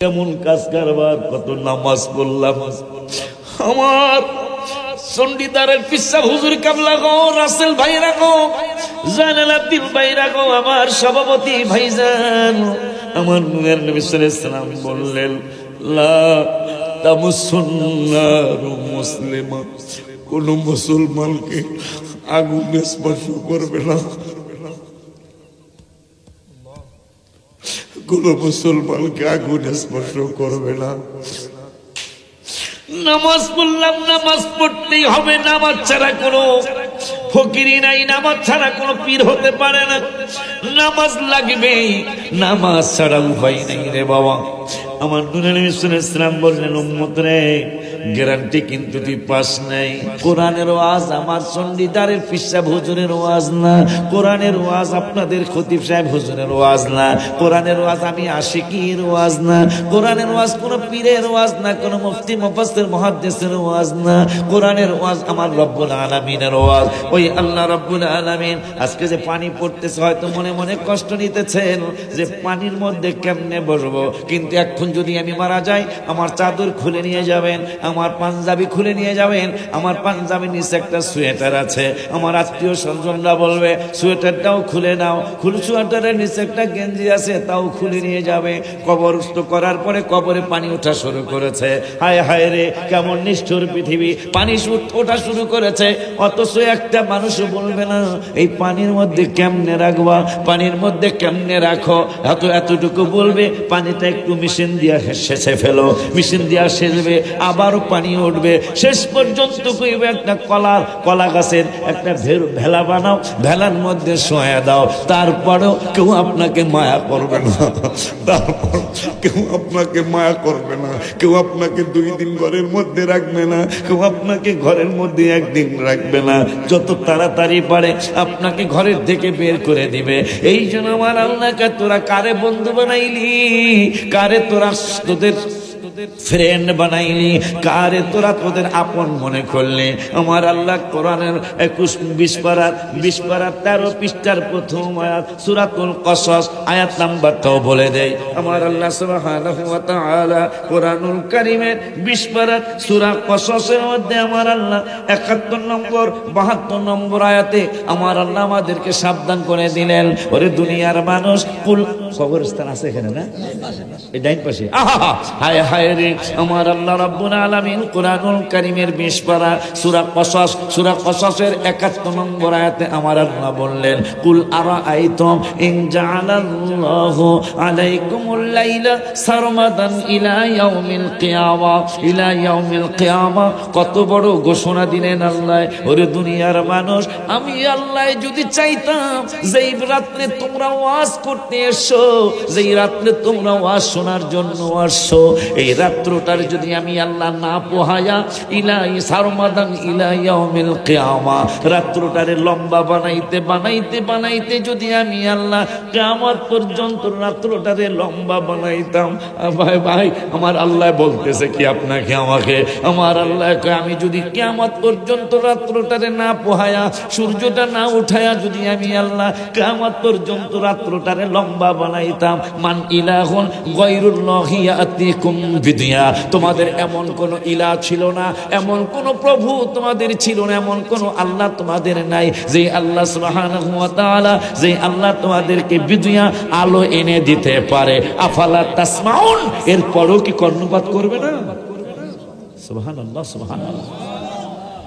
কেমন কাজ কারবার, কত নামাজ পড়লাম। আমার চন্ডিদারের পিসা হুজুর কাবলা গো, রাসেল ভাইরা গো, জালাল আব্দুল ভাইরা গো, আমার সভাপতি ভাইজান, আমার নূরের নবী সাল্লাল্লাহু আলাইহি ওয়াসাল্লাম বললেন, লা তামুসুন্নারু মুসলিমা, কোন মুসলমানকে আগুন স্পর্শ করবে না, কোন মুসলমানকে আগুন স্পর্শ করবে না। নামাজ পড়লাম, নামাজ পড়তেই হবে, নামাজ ছাড়া কোনো ফকিরি নাই, নামাজ ছাড়া কোনো পীর হতে পারে না, নামাজ লাগবে, নামাজ ছাড়া উপায় নেই রে বাবা। আমার নূরে নবী সাল্লাল্লাহু আলাইহি ওয়াসাল্লাম বললেন, উম্মত রে, গ্যারান্টি কিন্তু তুই পাস নাই। কোরআনের ওয়াজ আমার চন্ডিদারের পিসা হুজুরের ওয়াজ না, কোরআনের ওয়াজ আপনাদের খতিব সাহেব হুজুরের ওয়াজ না, কোরআনের ওয়াজ আমি আশিকির ওয়াজ না, কোরআনের ওয়াজ কোন পীরের ওয়াজ না, কোন মুফতি মুফাসসির মুহাদ্দিসের ওয়াজ না, কোরআনের ওয়াজ আমার রব্বুল আলামিনের ওয়াজ। ওই আল্লাহ রব্বুল আলামিন আজকে যে পানি পড়তেছে, হয়তো মনে মনে কষ্ট নিতেছেন যে পানির মধ্যে কেমনে বসবো, কিন্তু এখন যদি আমি মারা যাই, আমার চাদর খুলে নিয়ে যাবেন, আমার পাঞ্জাবি খুলে নিয়ে যাবেন, আমার পাঞ্জাবির নিচে একটা সোয়েটার আছে, আমার আত্মীয় স্বজনরা বলবে সোয়েটারটাও খুলে নাও, সোয়েটারের নিচে একটা গেঞ্জি আছে, তাও খুলে নিয়ে যাবে। কবরস্থ করার পরে কবরে পানি ওঠা শুরু করেছে, হায় হায় রে কেমন নিষ্ঠুর পৃথিবী, পানি ওঠা শুরু করেছে, অথচ একটা মানুষও বলবে না এই পানির মধ্যে কেমনে রাখবা, পানির মধ্যে কেমনে রাখো, এতটুকু বলবে পানিটা একটু মেশিন দিয়া সেচে ফেলো, মেশিন দিয়া সেচবে, আবারও পানি উঠবে, শেষ পর্যন্ত কইবে একটা কলা গাছের একটা ভেলা বানাও, ভেলার মধ্যে শোয়া দাও, তারপরেও কেউ আপনাকে মায়া করবে না, তারপর কেউ আপনাকে মায়া করবে না, কেউ আপনাকে 2 দিন ঘরের মধ্যে রাখবে না, কেউ আপনাকে ঘরের মধ্যে 1 দিন রাখবে না, যত তাড়াতাড়ি পারে আপনাকে ঘরের থেকে বের করে দিবে। এই জন্য আমার আল্লাহকে তোরা কারে বন্ধু বানাইলি, কারে তোরা তোদের ফ্রেন্ড বানাইলি, কারে তোরা তোদের আপন মনে করলি। আমার আল্লাহ কোরআনের 21 পারার 13 পৃষ্ঠার প্রথম আয়াত সূরাতুল কসস আয়াত নাম্বারটাও বলে দেয়। আমার আল্লাহ সুবহানাহু ওয়া তাআলা কোরআনুল কারীমের 20 পারার সূরা কসসের মধ্যে আমার আল্লাহ 71 নম্বর 72 নম্বর আয়াতে আমার আল্লাহ আমাদেরকে সাবধান করে দিলেন, ওরে দুনিয়ার মানুষ, কুল কবরস্থান আছে এখানে না, এই ডাইন পাশে, আহা হায় হায় রে, আমার আল্লাহ রাব্বুল আলামিন কোরআনুল কারীমের 20 পারা সূরা কসসের 71 নম্বর আয়াতে আমার আল্লাহ বললেন, কুল আরাআইতুম ইন জাআলাল্লাহু আলাইকুমুল লাইলা সারমাদান ইলা ইয়াউমিল কিয়ামা, কত বড় ঘোষণা দিলেন আল্লাহ, ওরে দুনিয়ার মানুষ, আমি আল্লাহ যদি চাইতাম যেই রাতে তোমরা ওয়াজ করতে এসো, যেই রাতে তোমরা ওয়াজ শোনার জন্য আসছো, এই রাত্রটার যদি আমি আল্লাহ না পোহায়া ইলাই সারমাদান ইলা ইয়াউমিল কিয়ামা, রাত্রটারে লম্বা বানাইতে বানাইতে বানাইতে যদি আমি আল্লাহ কিয়ামত পর্যন্ত রাত্রটারে লম্বা বানাইতাম, ভাই ভাই আমার আল্লাহ বলতেছে কি আপনাকে আমাকে, আমার আল্লাহকে আমি যদি কিয়ামত পর্যন্ত রাত্রটারে না পোহায়া, সূর্যটা না উঠায়া যদি আমি আল্লাহ কিয়ামত পর্যন্ত রাত্রটারে লম্বা বানাইতাম, মান ইলাহুন গায়রুল্লাহি ইয়াতিকুম বিদিয়া, তোমাদের এমন কোন ইলাহ ছিল না, এমন কোন প্রভু তোমাদের ছিল না, এমন কোন আল্লাহ তোমাদের নাই, যে আল্লাহ সুবহানাহু ওয়া তাআলা, যে আল্লাহ তোমাদেরকে বিদিয়া আলো এনে দিতে পারে। আফালা তাসমাউন, এরপরও কি কর্ণপাত করবে না? সুবহানাল্লাহ সুবহানাল্লাহ।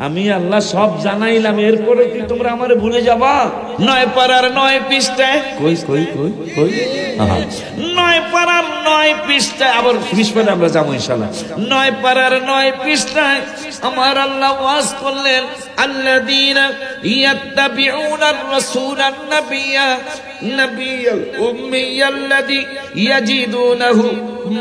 আমি আল্লাহ সব জানাইলাম, এরপরে কি তোমরা আমারে ভুলে যাবা? 9 পারার 9 পৃষ্ঠায়, কই 9 পারার 9 পৃষ্ঠায়, আবার 20 পারা আমরা যাবো ইনশাআল্লাহ। 9 পারার 9 পৃষ্ঠায় আমার আল্লাহ ওয়াজ করলেন, আল্লাযীনা ইয়াত্তাবিউনার রাসূলান নাবিয়াল উম্মিয়াল্লাযী ইয়াজিদুনাহু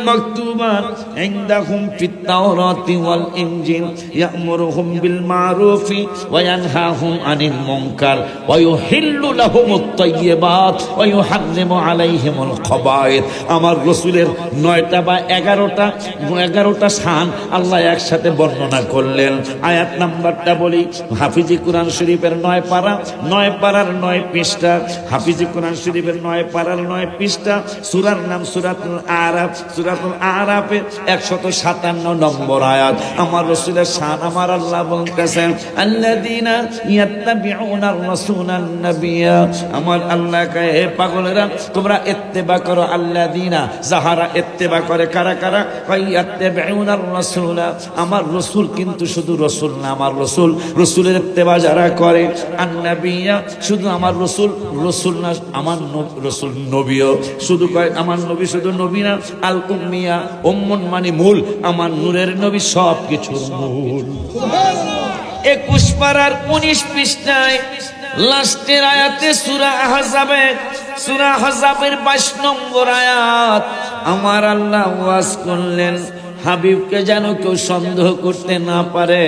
মাকতুবান ইনদাহুম ফিত তাওরাতি ওয়াল ইনজিল ইয়া'মুরুহুম বিল মা'রুফি ওয়া ইয়ানহাহুম আনিল মুনকার ওয়া ইউহিল্লু লাহুমুত তাইয়্যিবাত ওয়া ইউহাররিমু আলাইহিমুল খাবায়েথ। আমার রাসূলের 9টা বা 11টা শান আল্লাহ একসাথে বর্ণনা করলেন। আয়াত নাম্বারটা বলি, হাফিজি কুরআন শরীফের 9 পারার 9 পৃষ্ঠা, হাফিজি কুরআন শরীফের 9 পারার 9 পৃষ্ঠা, সূরার নাম সূরাতুল আরাফ, সূরাতুল আরাফের 157 নম্বর আয়াত। আমার রাসূলের শান আমার আল্লাহ বলতেছেন, আল্লাযীনা ইয়াত্তাবিউনার রাসূলান নাবিয়্যা, আমার আল্লাহ কয় হে পাগলেরা তোমরা ইত্তেবা করো। আল্লাযীনা যাহারা ইত্তেবা করে, কারা কারা? কয় ইয়াত্তাবিউনার রাসূলা, আমার রাসূল কিন্তু শুধু রাসূল না, আমার রাসূল, রাসূলের ইত্তেবা যারা করে, আন নাবিয়্যা শুধু আমার রাসূল, রাসূল না আমার রাসূল নবীও শুধু কয় আমার নবী শুধু নবী না, আল উম্মিয়া, উম্মুন মানে মূল, আমার নূরের নবী সব কিছুর মূল। 21 পারার 19 পৃষ্ঠায় লাস্টের আয়াতে সূরা আহজাবের 22 নম্বর আয়াত আমার আল্লাহ ওয়াজ করলেন হাবিবকে যেন কেউ সন্দেহ করতে না পারে।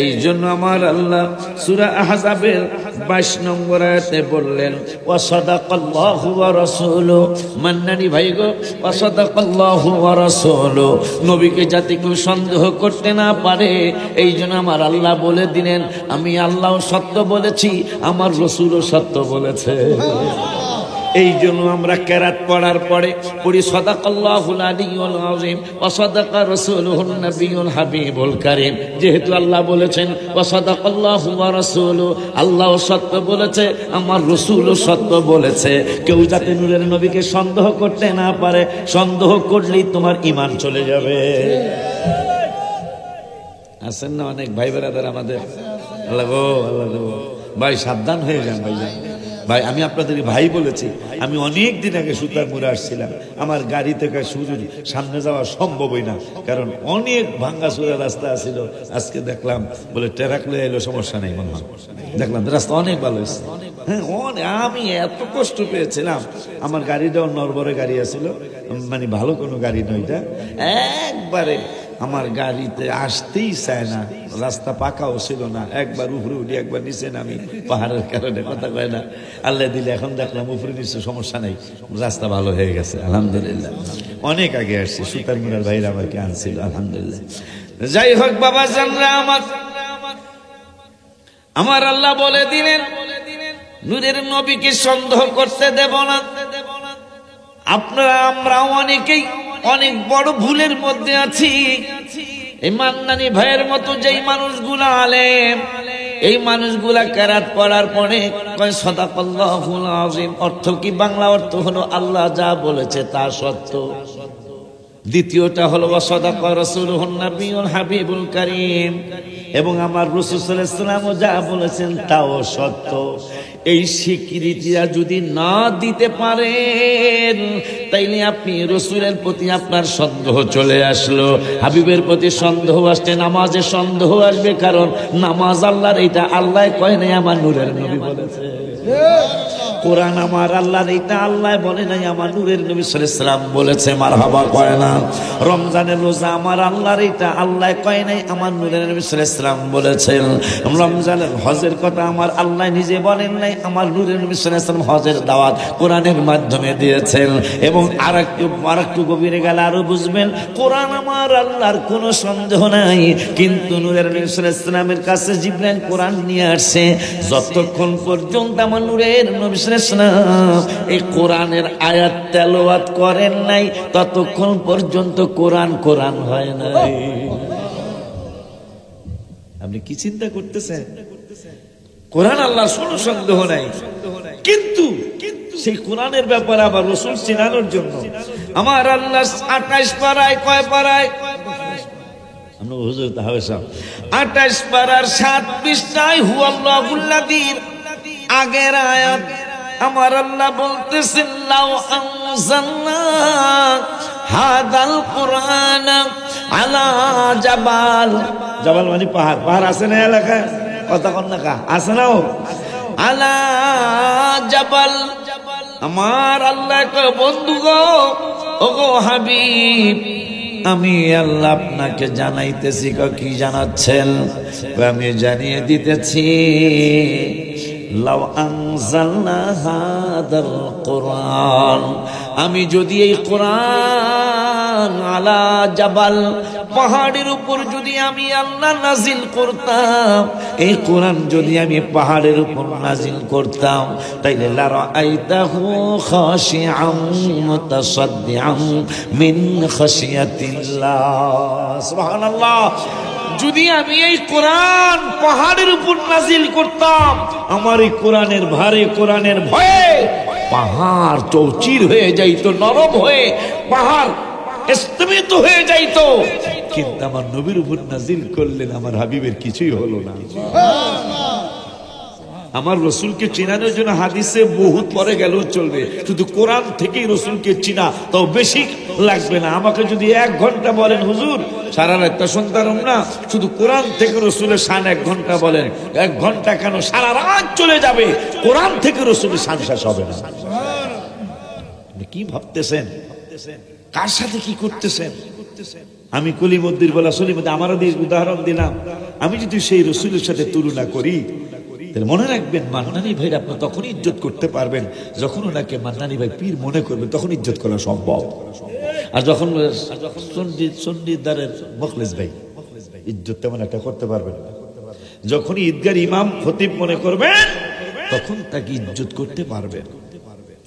এই জন্য আমার আল্লাহ সূরা আহজাবের 22 নম্বর আয়াতে বললেন, ওয়া সাদাকাল্লাহু ওয়া রাসূলুহু, মান্নানি ভাই গো, ওয়া সাদাকাল্লাহু ওয়া রাসূলুহু, নবীকে যাতে কেউ সন্দেহ করতে না পারে এই জন্য আমার আল্লাহ বলে দিলেন আমি আল্লাহ সত্য বলেছি, আমার রাসূলও সত্য বলেছে। এই জন্য আমরা কেরাত পড়ার পরে পড়ি সাদাকাল্লাহুল আলিয়্যুল আযীম ওয়া সাদাকা রাসূলুহুন নবিয়্যুল হাবিবুল কারীম। যেহেতু আল্লাহ বলেছেন ওয়া সাদাকাল্লাহু ওয়া রাসূলুহু, আল্লাহ সত্য বলেছে, আমার রাসূলও সত্য বলেছে। কেউ যাতে নূরের নবীকে সন্দেহ করতে না পারে, সন্দেহ করলেই তোমার ঈমান চলে যাবে। আছেন না অনেক ভাই ব্রাদার আমাদের, আল্লাহ গো আল্লাহ গো, ভাই সাবধান হয়ে যান ভাইজান। ভাই আমি আপনাদেরকে ভাই বলেছি, আমি অনেক দিন আগে সুতারপুরে আসছিলাম, আমার গাড়ি থেকে সুজুর সামনে যাওয়া সম্ভবই না, কারণ অনেক ভাঙ্গাচোরা রাস্তা আছিল। আজকে দেখলাম বলে ট্রাক লয়ে এলো, সমস্যা নেই মনে হয়, দেখলাম রাস্তা অনেক ভালো হয়েছে। হ্যাঁ আমি এত কষ্ট পেয়েছিলাম, আমার গাড়িটাও নরবরে গাড়ি আছিল, মানে ভালো কোনো গাড়ি নয়, এটা একবারে আমার গাড়িতে আসতেই চায় না, রাস্তা পাকাও ছিল না, একবার উপরে উঠি একবার নিচে নামি, পাহাড়ের কারণে কথা কয় না। আল্লাহ দিলে এখন দেখলাম উপরে নিচে সমস্যা নেই, রাস্তা ভালো হয়ে গেছে আলহামদুলিল্লাহ। অনেক আগে আসছি, সুতারমুড়ার ভাইরা আমাকে আনছিল আলহামদুলিল্লাহ। যাই হোক বাবা জানরা, আমার আল্লাহ বলে দিলেন নূরের নবীকে সন্দেহ করতে দেব না। আপনারা আমরাও অনেকেই অনেক বড় ভুলের মধ্যে আছি। এই মান্নানি ভাইয়ের মতো যেই মানুষগুলা আলেম, এই মানুষগুলা কেরাত পড়ার পরে কয় সাদাকাল্লাহুল আযীম, অর্থ কি? বাংলা অর্থ হলো আল্লাহ যা বলেছে তা সত্য। দ্বিতীয়টা হলো ওয়া সাদাকা রাসূলুহুন নবিয়্যুল হাবিবুল কারীম, এবং আমার রাসূল সাল্লাল্লাহু আলাইহি ওয়াসাল্লাম যা বলেছেন তাও সত্য। এই স্বীকৃতিটা যদি না দিতে পারেন তাইলে আপনি রাসূলের প্রতি আপনার সন্দেহ চলে আসলো, হাবিবের প্রতি সন্দেহ আসছে, নামাজে সন্দেহ আসবে, কারণ নামাজ আল্লাহর, এটা আল্লাহ কয় নাই, আমার নূরের নবী বলেছে। কোরআন আমার আল্লাহর, এটা আল্লাহ বলে নাই, আমার নূরের নবী সাল্লাল্লাহু আলাইহি ওয়াসাল্লাম বলেছে। মারহাবা কয় না। রমজানের রোজা আমার আল্লাহর, এটা আল্লাহ কয় নাই, আমার নূরের নবী সাল্লাল্লাহু আলাইহি ওয়াসাল্লাম বলেছেন। রমজানের হজের কথা আমার আল্লাহ নিজে বলেন নাই, আমার নূরের নবী সাল্লাল্লাহু আলাইহি ওয়াসাল্লাম হজের দাওয়াত কোরআনের মাধ্যমে দিয়েছেন। এবং আরেকটু গভীরে গেলে আরো বুঝবেন, কোরআন আমার আল্লাহর কোনো সন্দেহ নাই, কিন্তু নূরের নবী সাল্লাল্লাহু আলাইহি ওয়াসাল্লামের কাছে জিবরাইল কোরআন নিয়ে আসছে। যতক্ষণ পর্যন্ত আমার নূরের নবী এই কোরআনের আয়াত তেলাওয়াত করেন নাই, ততক্ষণ পর্যন্ত কোরআন কোরআন হয় নাই। আপনি কি চিন্তা করতেছেন? কোরআন আল্লাহর কোনো সন্দেহ নাই, কিন্তু সেই কোরআনের ব্যাপারে আবার রাসূল চিনানোর জন্য আমার আল্লাহ 28 পারায়, কয় পারায়? আমরা হুজুর তাহলে 28 পারার 7 পৃষ্ঠায় হুয়াল্লাহুল্লাযী আগের আয়াত আমার আল্লাহ বলতেছেন, লাউ আনজালনা হাদাল কুরআন আলা জাবাল, জাবাল মানে পাহাড়, পাহাড় আছে না এলাকায়, কথা কন না কা আছে না, আলা জাবাল, আমার আল্লাহ কয় বন্ধু গো, ও গো হাবিব, আমি আল্লাহ আপনাকে জানাইতেছি। কি জানাচ্ছেন? আমি জানিয়ে দিতেছি, লাউ আনজালনা হাদাল কুরআন, আমি যদি এই কোরআন কুরআন আলা জাবাল, পাহাড়ের উপর যদি আমি আল্লাহ নাজিল করতাম, এই কোরআন যদি আমি পাহাড়ের উপর নাজিল করতাম, তাইলে লা রাআইতাহু খাশিআন মুতাসাদ্দিআন মিন খাশিয়াতিল্লাহ। সুবহানাল্লাহ। যদি আমি এই কোরআন পাহাড়ের উপর নাজিল করতাম, আমার এই কোরআনের ভারে, কোরআনের ভয়ে পাহাড় চৌচির হয়ে যাইতো, নরম হয়ে পাহাড় স্তম্ভিত হয়ে যাইতো। কিন্তু আমার নবীর উপর নাজিল করলেন, আমার হাবিবের কিছুই হলো না। আমার রসুলকে চেনানোর জন্য হাদিসে বহুত পরে গেল চলবে, শুধু কোরআন থেকেই রসুলকে চিনা তাও বেশি লাগবে না। আমাকে যদি 1 ঘন্টা বলেন হুজুর সারা রাতটা শুনতাম না, শুধু কোরআন থেকে রসুলের শান 1 ঘন্টা বলেন, 1 ঘন্টা কেন সারা রাত চলে যাবে, কোরআন থেকে রসুলের শান শেষ হবে না। কি ভাবতেছেন, কার সাথে কি করতেছেন? আমি কলিমদ্দির বলা সলিমদ্দি আমার উদাহরণ দিলাম, আমি যদি সেই রসুলের সাথে তুলনা করি, মনে রাখবেন মান্নানী ভাইয়ের আপনি তখনই ইজ্জত করতে পারবেন যখন ওনাকে মান্নানী ভাই পীর মনে করবেন, তখন ইজ্জত করা সম্ভব। আর যখন সন্ডিদারের মুখলেস ভাই ইজ্জত তেমন একটা করতে পারবেন না। যখন ঈদগার ইমাম খতিব মনে করবেন, তখন তাকে ইজ্জত করতে পারবেন।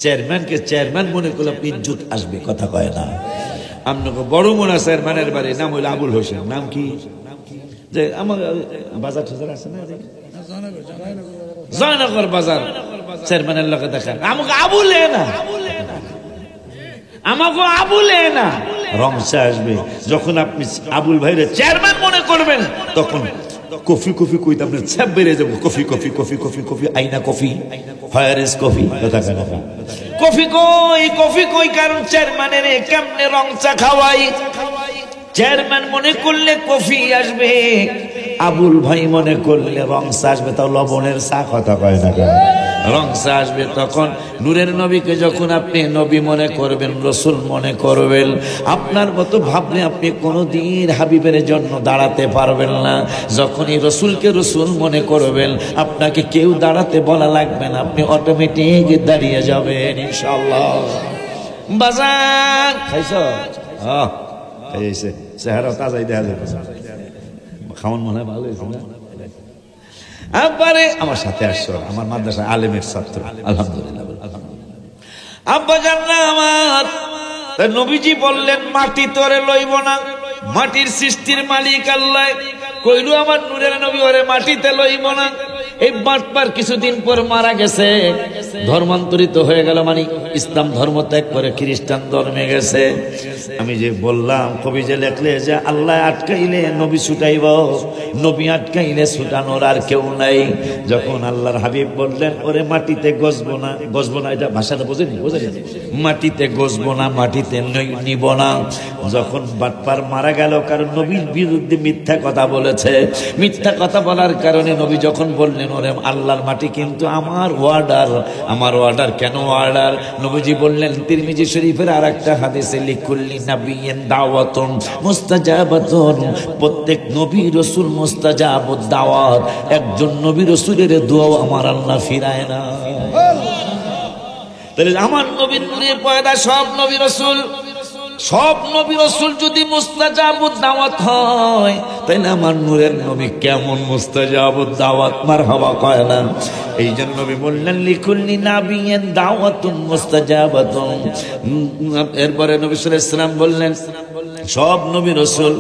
চেয়ারম্যানকে চেয়ারম্যান মনে করলে আপনি ইজ্জত আসবে, কথা কয় না। আপনাকে বড় মোনা চেয়ারম্যানের বাড়ি নাম হইল আবুল হোসেন, নাম কি যে আমার বাজার টাজার আছে না, জয়নগর বাজার চেয়ারম্যানের লোকে দেখেন, আমাকে আবুলে না, আমাকে আবুলে না, রংসা আসবে। যখন আপনি আবুল ভাইরে চেয়ারম্যান মনে করবেন, তখন কফি কফি কইতে আপনি ছ্যাপ বেড়ে যাবো, coffee coffee coffee coffee coffee, আইনা কফি, ফায়ার ইজ কফি, কথা কেন কফি কই, কফি কই, কারণ চেয়ারম্যানের কেমনে রংচা খাওয়াই। চেয়ারম্যান মনে করলে কফি আসবে, আবুল ভাই মনে করলে রংসা আসবে, তাও লবণের চা, কথা কয় না কেন রংসা আসবে। তখন নূরের নবীকে যখন আপনি নবী মনে করবেন, রসুল মনে করবেন, আপনার মতো ভাবলে আপনি কোনোদিন হাবিবের জন্য দাঁড়াতে পারবেন না। যখনই রসুলকে রসুল মনে করবেন, আপনাকে কেউ দাঁড়াতে বলা লাগবে না, আপনি অটোমেটিক দাঁড়িয়ে যাবেন ইনশাআল্লাহ। বাজার খাইছ? খাইছে, চেহারা তাজাই দেখা যাবে, খাওয়ান মনে হয় ভালো হয়েছে না? আব্বারে আমার সাথে আসছো, আমার মাদ্রাসা আলেমের ছাত্র, আলহামদুলিল্লাহ। আব্বা জানলা আমার নবীজি বললেন, মাটি তোরে লইব না, মাটির সৃষ্টির মালিক আল্লাহ। কইলু আমার নূরের নবী ওরে মাটিতে লইব না। এই বাটপার কিছুদিন পর মারা গেছে, ধর্মান্তরিত হয়ে গেল, মানে ইসলাম ধর্ম ত্যাগ করে খ্রিস্টান ধর্মে গেছে। আমি যে বললাম, কবি যে লেখলে যে আল্লাহ আটকাইলে নবী ছুটাইব, নবী আটকাইলে ছুটানোর আর কেউ নাই। যখন আল্লাহর হাবিব বললেন ওরে মাটিতে গজবো না, গজবো না, এটা ভাষাটা বোঝেনি, মাটিতে গজবো না, মাটিতে নিব না। যখন বাটপার মারা গেল, কারণ নবীর বিরুদ্ধে মিথ্যা কথা বলেছে, মিথ্যা কথা বলার কারণে নবী যখন বললেন ওরে আল্লাহর মাটি কিন্তু আমার ওয়ার্ডার, আমার ওয়ার্ডার। কেন ওয়ার্ডার? নবীজি বললেন তিরমিজি শরীফের আরেকটা হাদিসে, লিকুল্লি নাবিয়্যিন দাওয়াতুন মুস্তাজাবাতুন, প্রত্যেক নবী রাসূল মুস্তাজাবুদ দাওয়াত। একজন নবী রাসূলের দোয়া আমার আল্লাহ ফিরায় না। তাহলে আমার নবীর নূরে পয়দা সব নবী রাসূল, সব নবী রাসূল যদি মুস্তাজাবুদ দাওয়াত হয়, তাইলে আমার নূরের নবী কেমন মুস্তাজাবুদ দাওয়াত, মারহাবা কয় না? এই জন্য নবী বললেন লিকুল্লি নাবিয়্যিন দাওয়াতুন মুস্তাজাবাতুন। এরপরে নবী সাল্লাল্লাহু আলাইহি ওয়াসাল্লাম বললেন সব নবী রাসূল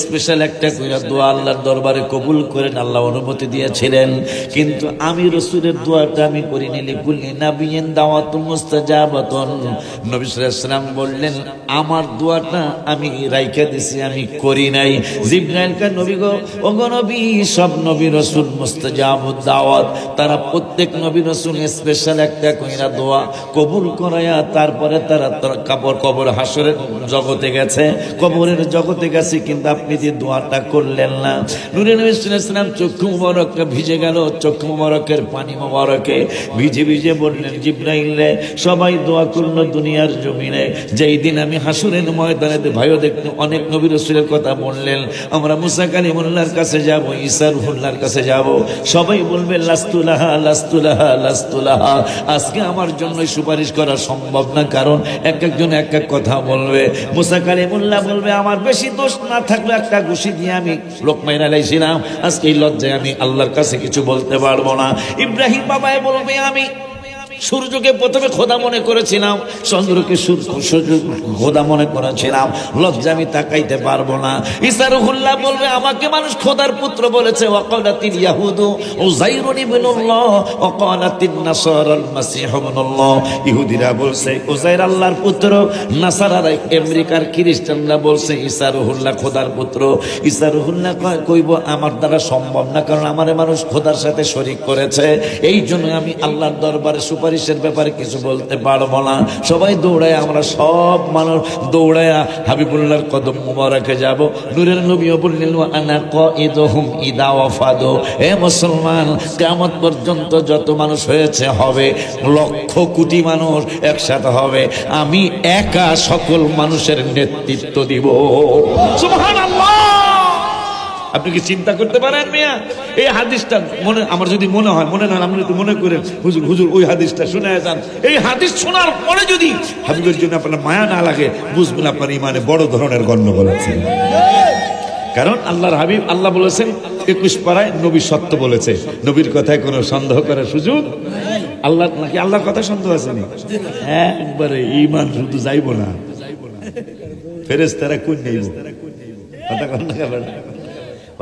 স্পেশাল একটা করে দোয়া আল্লাহর দরবারে কবুল করেন, আল্লাহ অনুমতি দিয়েছিলেন। কিন্তু আমি রাসূলের দোয়াটা আমি করিনি, লিকুল্লি নাবিয়্যিন দাওয়াতুন মুস্তাজাবাতুন। নবী সাল্লাল্লাহু আলাইহি ওয়াসাল্লাম বললেন আমার দোয়াটা আমি রাইখা দিছি, আমি করি নাই। জিবরাইলকে নবী গো, ও গো নবী, সব নবী রাসূল মুস্তাজাবুদ দাওয়াত, তারা প্রত্যেক নবী রাসূল স্পেশাল একটা কইরা দোয়া কবুল করায়া তারপরে তারা কবর হাসরের জগতে গেছে, কবরের জগতে গেছে, কিন্তু কিন্তু আপনি যে দোয়াটা করলেন না। নূরে নবী সাল্লাল্লাহু আলাইহি ওয়াসাল্লাম চক্ষু মোবারকটা ভিজে গেল, চক্ষু মোবারকের পানি মোবারকে ভিজে ভিজে বললেন, জিবরাইল রে, সবাই দোয়া করলো দুনিয়ার জমিনে, যেই দিন আমি হাসরের ময়দানে ভাইও দেখতে অনেক নবী রাসূলের কথা বললেন, আমরা মুসা কালিমুল্লাহর কাছে যাব, ঈসা রূহুল্লাহর কাছে যাব, সবাই বলবে লাস্তুলাহা লাস্তুলাহা লাস্তুলাহা। আজকে আমার জন্য সুপারিশ করা সম্ভব না, কারণ এক একজন এক এক কথা বলবে। মুসা কালিমুল্লাহ বলবে, আমার বেশি দোষ না থাকলে একটা ঘুষি দিয়ে আমি লোক মাইরা লাইছিলাম, আজকে এই লজ্জায় আমি আল্লাহর কাছে কিছু বলতে পারবো না। ইব্রাহিম বাবাই বলবে, আমি সূর্যকে প্রথমে খোদা মনে করেছিলাম, চন্দ্রকে খোদা মনে করেছিলাম, লজ্জা আমি তাকাইতে পারবো না। ঈসা রূহুল্লাহ বলবে, আমাকে মানুষ খোদার পুত্র বলেছে, ওয়াকালাতিল ইয়াহুদু উযাইরুন ইবনুল্লাহ ওয়াকালাতিন নাসারাল মাসীহ ইবনুল্লাহ। ইহুদিরা বলছে উযাইর আল্লাহর পুত্র, নাসারারা আমেরিকার খ্রিস্টানরা বলছে ঈসা রূহুল্লাহ খোদার পুত্র। ঈসা রূহুল্লাহ কইব, আমার দ্বারা সম্ভব না, কারণ আমারে মানুষ খোদার সাথে শরীক করেছে, এই জন্য আমি আল্লাহর দরবারে সুপারিশের ব্যাপারে কিছু বলতে পারবো না। সবাই দৌড়ায়, আমরা সব মানুষ দৌড়ায়া হাবিবুল্লাহর কদম মুবারকে যাব। নূরের নবীও বললেন, আনা কাইদুহুম ইদা ওয়াফাদু, হে মুসলমান, কিয়ামত পর্যন্ত যত মানুষ হয়েছে হবে, লক্ষ কোটি মানুষ একসাথে হবে, আমি একা সকল মানুষের নেতৃত্ব দিব। সুবহানাল্লাহ। আপনি কি চিন্তা করতে পারেন মিয়া? এই হাদিসটা মনে, আমার যদি মনে হয়, মনে না আপনি একটু মনে করেন, হুজুর হুজুর ওই হাদিসটা শুনে যান। এই হাদিস শোনার পরে যদি হাবিবের জন্য আপনার মায়া না লাগে, বুঝবেন আপনার ইমানে বড় ধরনের গন্ডগোল আছে। কারণ আল্লাহর হাবিব, আল্লাহ বলেছেন 21 পারায় নবী সত্য বলেছে, নবীর কথায় কোনো সন্দেহ করার সুযোগ আল্লাহ নাকি আল্লাহর কথা সন্দেহ আছে নি? একবারে ইমান শুধু যাইব না, ফেরেশতারা কোন নেইব, কথা কন না,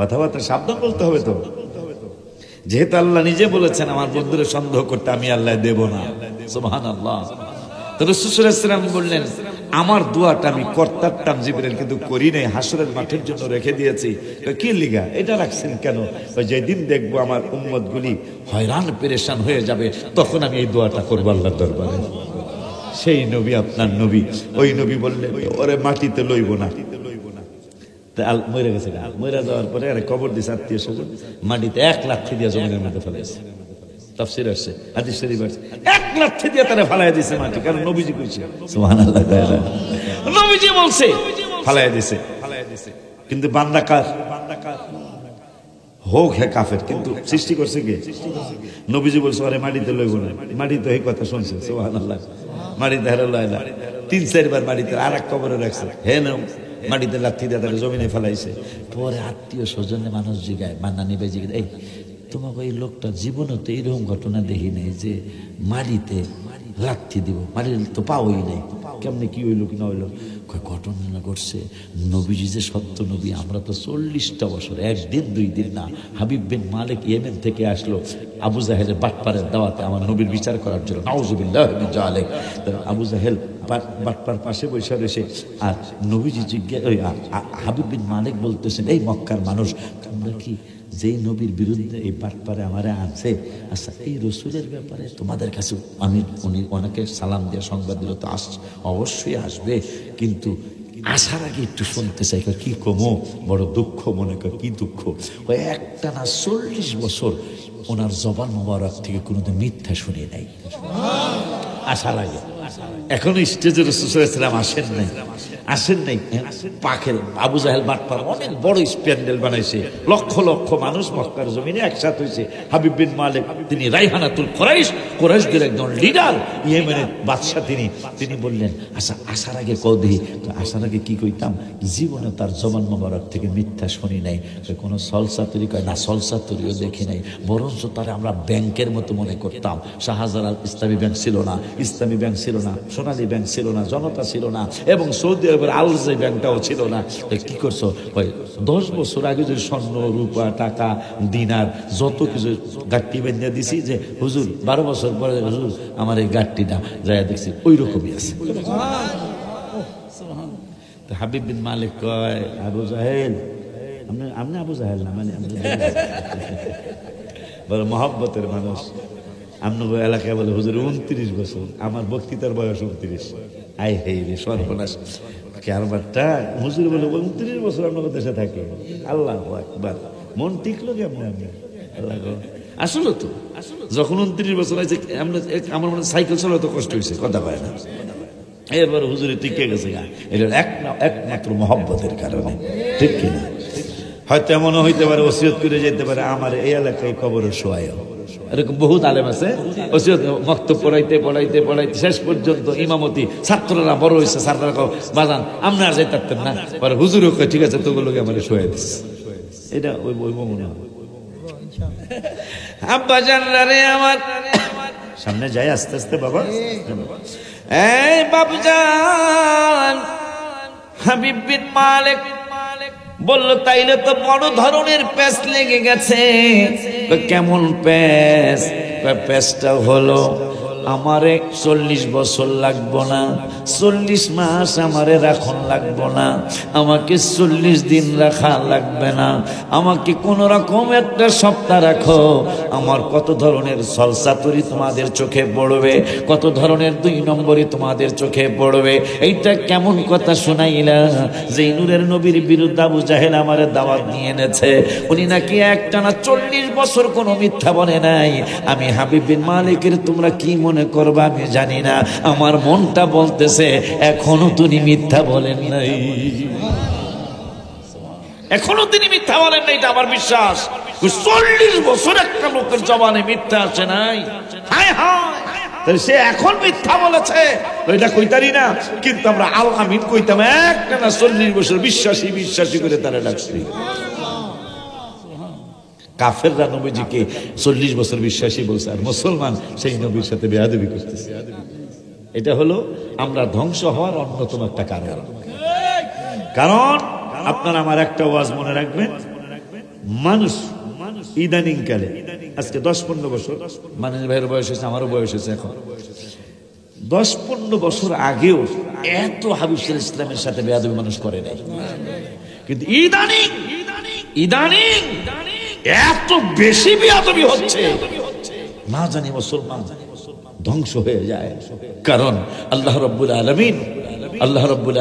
কথাবার্তা সাবধান বলতে হবে তো। যেহেতু আল্লাহ নিজে বলেছেন আমার বন্ধুরে সন্দেহ করতে আমি আল্লাহ দেব না। সুবহানাল্লাহ। তো রাসূল সাল্লাল্লাহু আলাইহি ওয়াসাল্লাম বললেন, আমার দোয়াটা আমি করতাম জিবরাইল, কিন্তু করি নাই, হাসরের মাঠের জন্য রেখে দিয়েছি। কি লিগা এটা রাখছেন কেন? যেদিন দেখবো আমার উম্মত গুলি হয়রান পেরেশান হয়ে যাবে, তখন আমি এই দোয়াটা করবো আল্লাহর দরবারে। সেই নবী আপনার নবী, ওই নবী বললেন, ওরে মাটিতে লইব না, মরে গেছে, মরে যাওয়ার পরে কবর দিছে আত্মীয় স্বজন, মাটিতে 1 লাঠি দিয়ে জমিনের মধ্যে ফেলেছে। তাফসীর আছে, হাদিস শরীফ আছে, 1 লাঠি দিয়ে তারা ফালাইয়া দিছে মাটি, কারণ নবীজি কইছে। সুবহানাল্লাহ। নবীজি বলছে ফালাইয়া দিছে, কিন্তু বান্দা কার? হোক হে কাফের, কিন্তু সৃষ্টি করছে কে? নবীজি বলছে আরে মাটিতে লইব না, মাটি তো এই কথা শুনছে। সুবহানাল্লাহ। মাটিতে হারা লয়লা 3-4 বার মাটিতে আর এক কবরে রাখছে, হে না মাটিতে লাথি দিয়ে তারা জমিনে ফেলাইছে। পরে আত্মীয় স্বজনে মানুষ জিগায়, মান্না নিবে জিগায়, এই তোমাকে এই লোকটা জীবনে তো এইরকম ঘটনা দেখি নাই যে মাটিতে লাথি দিব, মাটির তো পাওই নাই, কেমনে কি হইলো কি না হইলো? ঘটনা ঘটছে, নবীজি যে সত্য নবী, আমরা তো 40টা বছর, 1 দিন 2 দিন না। হাবিব বিন মালিক ইয়েমেন থেকে আসলো আবু জাহেলের বাটপারের দাওয়াতে আমার নবীর বিচার করার জন্য। নাউযুবিল্লাহ মিন যালিক। আবু জাহেল বাটপার পাশে বসে রয়েছে, আর নবীজি হাবিব বিন মালিক বলতেছেন, এই মক্কার মানুষ, তোমরা কি যেই নবীর বিরুদ্ধে এই বাটপারে আমারে আনছে, আচ্ছা এই রসুলের ব্যাপারে তোমাদের কাছে আমি অনেকে সালাম দিয়ে সংবাদ দিল, তো অবশ্যই আসবে, কিন্তু আসার আগে একটু শুনতে চাই। কি কমো, বড় দুঃখ মনে কর। কি দুঃখ? ওই একটা না 40 বছর ওনার জবান মোবারক থেকে কোনোদিন মিথ্যা শুনি নাই। আসার আগে এখনো স্টেজে রাসূল সাল্লাল্লাহু আলাইহি ওয়াসাল্লাম আসেন নাই। পাখের আবু জাহেল বাটপার অনেক বড় স্প্যান্ডেল বানাইছে, লক্ষ লক্ষ মানুষ মক্কার জমিনে একসাথে হয়েছে। হাবিব বিন মালিক, তিনি রাইহানাতুল কুরাইশদের একজন লিডার, ইয়েমেনের বাদশা তিনি বললেন, আচ্ছা আসার আগে কদি, তো আসার আগে কি কইতাম? জীবনে তার জবান মোবারক থেকে মিথ্যা শুনি নাই, কোনো সলসাতুরি কয় না, সলসাতুরিও দেখি নাই, বরঞ্চ তারা আমরা ব্যাংকের মতো মনে করতাম। শাহজালাল ইসলামী ব্যাংক ছিল না, ইসলামী ব্যাংক ছিল না, সোনালী ব্যাংক ছিল না, জনতা ছিল না, এবং সৌদি আরবের আলজাই ব্যাংকটাও ছিল না। কি করছো? 10 বছর আগে যে স্বর্ণ রূপা টাকা দিনার যত কিছু গাঠটি বেঁধে দিছি, যে হুজুর 12 বছর পরে হুজুর আমার এই গাঠটিটা যায় দেখছি ওই রকমই আছে। হাবিব বিন মালিক কয়, আবু জাহেল, আপনি আবু জাহেল না, মানে বড় মহব্বতের মানুষ। আপনার এলাকায় বলে হুজুর 29 বছর, আমার বক্তৃতার বয়স 29। আই হে রে সর্বনাশ, কারবারটা হুজুর বলে 29 বছর আপনার দেশে থাকে। আল্লাহু আকবার, মন টিকলো কেমন? আল্লাহ আসলে তো যখন 29 বছর আছে আমার মনে সাইকেল চালাতে কষ্ট হয়েছে, কথা পায় না। এবার হুজুরে টিকে গেছে, এটা একমাত্র মহব্বতের কারণে, ঠিক কিনা? হয়তো এমনও হইতে পারে ওসিয়ত করে যেতে পারে আমার এই এলাকায় কবরে শোয়ায়। এরকম বহুত আলেম আছে ওসিয়ত মক্তব পড়াইতে পড়াইতে পড়াইতে শেষ পর্যন্ত ইমামতি ছাত্ররা বড় হয়েছে, ছাত্ররা বাজান আমরা আর যাইতে পারতেন না, পরে হুজুরও কয় ঠিক আছে তোগুলোকে আমার শোয়াই দিস। এটা ওই মনে হয় আব্বা জানরা রে আমার সামনে যাই আস্তে আস্তে বাবা। এই বাবুজান হাবিব বিন মালিক বলল তাইলে তো বড় ধরনের প্যাঁচ লেগে গেছে। কেমন প্যাঁচ? প্যাঁচটা হলো আমারে 40 বছর লাগবো না, 40 মাস আমারে রাখন লাগবো না, আমাকে 40 দিন রাখা লাগবে না, আমাকে কোন রকম একটা সপ্তাহ রাখো। আমার কত ধরনের সলসাতুরি তোমাদের চোখে পড়বে, কত ধরনের 2 নম্বরই তোমাদের চোখে পড়বে। এইটা কেমন কথা শোনাইলা? যে নূরের নবীর বিরুদ্ধে আবু জাহেল আমারে দাওয়াত নিয়ে এনেছে, উনি নাকি একটানা 40 বছর কোনো মিথ্যা বলে নাই। আমি হাবিব বিন মালিকের তোমরা কি মনে করবা আমি জানি না, আমার মনটা বলতেছে এখনো তিনি মিথ্যা বলেন নাই, এখনো তিনি মিথ্যা বলেন নাই। এটা আমার বিশ্বাস। 40 বছর একটা লোকের জবানে মিথ্যা আসে নাই, হায় হায়, তাহলে সে এখন মিথ্যা বলেছে এটা কইতারি না। কিন্তু আমরা আল আমিন কইতাম একটা না 40 বছর বিশ্বাসী বিশ্বাসী করে তারা ডাকছি। কাফেররা নবীজিকে 40 বছর বিশ্বাসী বলছে, আর মুসলমান সেই নবীর সাথে বেয়াদবি করতেছে। এটা হলো আমরা ধ্বংস হওয়ার অন্যতম একটা কারণ। কারণ আপনারা আমার একটা ওয়াজ মনে রাখবেন, মানুষ ইদানিং কালে আজকে 10-15 বছর, মানে ভাইয়ের বয়স হয়েছে, আমারও বয়স হয়েছে, এখন 10-15 বছর আগেও এত হাবিব ইসলামের সাথে বেয়াদবি মানুষ করে নাই। কিন্তু ইদানিং এত বেশি বেয়াদবি হচ্ছে, না জানি মুসলমান ধ্বংস হয়ে যায়। কারণ আল্লাহ রাব্বুল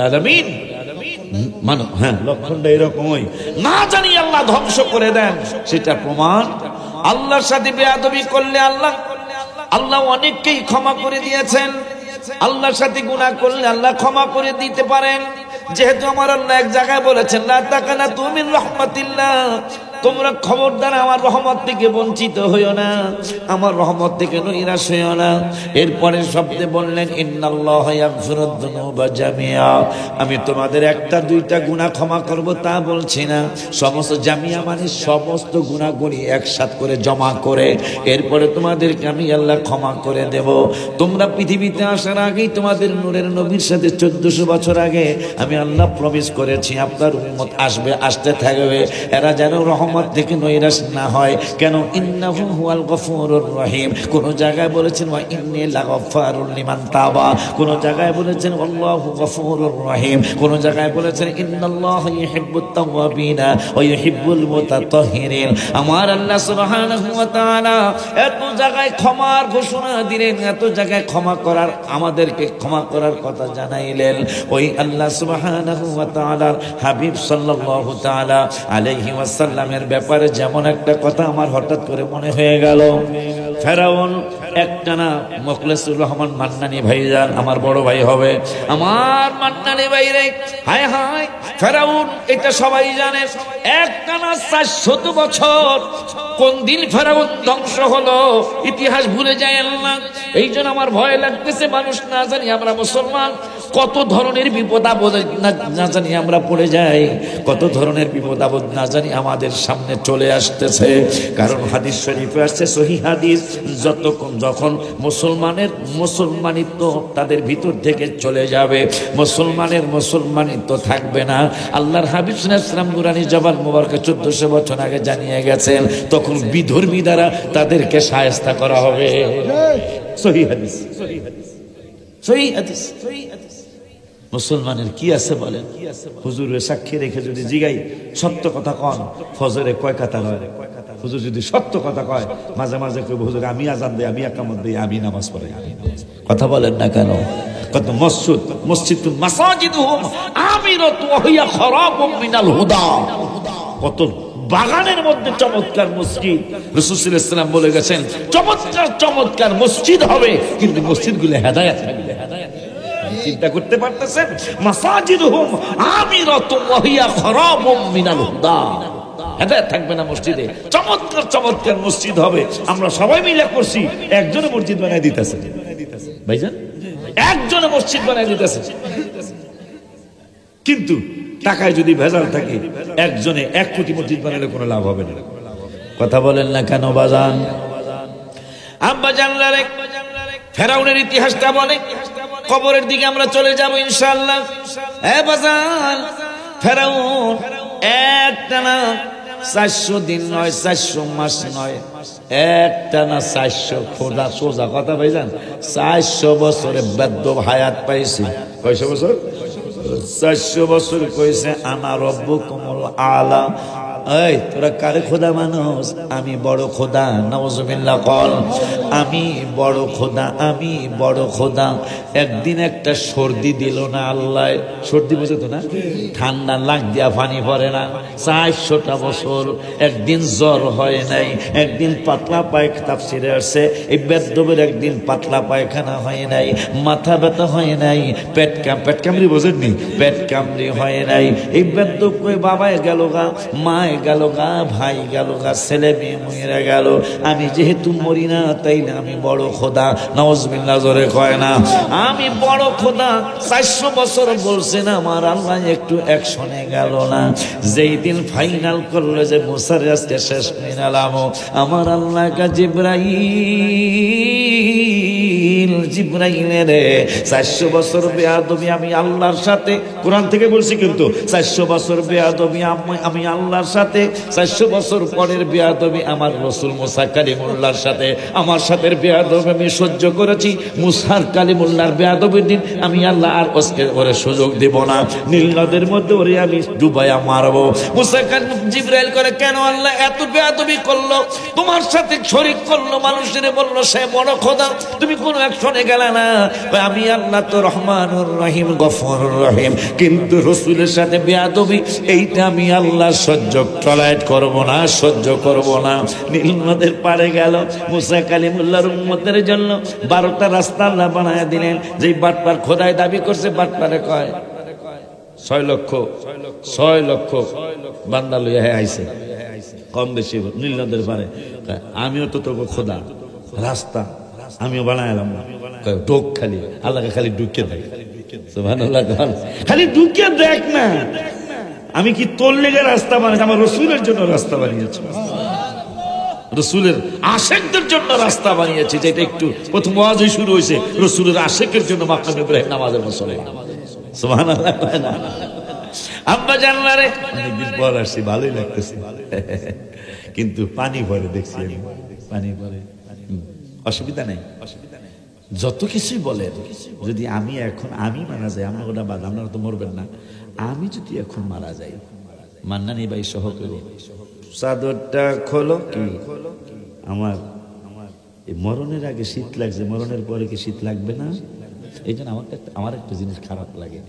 আলামিন লক্ষণটা এরকমই, না জানি আল্লাহ ধ্বংস করে দেন। সেটা প্রমাণ আল্লাহর সাথে বেয়াদবি করলে আল্লাহ অনেককেই ক্ষমা করে দিয়েছেন। আল্লাহর সাথে গুনাহ করলে আল্লাহ ক্ষমা করে দিতে পারেন। যেহেতু আমার আল্লাহ এক জায়গায় বলেছেন লা তাকানাতু মিন রাহমাতিল্লাহ, তোমরা খবরদার আমার রহমত থেকে বঞ্চিত হইও না, আমার রহমত থেকে নিরাশ হইও না। এরপরে শব্দে বললেন ইন্নাল্লাহা ইয়াগফিরুদ যুনুবা জামিআ, আমি তোমাদের 1-2টা গুনাহ ক্ষমা করব তা বলছি না, সমস্ত জামিয়া মানে সমস্ত গুনাহগুলি একসাথ করে জমা করে এরপরে তোমাদেরকে আমি আল্লাহ ক্ষমা করে দেব। তোমরা পৃথিবীতে আসার আগেই তোমাদের নূরের নবীর সাথে 1400 বছর আগে আমি আল্লাহ প্রমিস করেছি আপনার উম্মত আসবে, আসতে থাকবে, এরা যেন রহমত থেকে নৈরাশ না হয়। কেন? ইন্নাহু হুয়াল গফুরুর রহিম। কোন জায়গায় বলেছেন ওয়া ইন্নী লাগাফারুল লিমান তাবা, কোন জায়গায় বলেছেন আল্লাহু গফুরুর রহিম, কোন জায়গায় বলেছেন ইন্নাল্লাহা ইউহিব্বুত তাওয়াবিনা ওয়া ইউহিব্বুল মুতাতাহহিরিন। আমার আল্লাহ সুবহানাহু ওয়া তাআলা এত জায়গায় ক্ষমার ঘোষণা দিলেন, এত জায়গায় ক্ষমা করার, আমাদেরকে ক্ষমা করার কথা জানাইলেন। ওই আল্লাহ সুবহানাহু ওয়া তাআলার হাবিব সাল্লাল্লাহু তাআলা আলাইহি ওয়াসাল্লামের ব্যাপারে যেমন একটা কথা আমার হঠাৎ করে মনে হয়ে গেল। ফেরাউন একটানা মুখলেসুর রহমান মান্নানী ভাইজান, আমার বড় ভাই হবে, আমার মান্নানী ভাই রে, হায় হায়, ফেরাউন এটা সবাই জানে একটানা 400 বছর। কোন দিন ফেরাউন ধ্বংস হলো ইতিহাস ভুলে যায় আল্লাহ। এই জন্য আমার ভয় লাগতেছে, মানুষ না জানি আমরা মুসলমান কত ধরনের বিপদ আপদ না জানি আমরা পড়ে যাই, কত ধরনের বিপদ আপদ না জানি আমাদের সামনে চলে আসতেছে। কারণ হাদিস শরীফে আসছে, সহিহ হাদিস, যখন মুসলমানিত্ব তাদের ভিতর থেকে চলে যাবে, মুসলমানিত্ব থাকবে না। আল্লাহর হাবিব সাল্লাল্লাহু আলাইহি ওয়াসাল্লাম নুরানি জবান মুবারকে 1400 বছর আগে জানিয়ে গেছেন, তখন বিধর্মী দ্বারা তাদেরকে শায়েস্তা করা হবে। সহিহ হাদিস, সহিহ হাদিস। মুসলমানের কি আছে বলেন? হুজুরের সাক্ষী রেখে যদি জিগাই সত্য কথা কন, ফজরে কয় কাতার হয়? হুজুর যদি সত্য কথা কয়, মাঝে মাঝে কইব হুজুর আমি আজান দেই, আমি একামত দেই, আমি নামাজ পড়াই। কথা বলেন না কেন? কত মসজিদ মসজিদুল মাসাজিদুহুম আমিরাতু ওয়া হিয়া খারাবুম মিনাল হুদা, কত বাগানের মধ্যে চমৎকার মসজিদ। রাসূল সাল্লাল্লাহু আলাইহি ওয়াসাল্লাম বলে গেছেন চমৎকার চমৎকার মসজিদ হবে, কিন্তু মসজিদগুলো হেদায়েত থাকবে। চিন্তা করতে পারতেছেন? মাসাজিদুহুম আমিরাতু ওয়া হিয়া খারাবুম মিনাল হুদা, হেদায়েত থাকবে না মসজিদে। চমৎকার চমৎকার মসজিদ হবে, আমরা সবাই মিলে করছি, একজনে মসজিদ বানায় দিতেছে ভাইজান, একজনে মসজিদ বানায় দিতেছে। কিন্তু টাকায় যদি ভেজাল থাকে, একজনে 1 কোটি মসজিদ বানালে কোনো লাভ হবে না। কথা বলেন না কেন বাজান? আব্বা জানলারে ফেরাউনের ইতিহাসটা বলে, কবরের দিকে আমরা চলে যাব ইনশাআল্লাহ। এ বাজান, ফেরাউন একটানা 400 দিন নয়, 400 মাস নয়, একটানা 400 খোদা সোজা কথা ভাইজান, 400 বছরে বেদ্য হায়াত পাইছি। কয়শো বছর? 400 বছর কইছে আনা রব্বুকুমুল আলা। এই তোরা কারে খোদা মানুষ? আমি বড় খোদা। নাউজুবিল্লাহ কল, আমি বড় খোদা, আমি বড় খোদা। একদিন একটা সর্দি দিল না আল্লাহ, সর্দি বুঝে তো না, ঠান্ডা লাগ দিয়া পানি পড়ে না। 400টা বছর একদিন জ্বর হয় নাই, একদিন পাতলা পায়খানা, তাফসিরে আসছে এই বেদ্যবের একদিন পাতলা পায়খানা হয় নাই, মাথা ব্যথা হয় নাই, পেট কামড়ি বোঝেননি, পেট কামড়ি হয় নাই। এই বেদ্য কই বাবায় গেল গা, মায় গেল গা, ভাই গেল গা, ছেলে মেয়ে মরে গেল, আমি যেহেতু মরি না তাই না আমি বড় খোদা। নাউজুবিল্লাহ জোরে কয় না, আমি বড় খোদা। 400 বছর বলছেন আমার আল্লাহ, একটু অ্যাকশনে গেল না। যেই দিন ফাইনাল করলো যে মুসার আজকে শেষ মিনালাম, আমার আল্লাহ কা জিব্রাইল রে 400 বছর বেয়াদবি আমি আল্লাহর সাথে, কোরআন থেকে বলছি কিন্তু, 400 বছর বেয়াদবি আমি আল্লাহর সাথে, 400 বছর পরের বেয়াদবি আমার রাসূল মুসা কালিমুল্লাহর সাথে, আমার সাথে বেয়াদবি আমি সহ্য করেছি, মুসার কালিমুল্লাহর বেয়াদবির দিন আমি আল্লাহ আর ওরে সুযোগ দেব না, নীল নদের মধ্যে ওরে আমি ডুবাইয়া মারবো। মুসা জিব্রাইল করে, কেন আল্লাহ এত বেয়াদবি করলো, তোমার সাথে শরীক করলো, মানুষের বললো সে বড় খোদা, তুমি কোন অ্যাকশনে গেলে না? আমি আল্লাহ তো রহমানুর রহিম, গফুরুর রহিম, কিন্তু রাসূলের সাথে বেয়াদবি এইটা আমি আল্লাহ সহ্য টলারেট করব না, সহ্য করব না। নীল নদের পারে গেল, মুসা কালিমুল্লাহর উম্মতের জন্য 12টা রাস্তা আল্লাহ বানায় দিলেন। যেই বাটপার খোদায় দাবি করছে, বাটপারে কয় 6 লক্ষ বান্দা লইয়া আইছে, কম বেশি নীল নদের পারে। আমিও তো তোকে খোদা, রাস্তা আমিও বানাইলাম না, ঢোক খালি, আল্লাহকে খালি ঢুকিয়ে দেখ, সুবহানাল্লাহ, খালি ঢুকিয়ে দেখ না, আমি কি তোর লেগে রাস্তা বানিয়েছি? আমার রাসূলের জন্য রাস্তা বানিয়েছি, রাসূলের আশিকদের জন্য রাস্তা বানিয়েছি। যেটা একটু প্রথম ওয়াজই শুরু হয়েছে, রাসূলের আশিকের জন্য মাকাম ইব্রাহিম নামাজের বছরে, সুবহানাল্লাহ। আব্বা জানলারে অনেকদিন পর আসছি, ভালোই লাগতেছে, কিন্তু পানি পরে দেখছি আমি, পানি পরে, অসুবিধা নেই, যত কিছুই বলে, যদি আমি এখন আমি মারা যাই, আমরা ওটা বাদ, আপনারা তো মরবেন না, আমি যদি এখন মারা যাই, মান্নানি ভাই সহ করে চাদরটা খোলো, কি আমার এই মরণের আগে শীত লাগছে, মরণের পরে কি শীত লাগবে না? এই জন্য আমার একটা জিনিস খারাপ লাগে,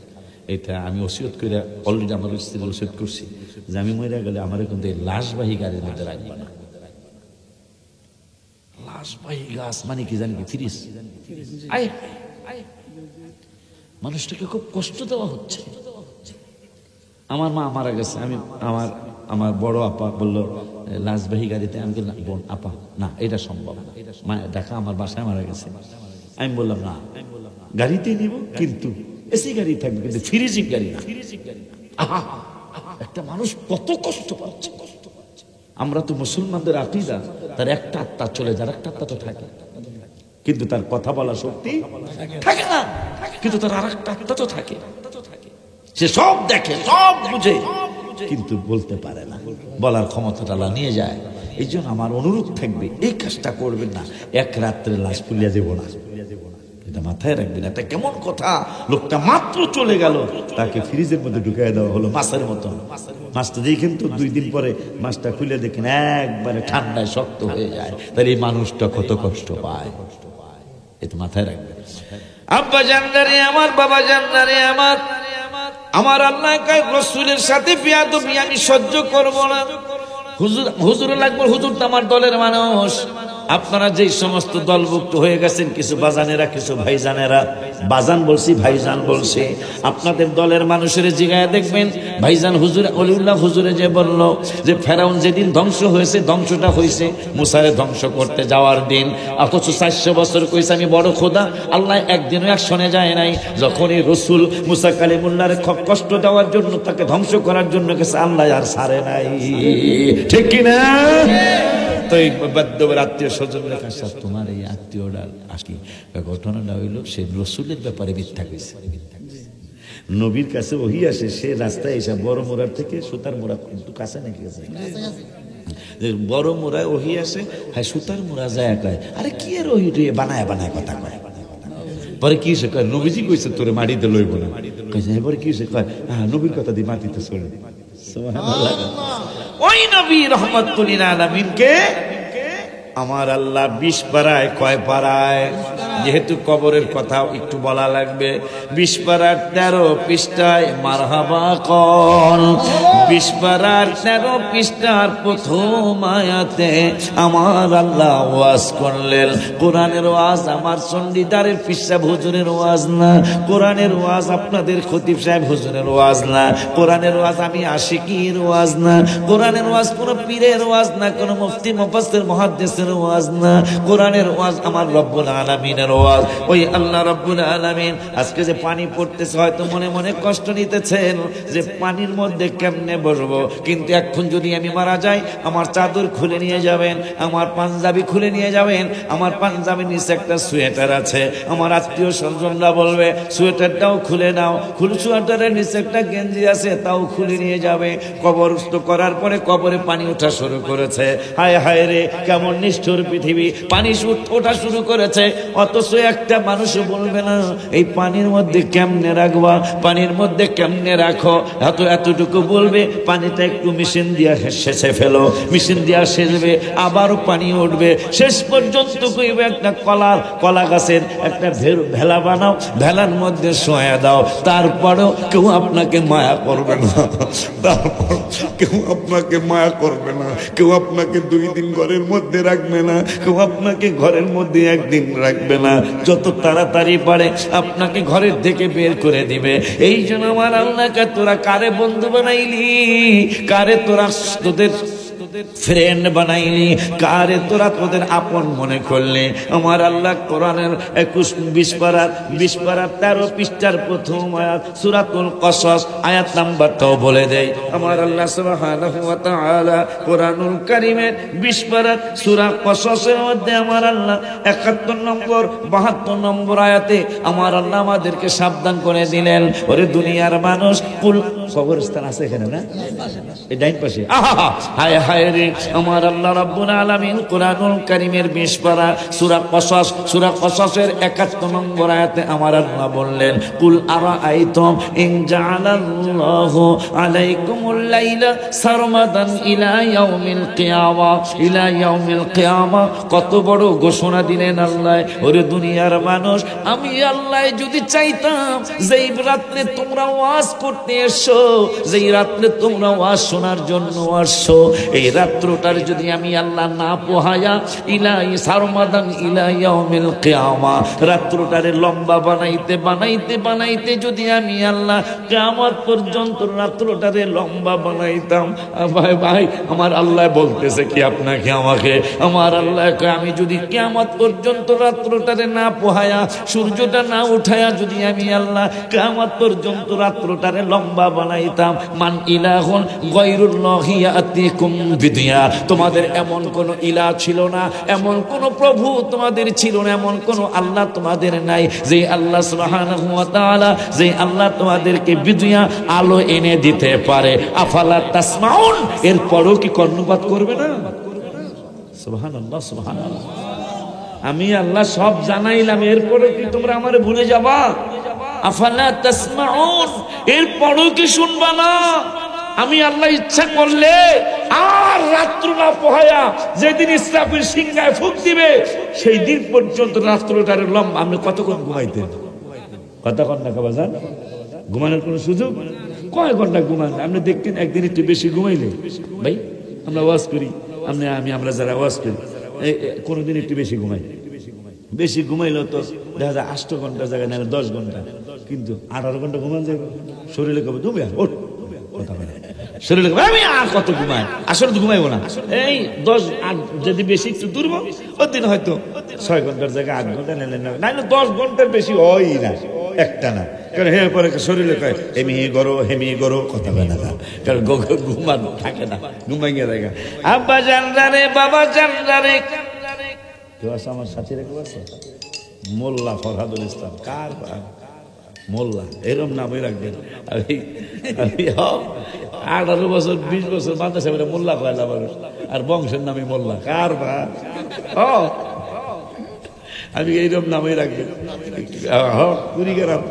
এটা আমি ওসিয়ত করে অলরেডি আমার স্ত্রী ওসিয়ত করছি যে আমি মরে গেলে আমার কিন্তু এই লাশবাহী গাড়ির মধ্যে রাখবে না। লাশবাহী গাছ মানে কি জানি, কি ফ্রিজ, মানুষটাকে খুব কষ্ট দেওয়া হচ্ছে। আমার মা মারা গেছে, আমি আমার বড় আপা বললো লাশবাহী গাড়িতে, আমি বললাম বোন আপা না, এটা সম্ভব না, মা ঢাকা আমার বাসায় মারা গেছে। আমি বললাম না, গাড়িতেই নিব, কিন্তু এসি গাড়ি থাকবে, কিন্তু ফ্রিজিং গাড়ি না। একটা মানুষ কত কষ্ট পাচ্ছে। আমরা তো মুসলমানদের আকীদা, তার একটা আত্মা চলে যার একটা আত্মা তো থাকে, কিন্তু তার কথা বলা শক্তি থাকে না, কিন্তু তার আর একটা আত্মা তো থাকে, সে সব দেখে, সব বুঝে, কিন্তু বলতে পারে না, বলার ক্ষমতাটা আল্লাহ নিয়ে যায়। এই জন্য আমার অনুরোধ থাকবে, এই কাজটা করবেন না, এক রাত্রে লাশ পুলিয়া দেব না, এটা মাথায় রাখবেন। এটা কেমন কথা, লোকটা মাত্র চলে গেল, তাকে ফ্রিজের মধ্যে ঢুকিয়ে দেওয়া হলো মাছের মতো। মাছটা দেখেন তো 2 দিন পরে মাছটা খুলে দেখেন একবারে ঠান্ডায় শক্ত হয়ে যায়, তাহলে এই মানুষটা কত কষ্ট পায়, এটা মাথায় রাখবেন। আব্বা জানদারে আমার, বাবা জানদারে আমার, আমার আল্লাহ কয় রাসূলের সাথে বেয়াদবি আমি সহ্য করব না। হুজুর লাগবে, হুজুর তো আমার দলের মানুষ। আপনারা যেই সমস্ত দলভুক্ত হয়ে গেছেন, কিছু বাজানেরা, কিছু ভাইজানেরা, বাজান বলছি ভাইজান বলছি, আপনাদের দলের মানুষের জিগায় দেখবেন ভাইজান হুজুর অলিউল্লাহ হুজুরে যে বলল যে ফেরাউন যেদিন ধ্বংস হয়েছে, ধ্বংসটা হয়েছে মুসারে ধ্বংস করতে যাওয়ার দিন, অথচ 400 বছর কইছে আমি বড় খোদা। আল্লাহ একদিনও অ্যাকশনে যায় নাই। যখনই রসুল মুসা কালিমুল্লাহর কষ্ট দেওয়ার জন্য, তাকে ধ্বংস করার জন্য গেছে, আল্লাহ আর ছাড়ে নাই। ঠিক কিনা? তো এই বাদ্যবের আত্মীয় স্বজনরা কাছে তোমার এই আত্মীয়টা আসি, ঘটনাটা হইল সে রসুলের ব্যাপারে মিথ্যা কইছে। নবীর কাছে ওহি আসে, সে রাস্তায় এসে বড় মোড়ার থেকে সুতার মোড়া কিন্তু কাছে নাকি গেছে, বড় মোড়ায় ওহি আসে, হ্যাঁ সুতার মোড়া যায় একাই, আরে কি আর ওহি বানায় বানায় কথা কয়। পরে কি সে কয় নবীজি কইছে তোরে মাটিতে লইব না, কইছে এবারে কি সে কয় হ্যাঁ নবীর কথা দিয়ে মাটিতে চলে। ওই নবী রহমাতুল লিল আলামিনকে আমার আল্লাহ 20 পারায়, কয় পারায়, যেহেতু কবরের কথা একটু বলা লাগবে, 20 পারার 13 পৃষ্ঠায় মারহাবা কল, 20 পারার 13 পৃষ্ঠার প্রথম আয়াতে আমার আল্লাহ ওয়াজ করলেন। কোরআনের ওয়াজ আমার চণ্ডীদারের পৃষ্ঠা হুজুরের ওয়াজ না, কোরআনের ওয়াজ আপনাদের খতিব সাহেব হুজুরের ওয়াজ না, কোরআনের ওয়াজ আমি আশিকির ওয়াজ না, কোরআনের ওয়াজ কোন পীরের ওয়াজ না, কোন মুফতি মুফাসসির মুহাদ্দিসের ওয়াজ না, কোরআনের ওয়াজ আমার রব্বুল আলামিনের ওয়াজ। ওই আল্লাহ রব্বুল আলামিন আজকে যে পানি পড়তেছে, হয়তো মনে মনে কষ্ট নিতেছেন যে পানির মধ্যে কেমনে বসবো, কিন্তু এখন যদি আমি মারা যাই আমার চাদর খুলে নিয়ে যাবেন, আমার পাঞ্জাবি খুলে নিয়ে যাবেন, আমার পাঞ্জাবির নিচে একটা সোয়েটার আছে, আমার আত্মীয় স্বজনরা বলবে সোয়েটারটাও খুলে নাও, সোয়েটারের নিচে একটা গেঞ্জি আছে তাও খুলে নিয়ে যাবে। কবরস্থ করার পরে কবরে পানি ওঠা শুরু করেছে, হায় হায় রে কেমন নিষ্ঠুর পৃথিবী, পানি ওঠা শুরু করেছে, অথচ একটা মানুষও বলবে না এই পানির মধ্যে কেমনে রাখবা, পানির মধ্যে কেমনে রাখো, এতটুকু বলবে পানিটা একটু মেশিন দিয়া সেচে ফেলো, মেশিন দিয়া সেচবে, আবারও পানি উঠবে, শেষ পর্যন্ত কইবে একটা কলা গাছের একটা ভেলা বানাও, ভেলার মধ্যে শোয়া দাও, তারপরেও কেউ আপনাকে মায়া করবে না, তারপর কেউ আপনাকে মায়া করবে না, কেউ আপনাকে 2 দিন ঘরের মধ্যে রাখবে না, কেউ আপনাকে ঘরের মধ্যে 1 দিন রাখবে না, যত তাড়াতাড়ি পারে আপনাকে ঘরের থেকে বের করে দিবে। এই জন্য আমার আল্লাহকে তোরা কারে বন্ধু বানাইলি, কারে তোরা তোদের ফ্রেন্ড বানাইলি, কারে তোরা তোদের আপন মনে করলি। আমার আল্লাহ কোরআনের 20 পারার 13 পৃষ্ঠার প্রথম আয়াত সূরাতুল কসস আয়াত নাম্বারটাও বলে দেয়। আমার আল্লাহ সুবহানাহু ওয়া তাআলা কোরআনুল কারীমের 20 পারার সূরা কসসের মধ্যে আমার আল্লাহ 71 নম্বর 72 নম্বর আয়াতে আমার আল্লাহ আমাদেরকে সাবধান করে দিলেন, ওরে দুনিয়ার মানুষ, কুল কবরস্থান আছে এখানে না, এই ডাইন পাশে, আহা হায় হায় রে, আমার আল্লাহ রাব্বুল আলামিন কোরআনুল কারীমের 20 পারা সূরা কসসের 71 নম্বর আয়াতে আমার আল্লাহ বললেন, কুল আরাআইতুম ইন জাআলাল্লাহু আলাইকুমুল লাইলা সারমাদান ইলা ইয়াউমিল কিয়ামা, কত বড় ঘোষণা দিলেন আল্লাহ, ওরে দুনিয়ার মানুষ, আমি আল্লাহ যদি চাইতাম যেই রাতে তোমরা ওয়াজ করতে এসো, যেই রাতে তোমরা ওয়াজ শোনার জন্য আসছো, এই রাত্রটার যদি আমি আল্লাহ না পোহায়া ইলাই সারমাদান ইলা ইয়াউমিল কিয়ামা, রাত্রটারে লম্বা বানাইতে বানাইতে বানাইতে যদি আমি আল্লাহ কিয়ামত পর্যন্ত রাত্রটারে লম্বা বানাইতাম, ভাই ভাই আমার আল্লাহ বলতেছে কি আপনাকে আমাকে, আমার আল্লাহকে আমি যদি কিয়ামত পর্যন্ত রাত্রটারে না পোহায়া সূর্যটা না উঠায়া যদি আমি আল্লাহ কিয়ামত পর্যন্ত রাত্রটারে লম্বা বানাইতাম, মান ইলাহুন গায়রুল্লাহি ইয়াতিকুম বিদিয়া, তোমাদের এমন কোন ইলাহ ছিল না, এমন কোন প্রভু তোমাদের ছিল না, এমন কোন আল্লাহ তোমাদের নাই, যে আল্লাহ সুবহানাহু ওয়া তাআলা, যে আল্লাহ তোমাদেরকে বিদিয়া আলো এনে দিতে পারে। আফালা তাসমাউন, এরপরও কি কর্ণপাত করবে না? সুবহানাল্লাহ সুবহানাল্লাহ, আমি আল্লাহ সব জানাইলাম, এরপরও কি তোমরা আমারে ভুলে যাবা? আফালা তাসমাউন, এরপরও কি শুনবা না? আমি আল্লাহ ইচ্ছা করলে আর রাত্র না পোহায়া যেদিন ইসরাফিল সিংহায় ফুঁক দিবে সেই দিন পর্যন্ত রাত্রটার লম্বা, আপনি কতক্ষণ ঘুমাইতেন? কথা কন না বাজান, ঘুমানোর কোনো সুযোগ? কয় ঘন্টা ঘুমান আপনি দেখতেন? একদিন একটু বেশি ঘুমাইলে ভাই, আমরা ওয়াজ করি, আমরা যারা ওয়াজ করি কোনোদিন একটু বেশি ঘুমাই, বেশি ঘুমাইলেও তো দেখা যায় 8 ঘন্টা জায়গায় না 10 ঘন্টা, কিন্তু 18 ঘন্টা ঘুমান যাবে। শরীরে কবে তুমি ওঠ, কথা বলে শরীরে আমি আর কত ঘুমাই, আসলে তো ঘুমাইবো না, এই 10 যদি বেশি একটু দুর্বল ওই দিন হয়তো 6 ঘন্টার জায়গায় 8 ঘন্টা নাইলে 10 ঘন্টার বেশি হয় না একটা না। কারণ হে পরে শরীরে কয় হেমি গরো কথা বলে না, কারণ ঘুমান থাকে না, ঘুমাইয়া দেখা। আব্বা জানরা রে, বাবা জানরা রে, কেউ আছে আমার সাথে রেখে আছে? মোল্লা ফরহাদুল ইসলাম। কার মোল্লা? এরম নামই রাখবেন। আমি 18 বছর 20 বছর মাদ্রাসা করে মোল্লা কয়লা মানুষ, আর বংশের নামই মোল্লা। কার বা আমি এইরকম নামই রাখবেন।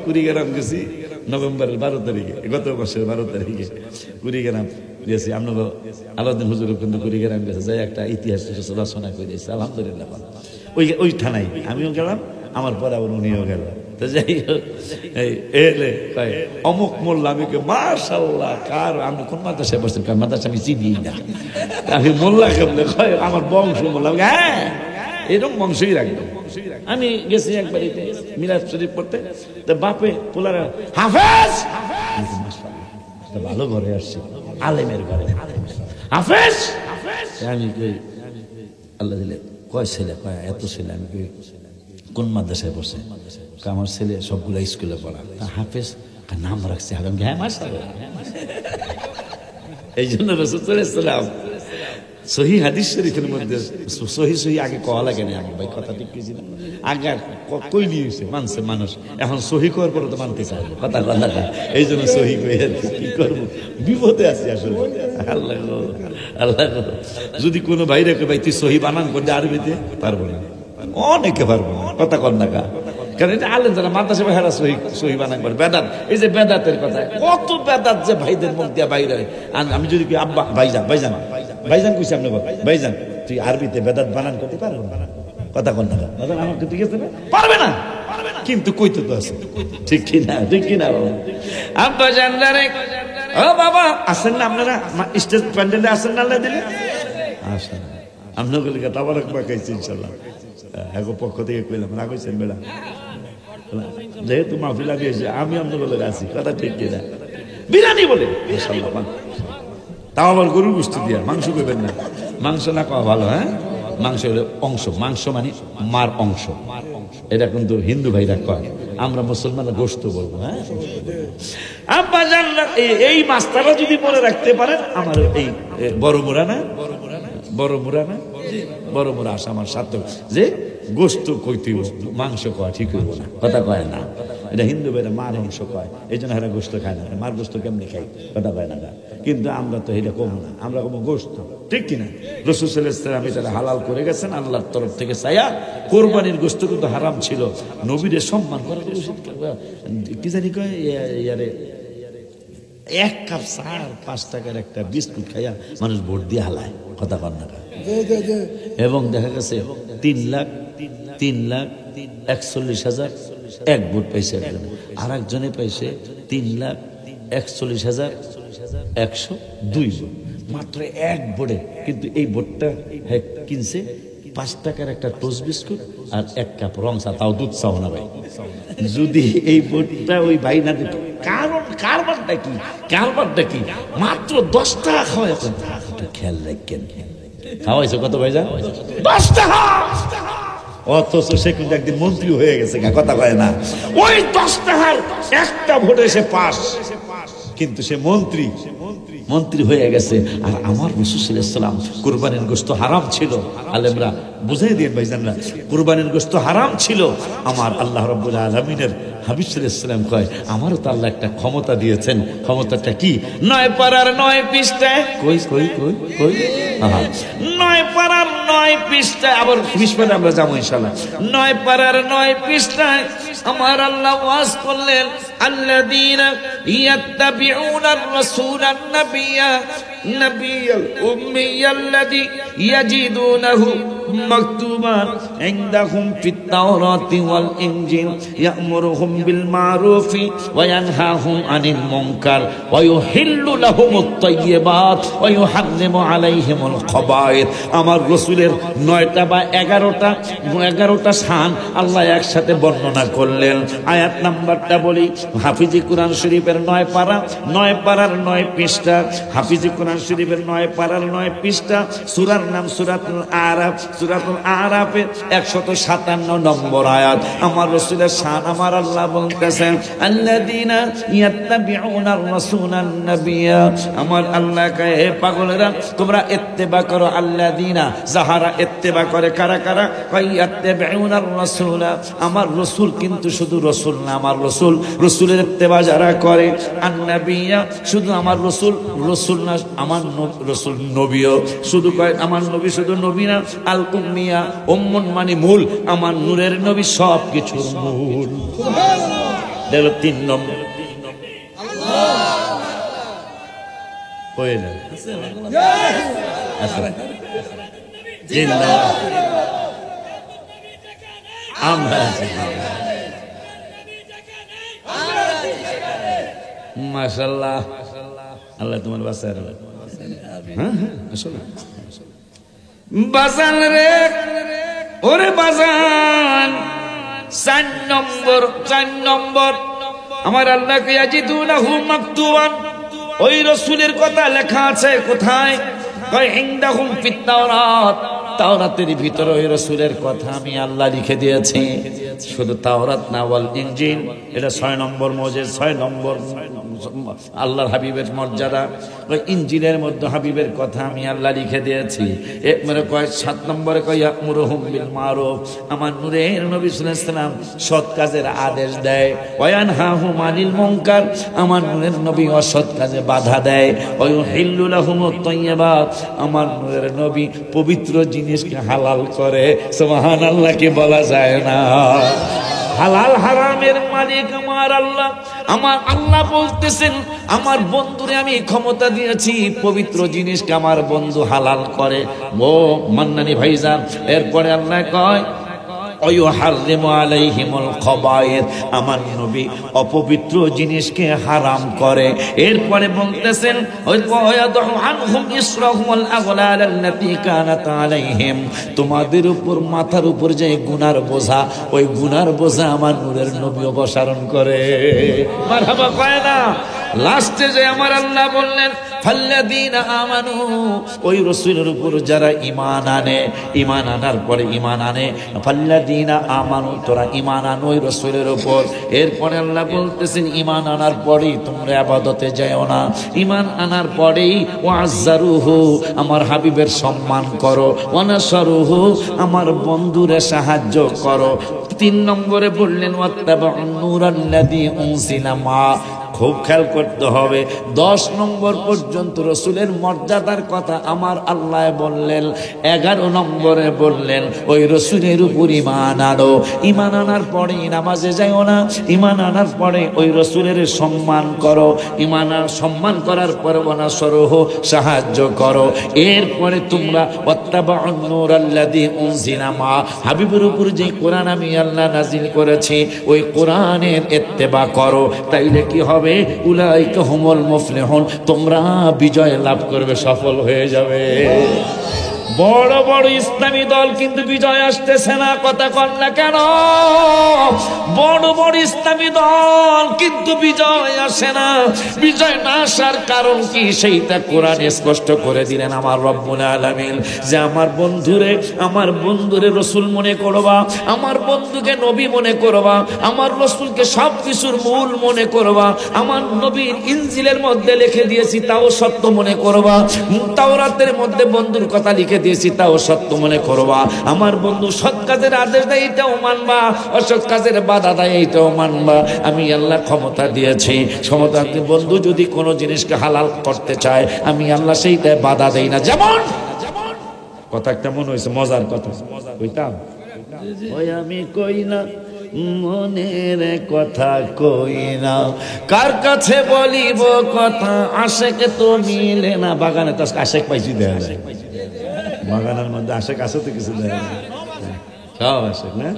কুড়িগ্রাম গেছি নভেম্বরের 12 তারিখে, গত বছরের 12 তারিখে কুড়িগ্রাম গেছি। আপনাকে আলাউদ্দিন হুজুর কিন্তু কুড়িগ্রাম গেছে, যাই একটা ইতিহাস রচনা করে দিয়েছে আলহামদুলিল্লাহ। ওই থানায় আমিও গেলাম, আমার পরে আবার উনিও গেল। তো যাই হোক, অমুক মোল্লা, আমি মাশাআল্লাহ। কার? আপনি কোন মাদ্রাসায় বসছেন? কার মাদ্রাসা আমি চিনি না। আমি মোল্লা কেমনে কয়? আমার বংশ মোল্লা। হ্যাঁ, এরকম বংশই রাখবে। আমি গেছি এক বাড়িতে মিলাদ শরীফ পড়তে, তো বাপে পোলারা হাফেজ, ভালো ঘরে আসছি, আলেমের ঘরে হাফেজ। আমি কই আল্লাহ দিলে কয় ছেলে? কয় এত ছেলে। আমি কই কোন মাদ্রাসায় বসে? আমার ছেলে সবগুলো স্কুলে পড়া। হাফেজ নাম রাখছে। হ্যাঁ মাশাআল্লাহ। এই জন্য রাসূল সাল্লাল্লাহু আলাইহি ওয়াসাল্লাম সহি হাদিস শরীফের মধ্যে সহি আগে কওয়া লাগে না। ভাই কথা ঠিক কইছি না? আগে কই নিয়েছে মানছে মানুষ, এখন সহি করার পরে তো মানতে চায় কথা বলা। এই জন্য সহি কই কি করবো, বিপদে আছি আসলে। আল্লাহ যদি কোনো ভাই রেখে ভাই তুই সহি বানান করতে আরবিতে, পারবো না, অনেকে পারবো না, কথা কর না। কারণ এটা আলেন যারা মাদ্রাসা হেরা সহি বানান করে বেদাত। এই যে বেদাতের কথা, কত বেদাত যে ভাইদের মুখ দিয়া বাইরে। আমি যদি কি আব্বা ভাইজান কইছি, আপনি ভাইজান তুই আরবিতে বেদাত বানান করতে পারবো না, কথা কন না। আমাকে ঠিক আছে, পারবে না, কিন্তু কইতে তো আছে। ঠিক কিনা? ঠিক কিনা আব্বা জানলা রে, ও বাবা আসেন না আপনারা স্টেজ প্যান্ডেলে আসেন না? আল্লাহ দিলে আসেন। আপনাদের কথা আবার পাকাইছি ইনশাল্লাহ। এক পক্ষ থেকে কইলাম, না কইছেন বেড়া, যেহেতু মাহফিল আমি এসে আমি আপনাদের আছি, কথা ঠিক কিনা? বিরিয়ানি বলে ইনশাল্লাহ, তাও আবার গরুর গোশত দিয়া। মাংস কইবেন না, মাংস না খাওয়া ভালো। হ্যাঁ, মাংস হলো অংশ, মাংস মানে মার অংশ। এটা কিন্তু হিন্দু ভাইরা কয়, আমরা মুসলমানরা গোশত বলবো। হ্যাঁ, আব্বা জানলা এই মাছটারা যদি মনে রাখতে পারেন, আমার এই বড় মুড়া আসা আমার সাথে যে গোশত কইতে মাংস কয় ঠিক হইব না, কথা কয় না। এটা হিন্দু ভাইরা মার অংশ কয়, এই জন্য এরা গোশত খায় না। মার গোশত কেমনি খাই, কথা কয় না। কিন্তু আমরা তো এটা কম না, আমরা কম গোশত, ঠিক কিনা? রাসূল সাল্লাল্লাহু আলাইহি ওয়াসাল্লাম এটা হালাল করে গেছেন আল্লাহর তরফ থেকে চাইয়া। কোরবানির গোশত কিন্তু হারাম ছিল। নবীরে সম্মান করা উচিত। কি জানি কয় ইয়ারে 1 কাপ চা 5 টাকার একটা বিস্কুট খাইয়া মানুষ ভোট দিয়ে হালায়, কথা কন না। এবং দেখা গেছে 3,41,000 এক ভোট পাইছে একজনে, আর একজনে পাইছে 3,41,102 ভোট, মাত্র এক ভোটে। কিন্তু এই ভোটটা কিনছে 5 টাকার একটা টোস্ট বিস্কুট আর 1 কাপ রং চা, তাও দুধ চাও না ভাই। যদি এই ভোটটা ওই ভাই না দিত, কারণ কারবারটা কি মাত্র 10 টাকা খাওয়াই। খেয়াল রাখেন, খাওয়াইছে কত ভাই? 10 টাকা। অথচ সে কিন্তু একদিন মন্ত্রী হয়ে গেছে, কথা কয় না। ওই 10 টাকার একটা ভোটে সে পাস, কিন্তু সে মন্ত্রী হয়ে গেছে। আর আমার রাসূল সাল্লাল্লাহু আলাইহি ওয়াসাল্লাম কুরবানির গোশত হারাম ছিল। আলেমরা বুঝাই দিন ভাইজানরা, কুরবানির গোশত হারাম ছিল। আমার আল্লাহ রাব্বুল আলামিনের হাবিব সাল্লাল্লাহু আলাইহি ওয়াসাল্লাম কয়, আমারও তো আল্লাহ একটা ক্ষমতা দিয়েছেন। ক্ষমতাটা কি? 9 পারার 9 পৃষ্ঠায় কই 9 পারার 9 পৃষ্ঠায়, আবার 20 পারা আমরা যাবো ইনশাআল্লাহ। 9 পারার 9 পৃষ্ঠায় আমার আল্লাহ ওয়াজ করলেন, আল্লাযীনা ইয়াত্তাবিউনার রাসূলান নাবিয়্যাল উম্মিয়াল্লাযী ইয়াজিদুনাহু মাকতুবান ইনদাহুম ফিত তাওরাতি ওয়াল ইনজিল ইয়ামুরুহুম বিল মারুফি ওয়া ইয়ানহাহুম আনিল মুনকার ওয়া ইউহিল্লু লাহুমুত তাইয়্যিবাত ওয়া ইউহাররিমু আলাইহিমুল খাবায়েথ। আমার রাসূলের 9টা বা 11টা শান আল্লাহ একসাথে বর্ণনা করলেন। আয়াত নাম্বারটা বলি, হাফিজি কোরআন শরীফের 9 পারার 9 পৃষ্ঠা, হাফিজি কোরআন শরীফের 9 পারার 9 পৃষ্ঠা, সূরার নাম সূরাতুল আরাফ, সূরাতুল আরাফের 157 নম্বর আয়াত। আমার রাসূলের শান আমার আল্লাহ বলতেছেন, আল্লাযীনা ইয়াত্তাবিউনার রাসূলান নাবিয়্যা, আমার আল্লাহ কয় হে পাগলেরা তোমরা ইত্তেবা করো। আল্লাযীনা যাহারা ইত্তেবা করে, কারা কারা? কয় ইয়াত্তাবিউনার রাসূলা, আমার রাসূল কিন্তু শুধু রাসূল না, আমার রাসূলের ইত্তেবা যারা করে, আন নাবিয়্যা শুধু আমার রাসূল না, আমার রাসূল নবীও শুধু কয়, আমার নবী শুধু নবী না, আল উম্মিয়া, উম্মুন মানে মূল, আমার নূরের নবী সব কিছুর মূল। দেখো 3 নম্বর হয়ে যায়। আমরা মাশাআল্লাহ, আল্লাহ তোমার বাসায় বাজান রে, ওরে বাজান। 4 নম্বর আমার আল্লাহকে ইয়াজিদুনাহু মাকতুবান, ওই রাসূলের কথা লেখা আছে কোথায়? কয় ইনদাহুম ফিত তাওরাত, তাওরাতের ভিতরে ওই রাসূলের কথা আমি আল্লাহ লিখে দিয়েছি। শুধু তাওরাত না, ওয়াল ইনজিল, এটা 6 নম্বর মৌজেজ, 6 নম্বর আল্লাহর হাবিবের মর্যাদা। ওই ইনজিলের মধ্যে হাবিবের কথা আমি আল্লাহ লিখে দিয়েছি। মানে কয় 7 নম্বরে কয় ইয়ামুরুহুম বিল মারুফ, আমার নূরের নবী সাল্লাল্লাহু আলাইহি ওয়াসাল্লাম সৎ কাজের আদেশ দেয়। ওয়া ইয়ানহাহুম আনিল মুনকার, আমার নূরের নবী অসৎ কাজে বাধা দেয়। ওয়া ইউহিল্লু লাহুমুত তাইয়্যিবাত, আমার নূরের নবী পবিত্র জিনিসকে হালাল করে। সুবহানাল্লাহ, কি বলা যায় না? হালাল হারামের মালিক আমার আল্লাহ। আমার আল্লাহ বলতেছেন, আমার বন্ধুরে আমি ক্ষমতা দিয়েছি পবিত্র জিনিসকে আমার বন্ধু হালাল করে। ও মান্নানি ভাইজান, এরপরে আল্লাহ কয় ওয়াইহাররিমু আলাইহিমুল খাবায়েথ, আমার নবী অপবিত্র জিনিসকে হারাম করে। এরপরে বলতেছেন ওয়ায়াদু আনহুম ইসরাহুম ওয়াল আগলাল আল্লাতী কানাত আলাইহিম, তোমাদের উপর মাথার উপর যে গুনার বোঝা, ওই গুনার বোঝা আমার নূরের নবী অপসারণ করে। মারহাবা কয় না? লাস্টে যে আমার আল্লাহ বললেন ফাল্লাযীনা আমানু, ওই রাসূলের উপর যারা ঈমান আনে, ঈমান আনার পরে ঈমান আনে, ফাল্লাযীনা আমানু, তোরা ঈমান আনো ওই রাসূলের উপর। এরপরে আল্লাহ বলতেছেন ঈমান আনার পরেই তোমরা ইবাদতে যাও না, ঈমান আনার পরেই ওয়াজ্জারুহু, আমার হাবিবের সম্মান করো, ওয়ানাসারুহু, আমার বন্ধুরে সাহায্য করো। 3 নম্বরে বললেন ওয়াত্তাবাউন নূরাল্লাযী উনজিলা মা, খুব খেয়াল করতে হবে। 10 নম্বর পর্যন্ত রাসূলের মর্যাদার কথা আমার আল্লাহ বললেন। 11 নম্বরে বললেন ওই রাসূলের উপর ঈমান আনো, ঈমান আনার পরে নামাজে যাও না, ঈমান আনার পরে ওই রাসূলের সম্মান করো, ঈমান সম্মান করার পরে ওয়ানাসরহু, সাহায্য করো। এরপরে তোমরা ওয়াত্তাবাউন নূরাল্লাযী উনজিলা মা, হাবিবের উপর যে কোরআন আমি আল্লাহ নাজিল করেছি ওই কোরআনের ইত্তেবা করো। তাইলে কি হবে? উলাইকা হুমুল মুফলিহুন, তোমরা বিজয় লাভ করবে, সফল হয়ে যাবে। বড় বড় ইসলামী দল কিন্তু বিজয় আসতেছে না, কথা কন না কেন? বড় বড় ইসলামী দল কিন্তু বিজয় আসে না। বিজয় না আসার কারণ কি সেইটা কোরআনে স্পষ্ট করে দিলেন আমার রব্বুল আলামিন, যে আমার বন্ধুরে রাসূল মনে করবা, আমার বন্ধুকে নবী মনে করবা, আমার রাসূলকে সব কিছুর মূল মনে করবা, আমার নবীর ইনজিলের মধ্যে লিখে দিয়েছি তাও সত্য মনে করবা, তাওরাতের মধ্যে বন্ধুর কথা লিখে দিয়েছি তাও সত্য মনে করবা, আমার বন্ধু সৎ কাজের আদেশ দেয় এটাও মানবা, অসৎ কাজের বাধা দেয় এইটাও মানবা। আমি আল্লাহ ক্ষমতা দিয়েছি, ক্ষমতা বন্ধু যদি কোনো জিনিসকে হালাল করতে চায় আমি আল্লাহ সেইটাই বাধা দেই না। যেমন কথা কেমন হয়েছে, মজার কথা কইতাম, ওই আমি কই না মনের কথা কই না, কার কাছে বলিব কথা, আশেক তো মিলে না। বাগানে তো আশেক পাইছি দেখা যায়, বাগানের মধ্যে আশেক আছে তো কিছু দেখা যায়। সব আশেক না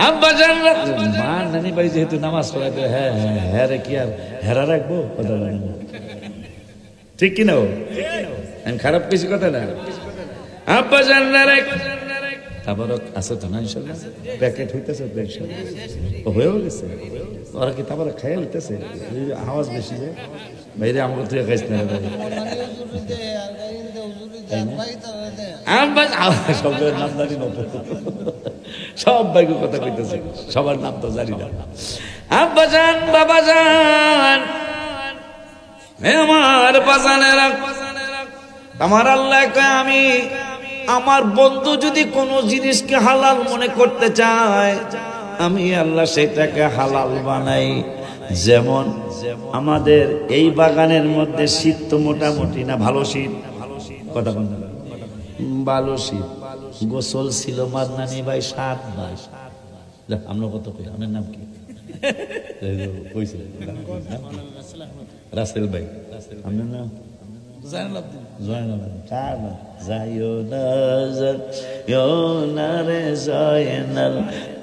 আব্বা জানরা মা নানি ভাই যেহেতু নামাজ পড়াইতে হ্যাঁ হ্যাঁ হ্যাঁ রে কি আর হেরা রাখবো কথা বলেন ঠিক কিনা ও আমি খারাপ কিছু কথা না আব্বা জানরা রে তারপর আছে তো না ইনশাল্লাহ প্যাকেট হইতেছে তো ইনশাল্লাহ ও হয়েও গেছে ওরা কি তারপরে খাইয়া হইতেছে আওয়াজ বেশি যায় বাইরে আমাকে তুই খাইস না রে আব্বা সবের নাম জানি না সব বাইকে কথা কইতেছে সবার নাম তো জানি না আব্বা জান বাবা জান আমার বাজানেরা আমার আল্লাহ কয় আমি আমার বন্ধু যদি কোনো জিনিসকে হালাল মনে করতে চায় আমি আল্লাহ সেটাকে হালাল বানাই। যেমন আমাদের এই বাগানের মধ্যে শীত তো মোটামুটি না ভালো শীত কথা বন্ধ ভালো শীত গোসল ছিল মাদনানি ভাই 7 মাস আমরা কত কই আমার নাম কি রাসেল ভাই আপনার নাম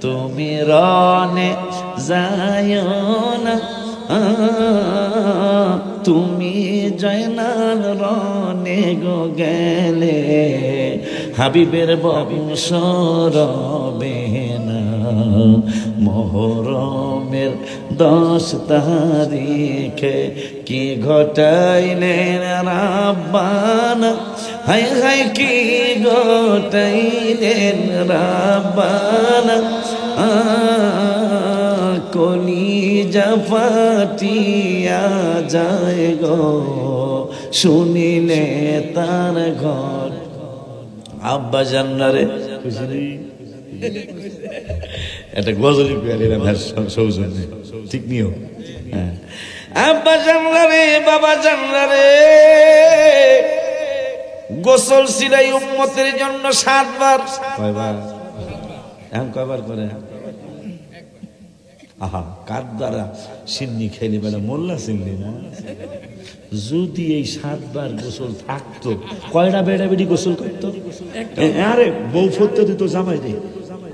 তুমি রনে যায় না তুমি জয়নাল রনে গো গেলে হাবিবের বংশ রবে না মোহরমের 10 তারিখে কি ঘটাইলেন রাব্বানা হায় হায় কি ঘটাইলেন রাব্বানা কলিজা ফাটিয়া যায় গো শুনিলে তার ঘর আব্বা জান্নারে একটা গজলি সৌজন্য ঠিক নিও হ্যাঁ আব্বা জান্নারে বাবা জান্নারে গোসল ছিলাই উম্মতের জন্য 7 বার কয়বার এখন কয়বার করে আহা কার দ্বারা সিন্নি খেলি বেলা মোল্লা সিন্নি না যদি এই 7 বার গোসল থাকতো কয়টা বেড়া বেড়ি গোসল করতো আরে বউ ফতে দিত জামাই রে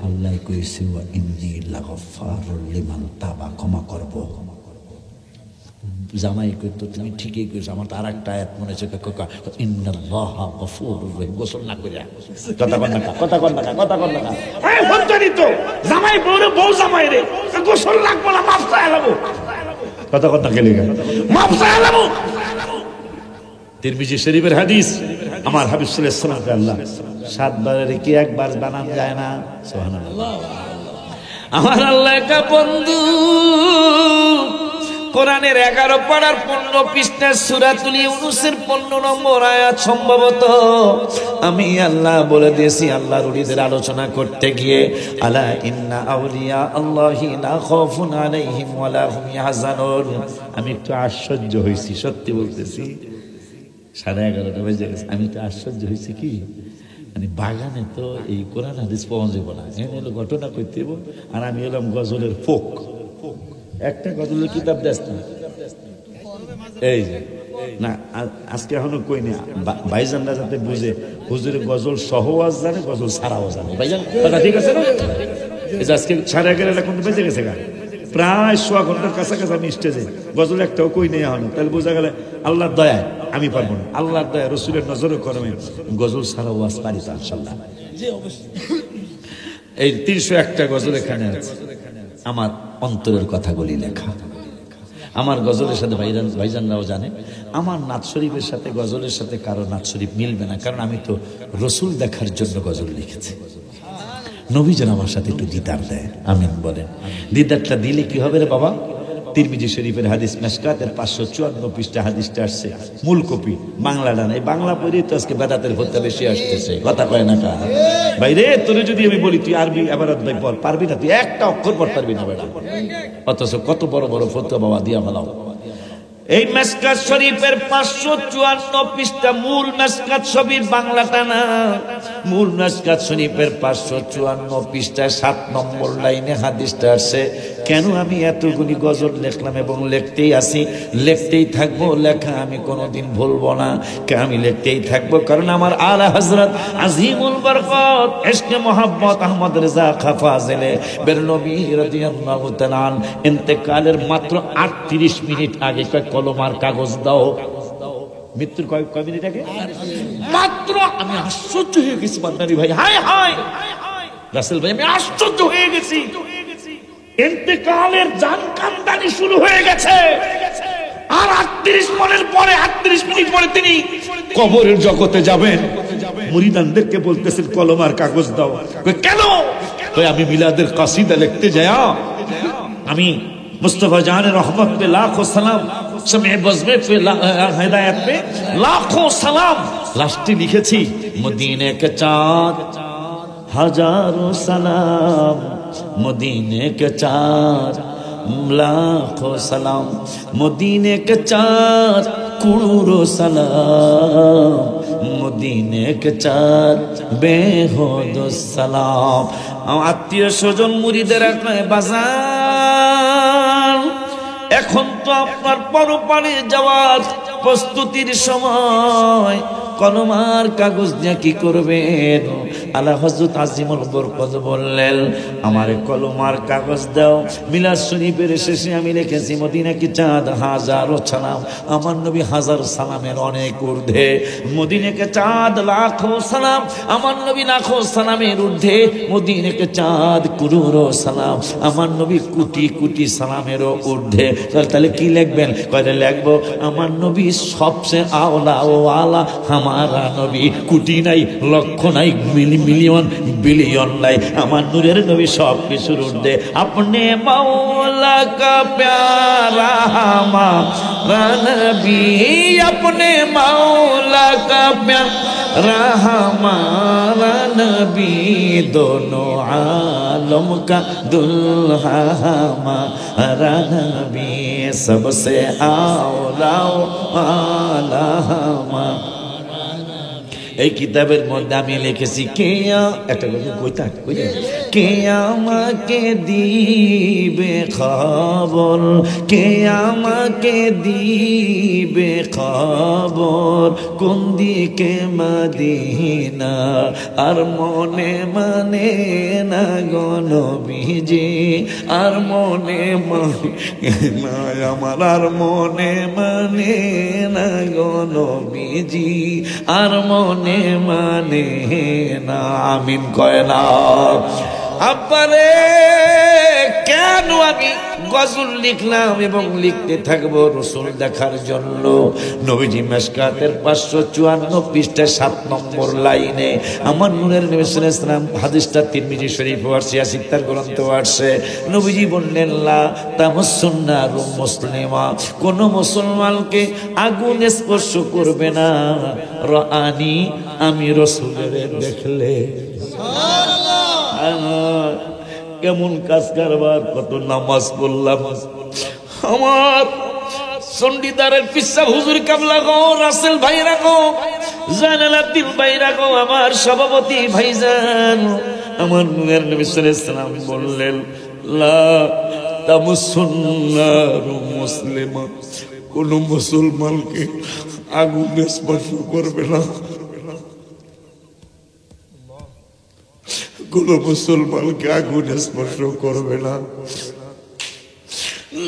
আল্লাহ কইছে ওয়া ইন্নী লাগাফারুল লিমান তাবা ক্ষমা করব জামাই কইতো তুমি ঠিকই কইছো আমার তো আরেকটা আয়াত মনে আছে ইন্নাল্লাহা গফুরুর রহিম গোসল না কইরা কথা কর না এই ফতে তো জামাই বউ জামাই রে গোসল লাগবো না মাফ চাইলামু কথা খেলে গেল মাফ চাইলামু তিরমিজি শরীফের হাদিস আমার হাবিব সাল্লাল্লাহু আলাইহি ওয়াসাল্লাম 7 বারের কি একবার বানান যায় না সুবহানাল্লাহ আমার আল্লাহ কা বন্ধু কোরআনের 11 পারার 15 পৃষ্ঠার সূরাতুল ইউনূসের 15 নম্বর আয়াত সম্ভবত আমি আল্লাহ বলে দিয়েছি আল্লাহর ওলিদের আলোচনা করতে গিয়ে আলা ইন্না আউলিয়া আল্লাহি লা খাউফুন আলাইহিম ওয়া লা হুম ইয়াহজানুন আমি একটু আশ্চর্য হইছি সত্যি বলতেছি 11:30 বেজে গেছে আমি তো আশ্চর্য হইছি কি মানে বাগানে তো এই কোরআন হাদিস পাওয়া যাবে না এনে হলো ঘটনা কইতে হইব আর আমি এলাম গজলের ফোক একটা গজলের কিতাব দেস না এই যে না আজকে এখনো কই না ভাইজানরা যাতে বুঝে হুজুরে গজল সহ ওয়াজ জানে গজল ছাড়াও জানে ভাইজান কথা ঠিক আছে না এই যে আজকে 11:30 কোন বেজে গেছে গা প্রায় 100 ঘন্টার কাছাকাছি আমি স্টেজে গজল একটাও কই নেই এখনো তাহলে বোঝা গেলে আল্লাহর দয়ায় আমি পারবো না আল্লাহর দয়া রসুলের নজরে করমে গজল ছাড়াও ওয়াজ পারি তো ইনশাআল্লাহ এই 301টা গজল এখানে আছে আমার অন্তরের কথাগুলি লেখা আমার গজলের সাথে ভাইজানরাও জানে আমার নাত শরীফের সাথে গজলের সাথে কারো নাত শরীফ মিলবে না কারণ আমি তো রসুল দেখার জন্য গজল লিখেছি নবী যেন আমার সাথে একটু দিদার দেয় আমিন বলেন দিদারটা দিলে কি হবে রে বাবা তিরমিজি শরীফের হাদিস মেশকাতের 554 পৃষ্ঠা হাদিসটা আসছে মূল কপি বাংলাটা না এই বাংলা পড়েই তো আজকে বেদাতের ভর্তা বেশি আসতেছে কথা কয় না কা ভাই রে তোরে যদি আমি বলি তুই আরবি এবারত ভাই পড় পারবি না তুই একটা অক্ষর পড়তে পারবি না বেটা অথচ কত বড় বড় ফতোয়া বাবা দিয়া ফেলাও এই মেশকাত শরীফের 554 পৃষ্ঠা মূল মেশকাত শরীফ বাংলাটা না মূল মিশকাত শরীফের 554 পৃষ্ঠায় 7 নম্বর লাইনে হাদিসটা আসছে। কেন আমি এতগুলি গজল লিখলাম এবং লিখতেই আসি, লিখতেই থাকবো, লেখা আমি কোনোদিন ভুলবো না, আমি লিখতেই থাকবো। কারণ আমার আলা হযরত আজিমুল বরকত ইশকে মোহাম্মদ আহমদ রেজা খাঁ ফাজিলে বেরলভী রাদিয়াল্লাহু তাআলা ইন্তেকালের মাত্র 38 মিনিট আগে কয় কলমার কাগজ দাও। মৃত্যুর কয় মিনিট আগে মাত্র। আমি আশ্চর্য হয়ে গেছি বান্দারি ভাই, হায় হায় রাসেল ভাই, আমি আশ্চর্য হয়ে গেছি। ইন্তেকালের জানকান্দানি শুরু হয়ে গেছে, আর 38 মিনিট পরে তিনি কবরের জগতে যাবেন। মুরিদানদেরকে বলতেছেন কলমার কাগজ দাও। কেন? আমি মিলাদের কাসিদা লিখতে যায়া আমি मुस्तफा जान रहमत पे लाखों सलाम, समय बज़्मे पे हिदायत पे लाखों सलाम लास्टी लिखेছি मदीने के चाँद हजारों सलाम, मदीने के चाँद लाखों सलाम, मदीने के चाँद करोड़ों सलाम, मदीने के चाँद बेहुद सलाम। আত্মীয় স্বজন মুরিদের বাজার, এখন তো আপনার পরপারে যাওয়ার প্রস্তুতির সময়, কলমার কাগজ দিয়ে কি করবেন? আলা হযরত আজিমুল বরকত বললেন আমারে কলমার কাগজ দাও। মিলাদ শরীফের শেষে আমি লিখেছি মদিনা কি চাঁদ হাজারো সালাম, আমার নবী হাজার সালামের অনেক ঊর্ধ্বে, মদিনা কে চাঁদ লাখো সালাম, আমার নবী লাখো সালামের ঊর্ধ্বে, মদিনা কে চাঁদ করোড়ো সালাম, আমার নবী কোটি কোটি সালামেরও ঊর্ধ্বে। তাহলে কি লিখবেন? কয়টা লিখবো আমার নবী সবচেয়ে আওলা ও আলা, हमारा नबी कोटी नहीं लक्ष नहीं मिलियन बिलियन नहीं, আমার নূরের নবী সব কিছুর ঊর্ধ্বে। अपने मौला का प्यारा हमारा नबी, अपने मौला का प्यारा हमारा नबी, दोनों आलम का दुल्हा हमारा नबी, सबसे आला आला हमारा। এই কিতাবের মধ্যে আমি লিখেছি একটা কথা কে আমাকে দিবে খবর, কে আমাকে দিবে খবর, কোন দিকে মদিনা আর মনে মানে না গো নবীজি, আর মনে মানে না আমার, আর মনে মানে না গো নবীজি, আর মনে মানে না। আমিন কয় না। আব্বারে কেন আমি গজল লিখলাম এবং লিখতে থাকবো রসুল দেখার জন্য? নবীজি মিশকাতের 554 পৃষ্ঠায় 7 নম্বর লাইনে আমার নূরের নবী সাল্লাল্লাহু আলাইহি ওয়াসাল্লাম, হাদিসটা তিরমিজি শরীফ আসছে, সিত্তার গ্রন্থ আসছে। নবীজি বললেন লা তামাসসুন্না মুসলিমা, কোন মুসলমানকে আগুন স্পর্শ করবে না, রাআনি আমি রাসূলের দেখলে। কেমন কাজ কারবার, কত নামাজ পড়লাম, আমার চন্ডিদারের পিসা হুজুর কাবলা গো, রাসেল ভাই রাখো, জানালাতিল ভাই রাখো, আমার সভাপতি ভাইজান, আমার নূরের নবী সাল্লাল্লাহু আলাইহি ওয়াসাল্লাম বললেন লা তামাসসুন্না মুসলিমা, কোন মুসলমানকে আগুন স্পর্শ করবে না, কোন মুসলমানকে আগুন স্পর্শ করবে না।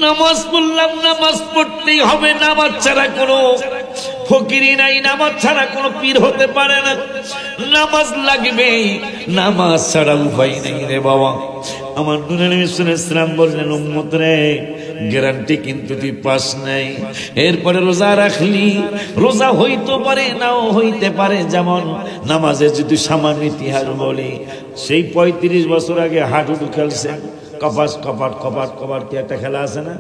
নামাজ পড়লাম, নামাজ পড়তেই হবে, নামাজ ছাড়া কোনো ফকিরি নাই, নামাজ ছাড়া কোনো পীর হতে পারে না, নামাজ লাগবে, নামাজ ছাড়া উপায় নেই রে বাবা। আমার নূরের নবী সাল্লাল্লাহু আলাইহি ওয়াসাল্লাম বললেন উম্মত রে, গ্যারান্টি কিন্তু তুই পাস নাই। এরপরে রোজা রাখলি, রোজা হইতে পারে নাও হইতে পারে, যেমন নামাজের যদি সামান্য ইতিহাস বলি, সেই 35 বছর আগে হাডুডু খেলছে, কপাস কপাট কপাট কপাট কি একটা খেলা আছে না,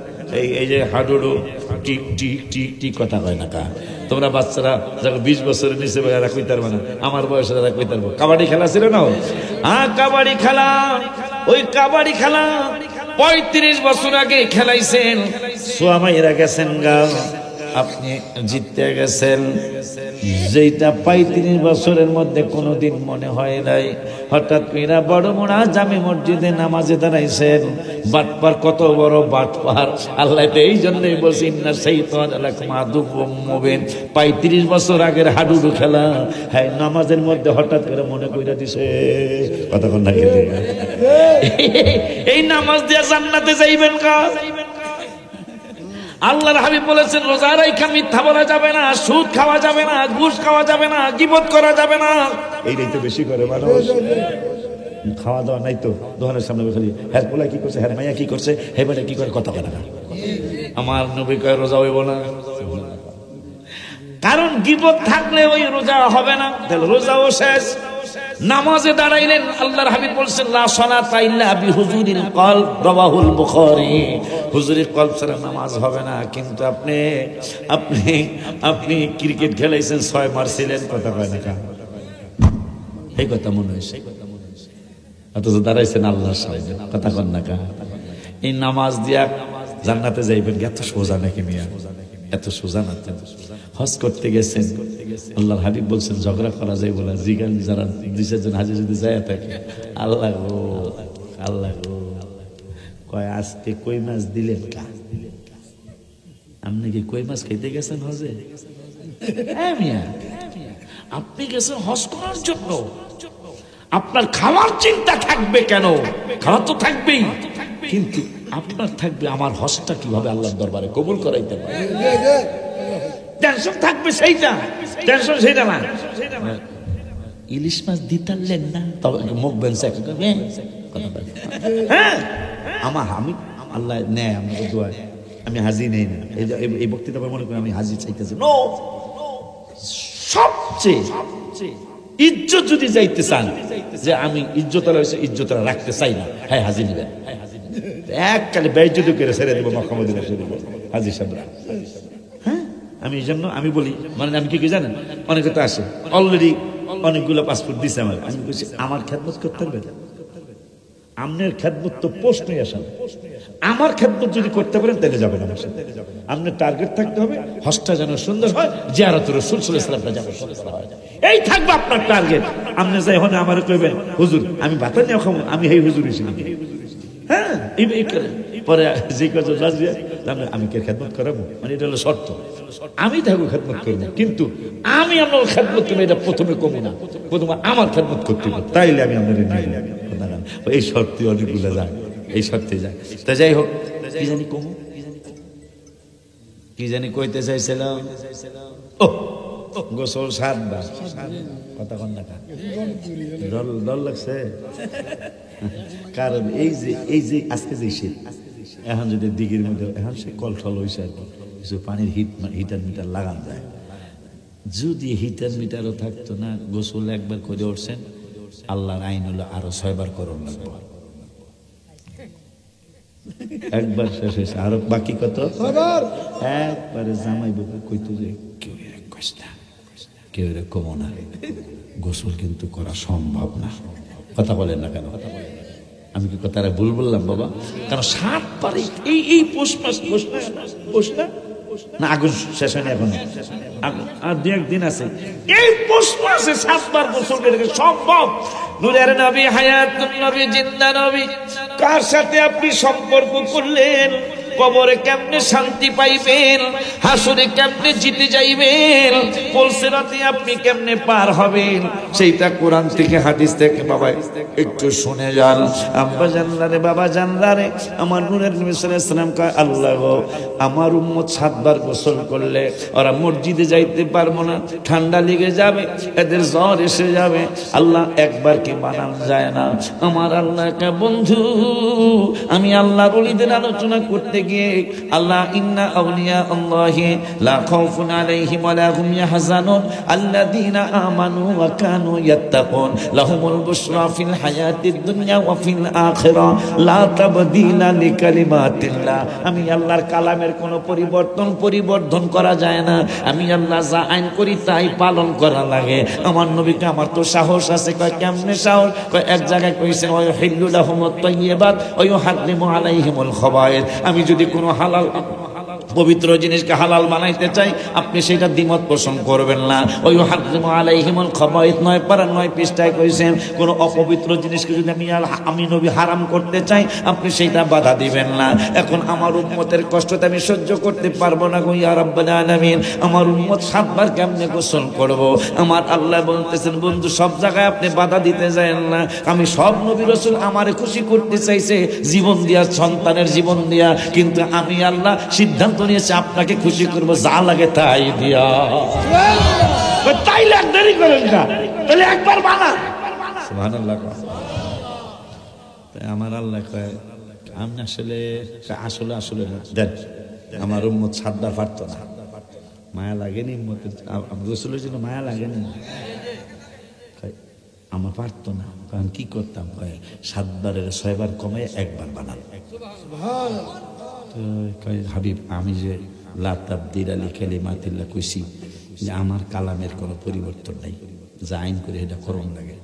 এই যে হাডুডু টিক টিক টিক টিক কথা কয় না কা, তোমরা বাচ্চারা যারা 20 বছরের নিচে এরা কইতে পারবে না, আমার বয়সে যারা কইতে পারবো। কাবাডি খেলা ছিল না, কাবাডি খেলা, ওই কাবাডি খেলা 35 বছর আগে খেলাইছেন, সোয়া মাইরা গেছেন গা, আপনি জিততে গেছেন, যেটা 35 বছরের মধ্যে কোনোদিন মনে হয় নাই। হঠাৎ করে বড় মোড়া জামে মসজিদে নামাজে দাঁড়াইছেন। বাটপার, কত বড় বাটপার! আল্লাহ তো এই জন্যই বলছি না, সেই তো 35 বছর আগের হাডুডু খেলা, হ্যাঁ নামাজের মধ্যে হঠাৎ করে মনে কইরা দিছে। কতক্ষণ লাগে এই নামাজ দিয়ে জান্নাতে যাইবেন কা? আল্লাহর হাবিব বলেছেন, রোজা রাইখা মিথ্যা বলা যাবে না, সুদ খাওয়া যাবে না, ঘুষ খাওয়া যাবে না, গীবত করা যাবে না। এইটাই তো বেশি করে মানুষ। খাওয়া দাওয়া নাই তো, দোকানের সামনে খালি হ্যাঁ পোলা কি করছে, হ্যাঁ মাইয়া কি করছে, হ্যাঁ বেটা কি করে, কথা বলে না। আমার নবী কয় রোজা হইব না, কারণ গীবত থাকলে ওই রোজা হবে না, তাহলে রোজাও শেষ। নামাজে দাঁড়াইলেন, আল্লাহর হাবিব বলছেন লা সালাতা ইল্লা বিহুজুরিল কলব, রাওয়াহুল বুখারী। হুজুরিল কলব ছাড়া নামাজ হবে না। কিন্তু আপনি আপনি আপনি ক্রিকেট খেলাইছেন, 6 মারছিলেন, কথা কয় না কা? এই কথা মনে হয়েছে, অথচ দাঁড়াইছেন আল্লাহর সামনে, কথা কন না কা? এই নামাজ দিয়া জান্নাতে যাইবেন, এত সোজা নাকি মিয়া? এত সোজা না। হজ করতে গেছেন, আল্লাহর হাবিব বলছেন ঝগড়া করা যায় বলে জিগান, যারা 2-4 জন হাজি যদি যায় থাকে, আল্লাহ গো আল্লাহ গো, কয় আজকে কই মাছ দিলেন কা? আপনি কি কই মাছ খাইতে গেছেন হজে? হ্যাঁ মিয়া, আপনি গেছেন হজ করার জন্য, আপনার খাওয়ার চিন্তা থাকবে কেন? খাওয়া তো থাকবেই, কিন্তু আপনার থাকবে আমার হজটা কিভাবে আল্লাহর দরবারে কবুল করাইতে পারে। টেনশন থাকবে সেইটা, টেনশন সেইটা না। ইলিশ মাছ দিতারলেন না, তবে মুখ বেলছে, হ্যাঁ আমার আমি আল্লাহ নেয় আমাকে দোয়ায়, আমি হাজি নেই না। এই বক্তৃতা মনে করি আমি হাজি চাইতেছি। সবচেয়ে ইজ্জত যদি যাইতে চান, যে আমি ইজ্জতরা রাখতে চাই না, হ্যাঁ হাজি নিবেন। এককালে বেইজ্জতি করে ছেড়ে দেবো মক্কা-মদিনা শরীফে হাজি সাহেবরা। হ্যাঁ আমি এই জন্য আমি বলি, মানে আমি কি জানেন, অনেকে তো আসে অলরেডি অনেকগুলো পাসপোর্ট দিছে আমার, আমি বলছি আমার খেদমত করতে পারবে? আপনার খেদমত তো প্রশ্নই আসে না। আমার খেদমত যদি করতে পারেন তাহলে যাবেন আমার সাথে। আপনার টার্গেট থাকতে হবে হজটা যেন সুন্দর হয়, জিয়ারতুর রাসূল সাল্লাল্লাহু আলাইহি ওয়াসাল্লাম যেন সুন্দর হয়, এই থাকবে আপনার টার্গেট। আপনি যাই হন আমার কইবেন হুজুর আমি ভাত নিয়ে খাবো, আমি এই হুজুর ছিলাম, হ্যাঁ এই করে পরে যে কজন রাজি আমি কে খেদমত করাবো, মানে এটা হলো শর্ত। আমি থাকবো খেদমত করবো, কিন্তু আমি আপনার খেদমত করবো এটা প্রথমে কমবো না, প্রথমে আমার খেদমত করতে হবে, তাইলে আমি আপনার এই শর্তে অনেকগুলো যায়, এই শর্তে যায়। তা যাই হোক, কি জানি কমু, কি জানি কইতে চাইছিলাম, ও গোসল 7 বার, কথা কন না, ডর লাগছে। কারণ এই যে আজকে যে শীত, এখন যদি দিঘির মধ্যে এখন সে কলঠল হয়েছে আর কি, কিছু পানির হিটার মিটার লাগান যায়। যদি হিটার মিটারও থাকতো না, গোসল একবার করে উঠছেন, আল্লাহর আইন হলো আরো 6 বার করুন লাগবে। একবার শেষ হয়েছে, আরো বাকি কত? একবারে জামাই বাবু কইতো যে কেউ কেউ এরকম না, গোসল কিন্তু করা সম্ভব না। কথা বলেন না কেন? আমি কি কথাটা ভুল বললাম বাবা? কারণ 7 বার এই পৌষ না না, আগুন শেষ হয়নি এখনো, আর 2-1 দিন আছে। এই পৌষ মাসে 7 বার গোসল করে সম্ভব? নূরের নবী, হায়াতুন নবী, জিন্দা নবী, কার সাথে আপনি সম্পর্ক করলেন? কবরে কেমনে শান্তি পাইবেন? হাসরে কেমনে জিতে যাইবেন? পুলসিরাতে আপনি কেমনে পার হবেন? সেইটা কোরআন থেকে হাদিস থেকে বাবা একটু শুনে যান। আব্বা জানলারে, বাবা জানলারে, আমার নূরের নবী সাল্লাল্লাহু আলাইহি ওয়াসাল্লাম কয় আল্লাহ গো, আমার উম্মত 7 বার গোসল করলে ওরা মসজিদে যাইতে পারবো না, ঠান্ডা লেগে যাবে, এদের জ্বর এসে যাবে। আল্লাহ একবার কি বানানো যায় না? আমার আল্লাহ কা বন্ধু, আমি আল্লাহর ওলিদের আলোচনা করতে গিয়ে আল্লাহ ইন্না আউলিয়া আল্লাহি লা খাউফুন আলাইহিম ওয়া লা হুম ইয়াহজানুন আল্লাযীনা আমানু ওয়া কানু ইয়াত্তাকুন লাহুমুল বুশরা ফিল হায়াতিদ দুনিয়া ওয়া ফিল আখিরা লা তাবদীলা লিকালিমাতিল্লাহ। আমি আল্লাহর কালামের কোনো পরিবর্তন করা যায় না। আমি আল্লাহ যা আইন করি তাই পালন করা লাগে। আমার নবীকে আমার তো সাহস আছে। কয় কেমনে সাহস? কয় এক জায়গায় কইছেন ওয়া ইউহিল্লু লাহুমুত তাইয়্যিবাত ওয়া ইউহাররিমু আলাইহিমুল খাবায়েথ। আমি যদি কোনো হালাল পবিত্র জিনিসকে হালাল বানাইতে চাই, আপনি সেটা দ্বিমত পোষণ করবেন না। ওই হাররিমু আলাইহিমুল খাবাইথ 9 পারা 9 পৃষ্ঠায় কইছেন, কোন অপবিত্র জিনিসকে যদি আমি নবী হারাম করতে চাই, আপনি সেটা বাধা দিবেন না। এখন আমার উম্মতের কষ্টতে আমি সহ্য করতে পারবো না গো ইয়া রাব্বাল আলামিন, আমার উম্মত 7 বার কেমনে গোসল করব? আমার আল্লাহ বলতেছেন, বন্ধু সব জায়গায় আপনি বাধা দিতে যায়েন না। আমি সব নবী রাসূল আমারে খুশি করতে চাইছে জীবন দিয়া, সন্তানের জীবন দিয়া, কিন্তু আমি আল্লাহ সিদ্ধান্ত নিয়েছি আপনাকে খুশি করব, যা লাগে তাই দিয়া। তাইলে দেরি করেন না, তাহলে একবার বানান। সুবহানাল্লাহ। আমার আল্লাহ কয় আমি আসলে আসলে দেখ আমার উম্মত 7 বার পারতো না, মায়া লাগেনি উম্মতের, রাসূলের জন্য মায়া লাগেনি, আমার পারতো না, কারণ কি করতাম, 7 বারের 6 বার কমে 1 বার বানান। হাবিব আমি যে লা তাবদীলা লিকালিমাতিল্লাহ কইছি, যে আমার কালামের কোনো পরিবর্তন নাই, যা আইন করে এটা করণ লাগে।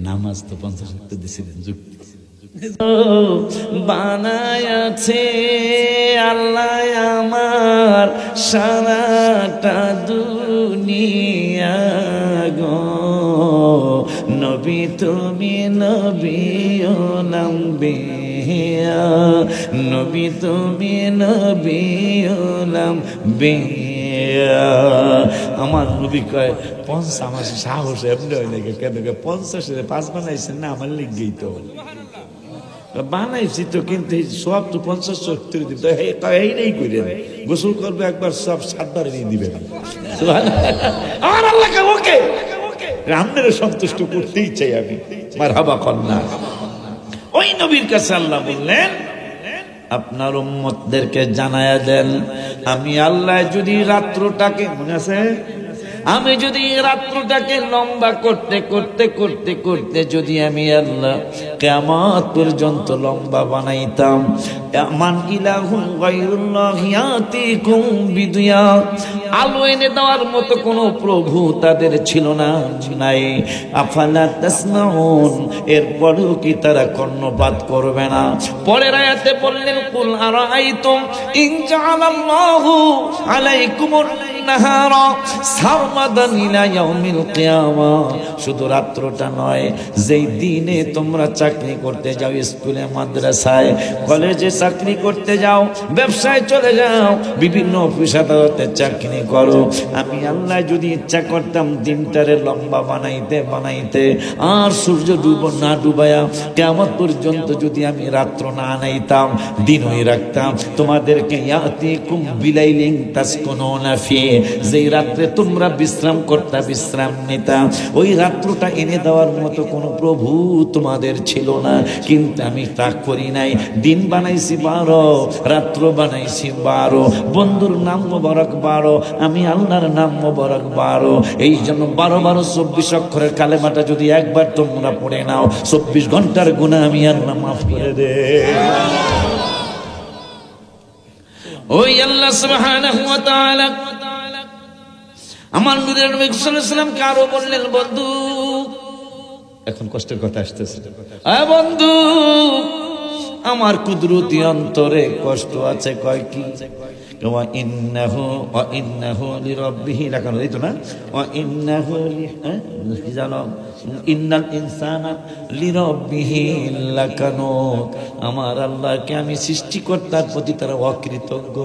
নামাজ তো 50 ওয়াক্ত দিছিলেন, যুক্তি বানায়াছে আল্লাহ আমার সারাটা দুনিয়া গো, নবী তুমি নবী ও নাম্বিয়া, নবী তুমি নবী ও নাম্বিয়া। আমার নবী কয় 50 আমার সাহস এমনি হয় নাকি, কেন 50 5 বানাইছেন না, আমার লিখেই তো বানাইছি তো, কিন্তু সব তো 50-70 দিন এইটাই করেন, গোসল করবে একবার সব 7 বার নিয়ে দিবেন। আমার আল্লাহকে ওকে আপনারা সন্তুষ্ট করতেই চাই আমি, মারহাবা কন্যা। ওই নবীর কাছে আল্লাহ বললেন, আপনার উম্মতদেরকে জানায়া দেন, আমি আল্লাহ যদি রাত্রটাকে, মনে আছে, আমি যদি রাত্রটাকে লম্বা করতে করতে করতে করতে যদি আমি আল্লাহ কিয়ামত পর্যন্ত লম্বা বানাইতাম, মান ইলাহুন গায়রুল্লাহি ইয়াতিকুম বিদিয়া, আলো এনে দেওয়ার মতো কোনো প্রভু তাদের ছিল না, নাই। আফালা তাসমাউন, এরপরেও কি তারা কর্ণপাত করবে না? পরের আয়াতে বললেন, কুল আরাআইতুম ইন জাআলাল্লাহু আলাইকুমুন নাহারা সারমাদান ইলা ইয়াউমিল কিয়ামা। শুধু রাত্রটা নয়, যেই দিনে তোমরা চাকরি করতে যাও, স্কুলে মাদ্রাসায় কলেজে চাকরি করতে যাও, ব্যবসায় চলে যাও, বিভিন্ন অফিস আদালতে চাকরি করো, আমি আল্লাহ যদি ইচ্ছা করতাম দিনটারে লম্বা বানাইতে বানাইতে, আর সূর্য না ডুবায়া কিয়ামত পর্যন্ত যদি আমি রাত্র না আনাইতাম, দিনই রাখতাম, তোমাদেরকে ইয়াতিকুম বিলাইলিন তাসকুনুনা ফি, যেই রাত্রে তোমরা বিশ্রাম করতা, বিশ্রাম নিতা, ওই রাত্রটা এনে দেওয়ার মতো কোনো প্রভু তোমাদের ছিল না। কিন্তু আমি তা করি নাই, দিন বানাইছি 12, রাত্র বানাইছি 12, বন্ধুর নাম মোবারক 12, আমি আল্লাহর নাম মোবারক 12। এই জন্য 12 24 অক্ষরের কালেমাটা যদি একবার তোমরা পড়ে নাও, 24 ঘন্টার গুনাহ আমি আল্লাহ মাফ করে দে। ওই আল্লাহ সুবহানাহু ওয়া তাআলা আমার নূরের নবী সাল্লাল্লাহু আলাইহি ওয়াসাল্লামকে আরো বললেন, বন্ধু, এখন কষ্টের কথা আসতেছে, বন্ধু আমার কুদরতি অন্তরে কষ্ট আছে, কয় কি, ওয়া ইন্নাহু লিরাব্বিহি লাকানুত, এই তো না, ওয়া ইন্নাহু কি জানো, ইন্নাল ইনসানা লিরাব্বিহি লাকানুত, আমার আল্লাহকে আমি সৃষ্টিকর্তার প্রতি তারা অকৃতজ্ঞ,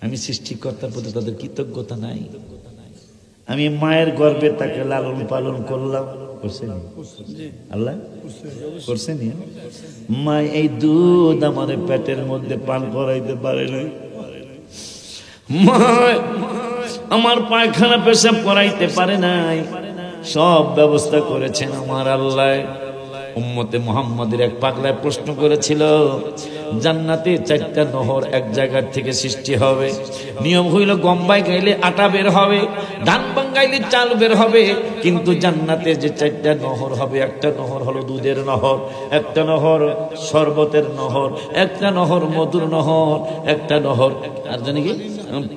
আমি সৃষ্টিকর্তার প্রতি তাদের কৃতজ্ঞতা নাই। আমি মায়ের গর্ভে তাকে লালন পালন করলাম, করছেন আল্লাহ, করছেন, মা এই দুধ আমার পেটের মধ্যে পান করাইতে পারে না, মা আমার পায়খানা পেশাব করাইতে পারে নাই, সব ব্যবস্থা করেছেন আমার আল্লাহ। উম্মতে মুহাম্মাদের এক পাগলায় প্রশ্ন করেছিল, জান্নাতে 4টা নহর এক জায়গার থেকে সৃষ্টি হবে, নিয়ম হইল গম গাইলে আটা বের হবে, ধান গাইলে চাল বের হবে, কিন্তু জান্নাতে যে 4টা নহর হবে, একটা নহর হলো দুধের নহর, একটা নহর শরবতের নহর, একটা নহর মধুর নহর, একটা নহর আর জানি কি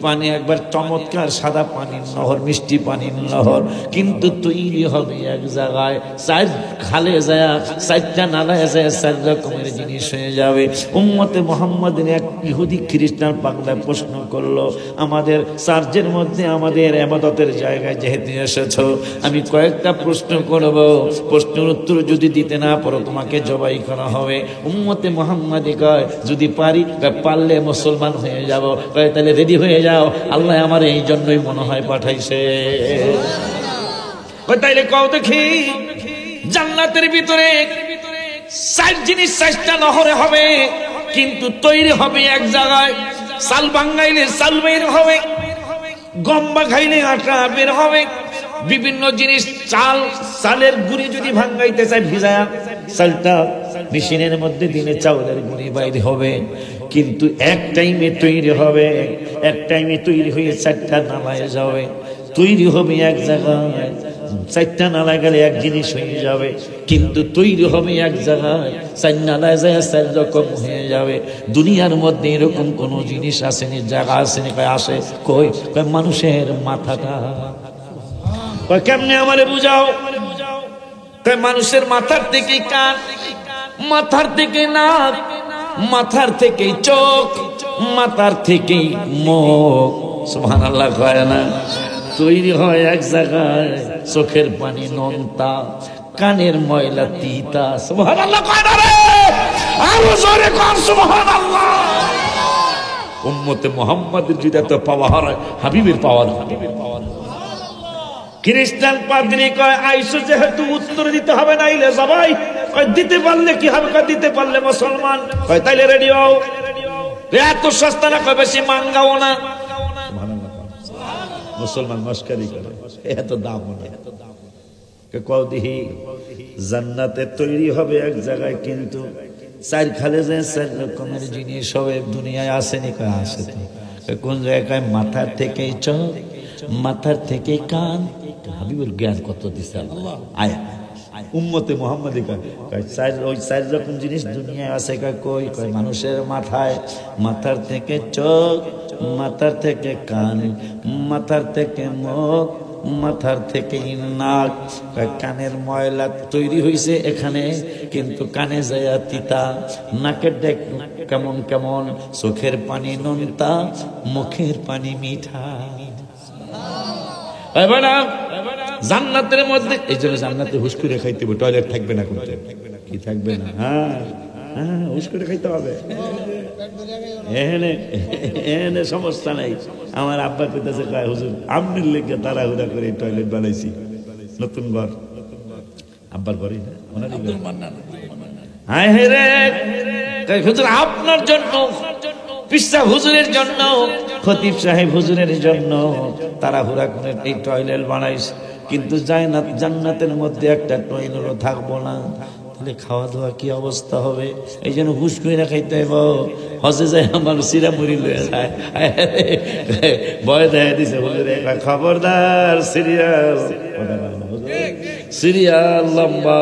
পানি, একবার চমৎকার সাদা পানির নহর, মিষ্টি পানির নহর, কিন্তু তৈরি হবে এক জায়গায়, 4 খালে যায়, 4টা নালায় যায়, 4 রকমের জিনিস হয়ে যাবে। উম্মতে মুহাম্মাদের এক ইহুদি খ্রিস্টান বাংলায় প্রশ্ন করলো, আমাদের চার্চের মধ্যে আমাদের ইবাদতের জায়গায় যেহেতু এসেছো, আমি কয়েকটা প্রশ্ন করব, প্রশ্নের উত্তর যদি দিতে না পারো তোমাকে জবাই করা হবে। উম্মতে মুহাম্মাদি কয় যদি পারি, পারলে মুসলমান হয়ে যাব। কয় তাহলে রেডি হয়ে যাও, আল্লাহ আমার এই জন্যই মনে হয় পাঠাইছে। কয় তাইলে কও দেখি, জান্নাতের ভিতরে 4 জিনিস 4টা নহরে হবে, কিন্তু তৈরি হবে এক জায়গায়। চাল ভাঙাইলে চাল বের হবে, গম খাইলে আটা বের হবে, বিভিন্ন জিনিস চালের গুঁড়ি যদি ভাঙাইতে চাই ভিজা চালটা মেশিনের মধ্যে দিলে চাউলের গুঁড়ি বাইরে হবে। কিন্তু এক টাইমে তৈরি হবে, এক টাইমে তৈরি হয়ে 4টা নালায় যাবে, তৈরি হবে এক জায়গায়। 4টা নালা গেলে এক জিনিস হয়ে যাবে, কিন্তু তৈরি হবে এক জায়গায়। 4 নালায় যায় 4 রকম হয়ে যাবে। দুনিয়ার মধ্যে এরকম কোন জিনিস আসেনি, জায়গা আসেনি। কয় আসে, কই? কয় মানুষের মাথাটা। কয় কেমনে আমারে বুঝাও? কয় মানুষের মাথার থেকে কান, মাথার থেকে নাক, মাথার থেকে চোখ, মাথার থেকে মুখ। সুবহানাল্লাহ কয় না? তৈরি হয় এক জায়গায়, চোখের পানি নোনতা, কানের ময়লা তিতা। সুবহানাল্লাহ কয় না রে? আরো জোরে কর সুবহানাল্লাহ। উম্মতে মুহাম্মাদের যদি এত পাওয়ার হয়, হাবিবের পাওয়ার। খ্রিস্টান পাদ্রী কয় আইসো যেহেতু উত্তর দিতে হবে, নাইলে সবাই কয় দিতে পারলে কি হবে? কয় দিতে পারলে মুসলমান। কয় তাইলে রেডি হও। এত সস্তা না, কয় বেশি মাঙ্গাও না। মুসলমান মস্কারি করে, এত দাম না। কও দিহি জান্নাতে তৈরি হবে এক জায়গায়, কিন্তু 4 খালে যায় 4 রকমের জিনিস হবে। দুনিয়ায় আসেনি? কয় আসে। কোন জায়গায়? মাথার থেকে চোখ, মাথার থেকে কান। হাবিবুর জ্ঞান কত দিছে আল্লাহ। আয়া উম্মতে মুহাম্মাদি কয় ওই 4 রকম জিনিস দুনিয়ায় আছে। কই? কয় মানুষের মাথায়, মাথার থেকে চোখ, মাথার থেকে কান, মাথার থেকে মুখ, মাথার থেকে নাক। কানের ময়লা তৈরি হয়েছে এখানে, কিন্তু কানে যায় তিতা, নাকের ডেক কেমন কেমন, চোখের পানি নোনতা, মুখের পানি মিঠা। জান্নাতের মধ্যে এই জন্য জান্নাতে হুশ করে খাইতে হবে, টয়লেট থাকবে না। কোনটা কি থাকবে না? হ্যাঁ হ্যাঁ, হুশ করে খাইতে হবে। এখানে সমস্যা নাই। আমার আব্বা কইতাছে, কয় হুজুর আমনের লেগে তাড়াহুড়া করে টয়লেট বানাইছি, নতুন ঘর। আব্বার ঘরই না, ওনারই ঘর। হায় হে রে, হুজুর আপনার জন্য, পিসা হুজুরের জন্য, খতিব সাহেব হুজুরের জন্য তাড়াহুড়া করে এই টয়লেট বানাইছে, কিন্তু যায় না। জান্নাতের মধ্যে একটা টয়লেটও থাকবো না, তাহলে খাওয়া দাওয়া কি অবস্থা হবে? এই জন্য হুশ করে খাইতে হইব। হজে যায় আমার সিরা মুড়ি লয়ে যায়, ভয় দেখা দিছে হুজুরে, খবরদার সিরিয়াল, সিরিয়াল লম্বা।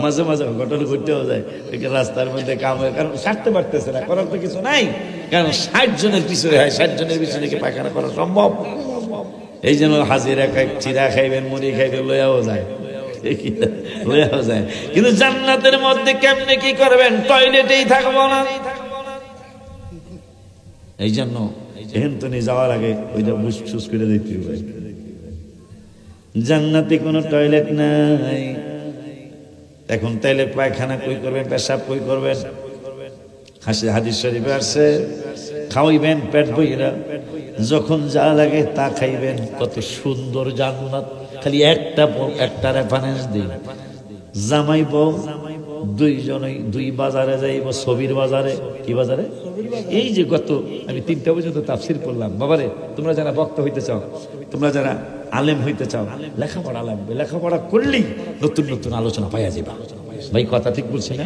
মাঝে মাঝে ঘটনা ঘটতেও যায়, রাস্তার মধ্যে কাম হয়, কারণ সারতে পারতেছে না, করার তো কিছু নাই। কারণ 60 জনের পিছনে হয়, 60 জনের পিছনে কি পায়খানা করা সম্ভব? এই জন্য হাজিরা খাই, চিরা খাইবেন, মুড়ি খাইবেন, লইয়াও যায়, লইয়াও যায়। কিন্তু জান্নাতের মধ্যে কেমনে কি করবেন? টয়লেটেই থাকবো না। এই জন্য এহেন্তনি যাওয়ার আগে ওইটা বুঝ করে দিতে হবে, জান্নাতে কোনো টয়লেট নাই। এখন তাইলে পায়খানা কই করবেন, পেশাব কই করবেন? হাদিস শরীফে আসছে, খাওয়াইবেন পেট বইরা, যখন যা লাগে তা খাইবেন। কত সুন্দর জান্নাত! খালি একটা রেফারেন্স দিন। জামাই বউ দুইজনই 2 বাজারে যাইব, ছবির বাজারে। কি বাজারে? এই যে গত আমি 3টা পর্যন্ত তাফসীর করলাম। বাবারে, তোমরা যারা বক্তা হইতে চাও, তোমরা যারা আলেম হইতে চাও, লেখাপড়া লাগবে। লেখাপড়া করলেই নতুন নতুন আলোচনা পাওয়া যাবে। ভাই কথা ঠিক বলছি না?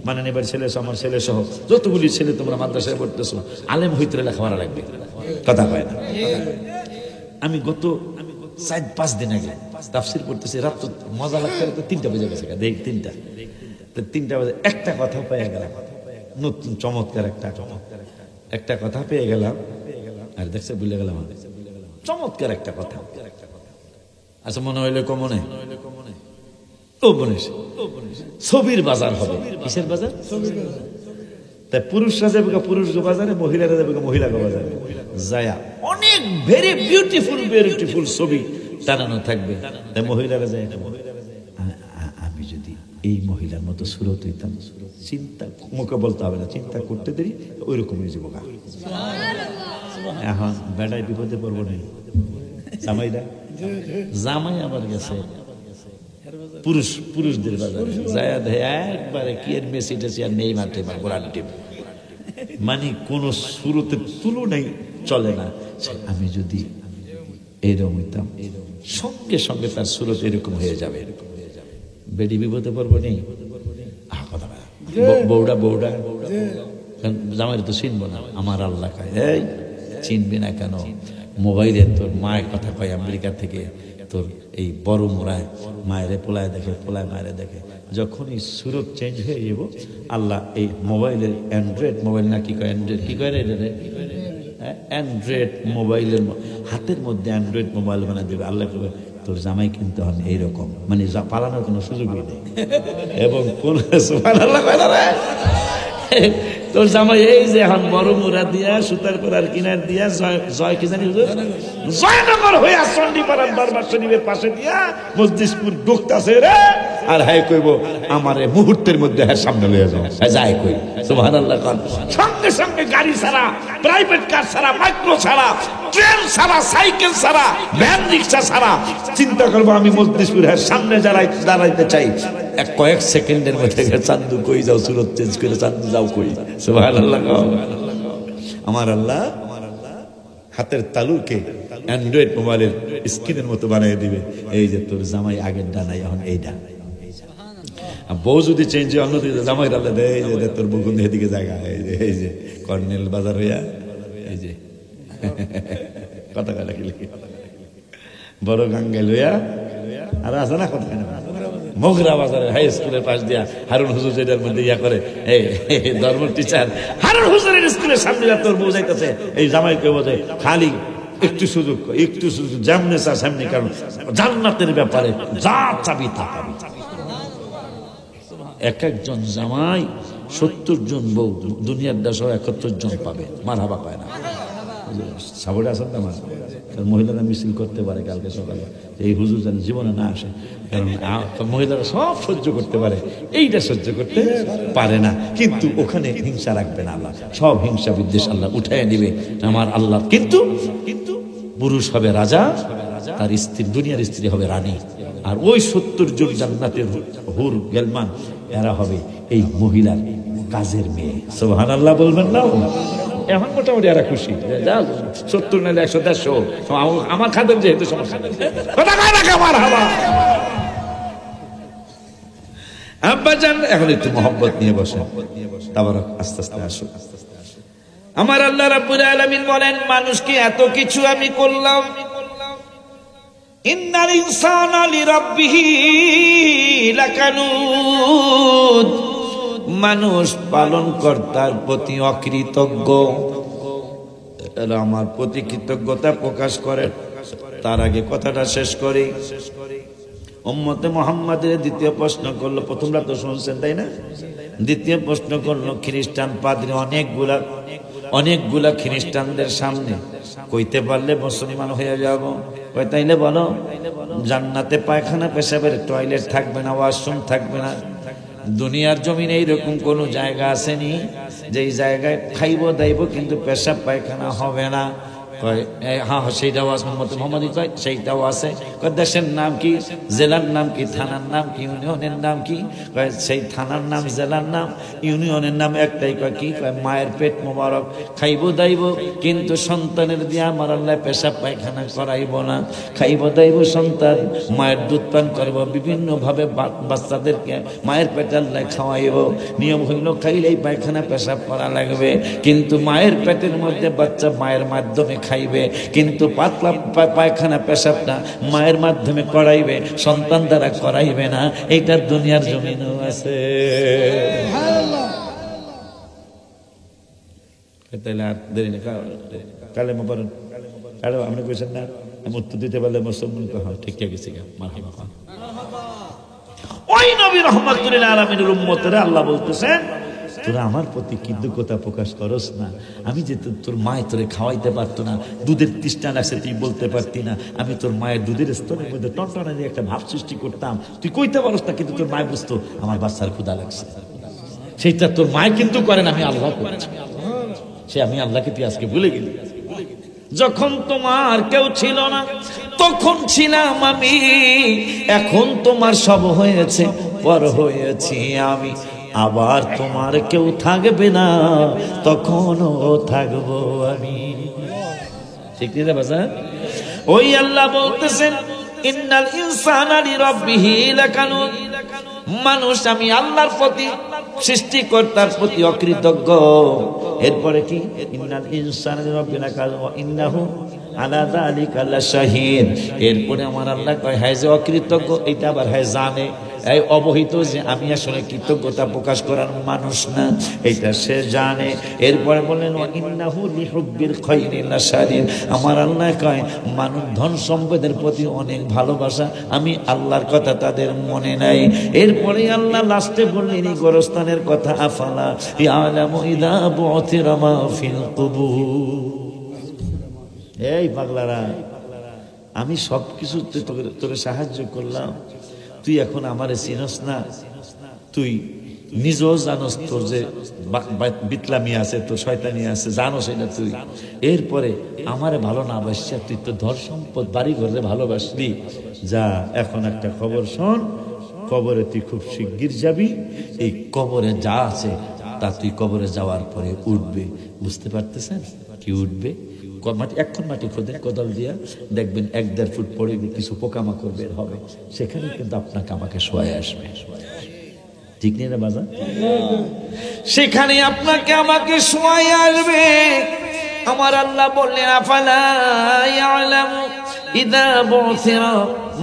মানে এবার ছেলে, আমার ছেলে সহ যতগুলি ছেলে তোমরা মাদ্রাসায় পড়তেছো, আলেম হইতে লেখাপড়া লাগবে। কথা পায় না। আমি গত 4-5 দিন আগে তাফসীর পড়তেছি, রাত তো মজা লাগতে 3টা বেজে গেছে। দেখ 3টা বাজে একটা কথা পেয়ে গেলাম, নতুন চমৎকার একটা কথা পেয়ে গেলাম। আর দেখছে ভুলে গেলাম, চমৎকার একটা কথা। আচ্ছা, মনে হইলে কমনে ও বনেছে, ছবির বাজার হবে। কিসের বাজার? তাই পুরুষরা যাবে পুরুষ বাজারে, মহিলারা যাবে মহিলা বাজারে, যায়া অনেক ভেরি বিউটিফুল ছবি টানানো থাকবে। তাই মহিলারা যায়, আমি যদি এই মহিলার মতো সুরত হইতাম, চিন্তা মুখে বলতে হবে না, চিন্তা করতে দেরি ওই রকম হয়ে যাবো। এখন বেড়ায় বিপদে পড়বো না। জামাই আবার গেছে পুরুষদের বাজারে, যায় একবারে কি এর মেসি টেসি আর নেই মাঠে গোড়ার টিম, মানে কোন সুরতের তুলনাই চলে না। আমি যদি এরকম হইতাম, সঙ্গে সঙ্গে তার সুরত এরকম হয়ে যাবে। বেডি বিপদে পড়বো নেই। বৌড়া জামাই তো চিনবো না, আমার আল্লাহ খায়। এই চিনবি না কেন? মোবাইলে তোর মায়ের কথা কয় আমেরিকা থেকে, তোর এই বড় মোড়ায় মায়েরে পোলায় দেখে, পোলায় মায়েরে দেখে। যখনই সুরত চেঞ্জ হয়ে যাব, আল্লাহ এই মোবাইলের অ্যান্ড্রয়েড মোবাইল না কি কয়, অ্যান্ড্রয়েড কি কয় রে, অ্যান্ড্রয়েড মোবাইলের হাতের মধ্যে অ্যান্ড্রয়েড মোবাইল বানা দেবে। আল্লাহ করবে তোর জামাই কিন্তু হন এইরকম, মানে পালানোর কোনো সুযোগই নেই। এবং কোন তোর জামাই এই যে এখন বড় মুড়া দিয়া সুতার করার কিনার দিয়া জয় কি জানি জয়নগর হইয়া চণ্ডীপাড়ার দরবার শরীফের পাশে দিয়া মজলিসপুর ঢুকতাছে রে, আর হ্যাঁ কইব আমারে মুহূর্তের মধ্যে হ্যাঁ সামনে লইয়া যাও, হ্যাঁ যায় কই সুবহানাল্লাহ। সঙ্গে সঙ্গে গাড়ি ছাড়া, প্রাইভেট কার ছাড়া, মাইক্রো ছাড়া, ট্রেন ছাড়া, সাইকেল ছাড়া, ভ্যান রিক্সা ছাড়া চিন্তা করবো আমি মজলিসপুর হ্যাঁ সামনে দাঁড়াইতে চাই। কয়েক সেকেন্ডের মধ্যে চান্দু কই যাও, সুরত চেঞ্জ করে চান্দু যাও কই। সুবহানাল্লাহ। আমার আল্লাহ হাতের তালুকে অ্যান্ড্রয়েড মোবাইলের স্ক্রিনের মতো বানিয়ে দিবে। এই যে তোর জামাই আগের ডানাই এখন এই ডান, বউ যদি চেঞ্জ হয় অন্যদিকে জামাই আল্লাহ দেয়, এই যে তোর বকুন্দ এদিকে জায়গা, এই যে কর্নেল বাজার হইয়া, এই যে কথা কথা লিখে বড় গাঙ্গে লইয়া, আর আছে না কথা মগরা বাজারের হাই স্কুলের পাশ দিয়া হারুন হুজুর যেটার মধ্যে ইয়া করে, এই ধর্ম টিচার হারুন হুজুরের স্কুলের সামনে তোর বউ যাইতেছে, এই জামাইকে বোঝে খালি একটু সুযোগ যেমনে চা সামনে, কারণ জান্নাতের ব্যাপারে যা চাবি তা পাবি। এক একজন জামাই 70 জন বউ, দুনিয়ার 71 জন পাবে, মারহাবা পায় না। সাবরে আসেন না, মহিলারা মিছিল করতে পারে কালকে সকালে, এই হুজুর যেন জীবনে না আসে, কারণ মহিলারা সব সহ্য করতে পারে, এইটা সহ্য করতে পারে না। কিন্তু ওখানে হিংসা রাখবে না আল্লাহ, সব হিংসা বিদ্বেষ আল্লাহ উঠায় দিবে আমার আল্লাহ। কিন্তু পুরুষ হবে রাজা, তার স্ত্রী দুনিয়ার স্ত্রী হবে রানী, আর ওই 70 জন জান্নাতের হুর গেলমান এরা হবে এই মহিলার কাজের মেয়ে। সুবহানাল্লাহ বলবেন না? এখন মোটামুটি এরা খুশি, 70 নাহলে 100-150 আমার খাদের যেহেতু সমস্যা আব্বাজান। এখন একটু মহব্বত নিয়ে বসেন, তাবারক আস্তে আস্তে আসুন। আমার আল্লাহ রাব্বুল আলামিন বলেন, মানুষকে এত কিছু আমি করলাম, ইন্নাল ইনসানা লিরাব্বিহি লাকানুদ, মানুষ পালন কর্তার প্রতি অকৃতজ্ঞ। এরা আমার প্রতি কৃতজ্ঞতা প্রকাশ করে। তার আগে কথাটা শেষ করি, উম্মতে মুহাম্মাদের দ্বিতীয় প্রশ্ন করলো, প্রথমটা তো শুনছেন তাই না? দ্বিতীয় প্রশ্ন করলো খ্রিস্টান পাদ্রী, অনেকগুলা খ্রিস্টানদের সামনে, কইতে পারলে মুসলমান হয়ে যাব। কই তাইলে বলো, জান্নাতে পায়খানা পেশাবের টয়লেট থাকবে না, ওয়াশরুম থাকবে না। দুনিয়ার জমিনে এইরকম কোন জায়গা আসেনি যেই জায়গায় খাইব দাইব কিন্তু পেশাব পায়খানা হবে না। হ্যাঁ সেইটাও আছে, মোহাম্মদী কয় সেইটাও আছে। দেশের নাম কি, জেলার নাম কি, থানার নাম কি, ইউনিয়নের নাম কি? সেই থানার নাম, জেলার নাম, ইউনিয়নের নাম একটাই। কয় কি? মায়ের পেট মোবারক, খাইব দাইব কিন্তু সন্তানের দিয়ে আমার আল্লাহ পেশাব পায়খানা করাইব না। খাইব দাইব সন্তান, মায়ের দুধ পান করব, বিভিন্ন ভাবে বাচ্চাদেরকে মায়ের পেটে আল্লাহ খাওয়াইব। নিয়ম হইল খাইলেই পায়খানা পেশাব করা লাগবে, কিন্তু মায়ের পেটের মধ্যে বাচ্চা মায়ের মাধ্যমে খাইবে, কিন্তু পাতলা পায়খানা পেশাবটা মায়ের মাধ্যমে করাইবে, সন্তান দ্বারা করাইবে না। এইটা দুনিয়ার জমিনেও আছে। কালেমা পড়েন, আপনি কইছেন না আমি উত্তর দিতে পারলে মুসলমান ঠিক গেছি। ওই নবী রাহমাতুল লিল আলামিনের উম্মতেরা আল্লাহ বলতেছেন, তোরা আমার প্রতি কৃতজ্ঞতা প্রকাশ করস না। আমি যে তোর মায়ের তোরে খাওয়াইতে পারতো না, দুধের তৃষ্ণা লাগছে তুই বলতে পারতি না, আমি তোর মায়ের দুধের স্তরের মধ্যে টনটনা দিয়ে একটা ভাব সৃষ্টি করতাম, তুই কইতে পারস না, কিন্তু তোর মায় বুঝতো আমার বাচ্চার ক্ষুধা লাগছে। সেইটা তোর মায় কিন্তু করেন, আমি আল্লাহ করেছি। সে আমি আল্লাহকে তুই আজকে ভুলে গেলি। যখন তোমার কেউ ছিল না তখন ছিলাম আমি, এখন তোমার সব হয়েছে পর হয়েছি আমি, আবার তোমার কেউ থাকবে না তখনও থাকবো আমি। ঠিক না বাজার? ওই আল্লাহ বলতেছেন ইন্নাল ইনসানা লিরাব্বিহি লাকানুদ, মানুষ আমি আল্লাহর প্রতি সৃষ্টিকর্তার প্রতি অকৃতজ্ঞ। এরপরে কি ইন্নাল ইনসানা লিরাব্বিহি লাকানুদ ওয়া ইন্নাহু আলা যালিকা লাশাহিদ। এরপরে আমার আল্লাহ কয় হ্যাঁ যে অকৃতজ্ঞ এটা আবার হ্যাঁ জানে, এই অবহিত যে আমি আসলে কৃতজ্ঞতা প্রকাশ করার মানুষ না, এটা সে জানে। এরপরে বললেন ওয়া ইন্নাহু লিহুব্বিল খায়রি লাশাদিদ, আমার আল্লাহ কয় মানুষ ধন সম্পদের প্রতি অনেক ভালোবাসা, আমি আল্লাহর কথা তাদের মনে নাই। এরপরে আল্লাহ লাস্টে বললেন এই গোরস্থানের কথা, আফালা ইয়ালামু ইযা বু'থিরা মা ফিল কুবুর। এই পাগলারা, আমি সব কিছু তোকে সাহায্য করলাম, তুই এখন আমারে চিনস না, তুই নিজেও জানোস তোর যে বিতলামি আছে, তোর শয়তানি আছে, জানোস এটা তুই। এরপরে আমারে ভালো না বাসিয়া তুই তো ধর সম্পদ বাড়ি ঘরে ভালোবাসলি, যা এখন একটা খবর শোন, কবরে তুই খুব শিগগির যাবি, এই কবরে যা আছে তা তুই কবরে যাওয়ার পরে উঠবে। বুঝতে পারতেছেন কি উঠবে? মাটি এখন মাটি খোদেন কোদাল দিয়া, দেখবেন 1-1.5 ফুট পরে কিছু পোকামাকড় বের হবে, সেখানে কিন্তু আপনাকে আমাকে শোয়ায় আসবে। ঠিক নেই না বাজার? সেখানে আপনাকে আমাকে শোয়াই আসবে। আমার আল্লাহ বললেন আফালা ইয়ালামু ইযা বু'থিরা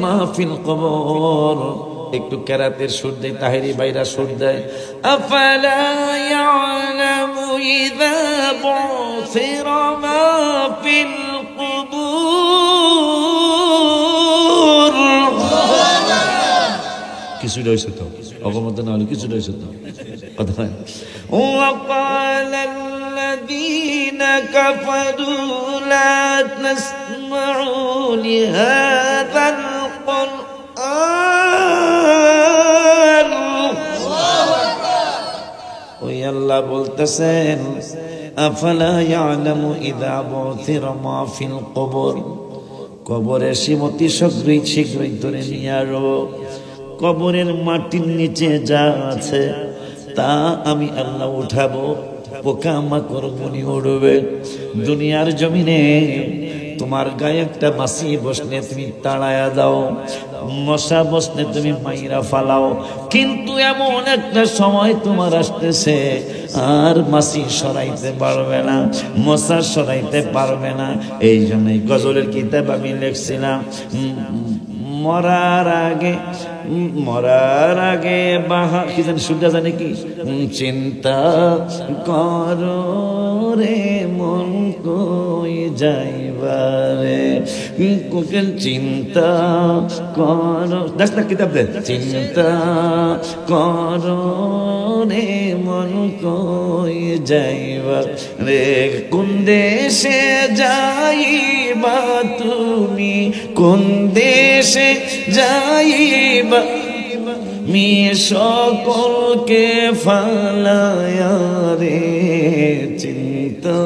মা ফিল কবর। একটু কেরাতের সুর দেয়, তাহেরি বাইরা সুর দেয়, আফালা ইয়ালামু ইযা বু'থিরা মা ফিল কুবুর। কিছু রয়েছে তো অগমত না হলে কিছু রয়েছে তো কথা হয়। وقال الذين كفروا لا تسمعوا لهذا القرآن। ওই আল্লাহ বলতেছেন আফালা ইয়ালামু ইযা বু'থিরা মা ফিল কুবুর, কবরে শিমতি শীঘ্রই ধরে নিয়ে আরো কবরের মাটির নিচে যা আছে তা আমি আল্লাহ উঠাবো, পোকামাকড় মনি উড়বে। দুনিয়ার জমিনে তোমার গায়ে একটা মাছি বসলে তুমি তাড়ায়া দাও, মশা বসলে তুমি মাইরা ফালাও, কিন্তু এমন একটা সময় তোমার আসতেছে আর মাছি সরাইতে পারবে না, মশা সরাইতে পারবে না। এই জন্যই গজলের কিতাব আমি লিখছিলাম, মরার আগে বাহা কি জানি সুবিধা জানে কি, চিন্তা করো রে মন কই যাইবারে, চিন্তা করো, দেখ না কিতাব দে, চিন্তা করো রে মন কই যাইবা রে, কোন দেশে যাইবা তুমি, কোন দেশে যাইবা মি সকলকে ফালায়া রে, চিন্তা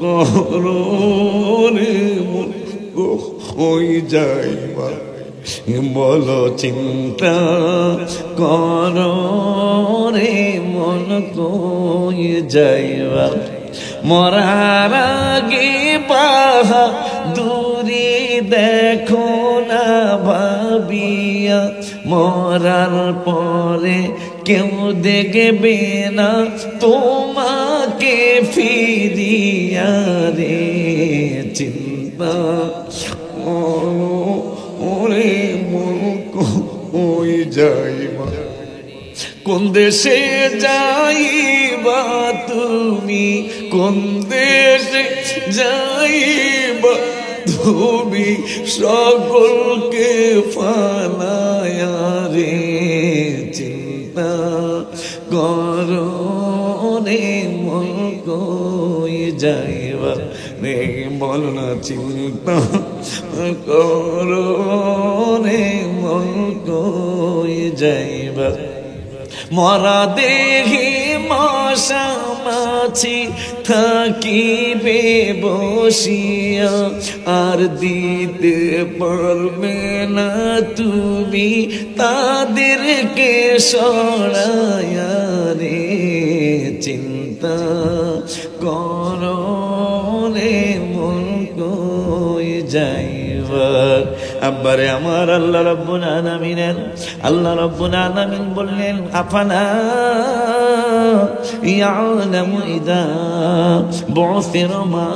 করো রে মন কই যাইবা, বলো চিন্তা করো রে মন কই যাইবা, মরার আগে বাহাদুরি দেখো না ভাবিয়া, মরার পরে কেউ দেখবে না তোমাকে ফিরিয়া রে, চিন্তা ওরে মন কই যাইবা, কোন দেশে যাইবা তুমি, কোন দেশে যাইবা তুমি, সকলকে ফালায়া রে, চিন্তা করো কই যাইবা রে বল না চিন্তা করো রে মন কই যাইবা মরা দেহি মশা মাছি থাকিবে বসিয়া আর দিতে পারবে না তুমি তাদেরকে সরায়া রে চিন্তা করো রে মন কই যাইবার আব্বারে আমার আল্লাহ রাব্বুল আলামিন বললেন আফালা ইয়ালামু ইদা বুসিরা মা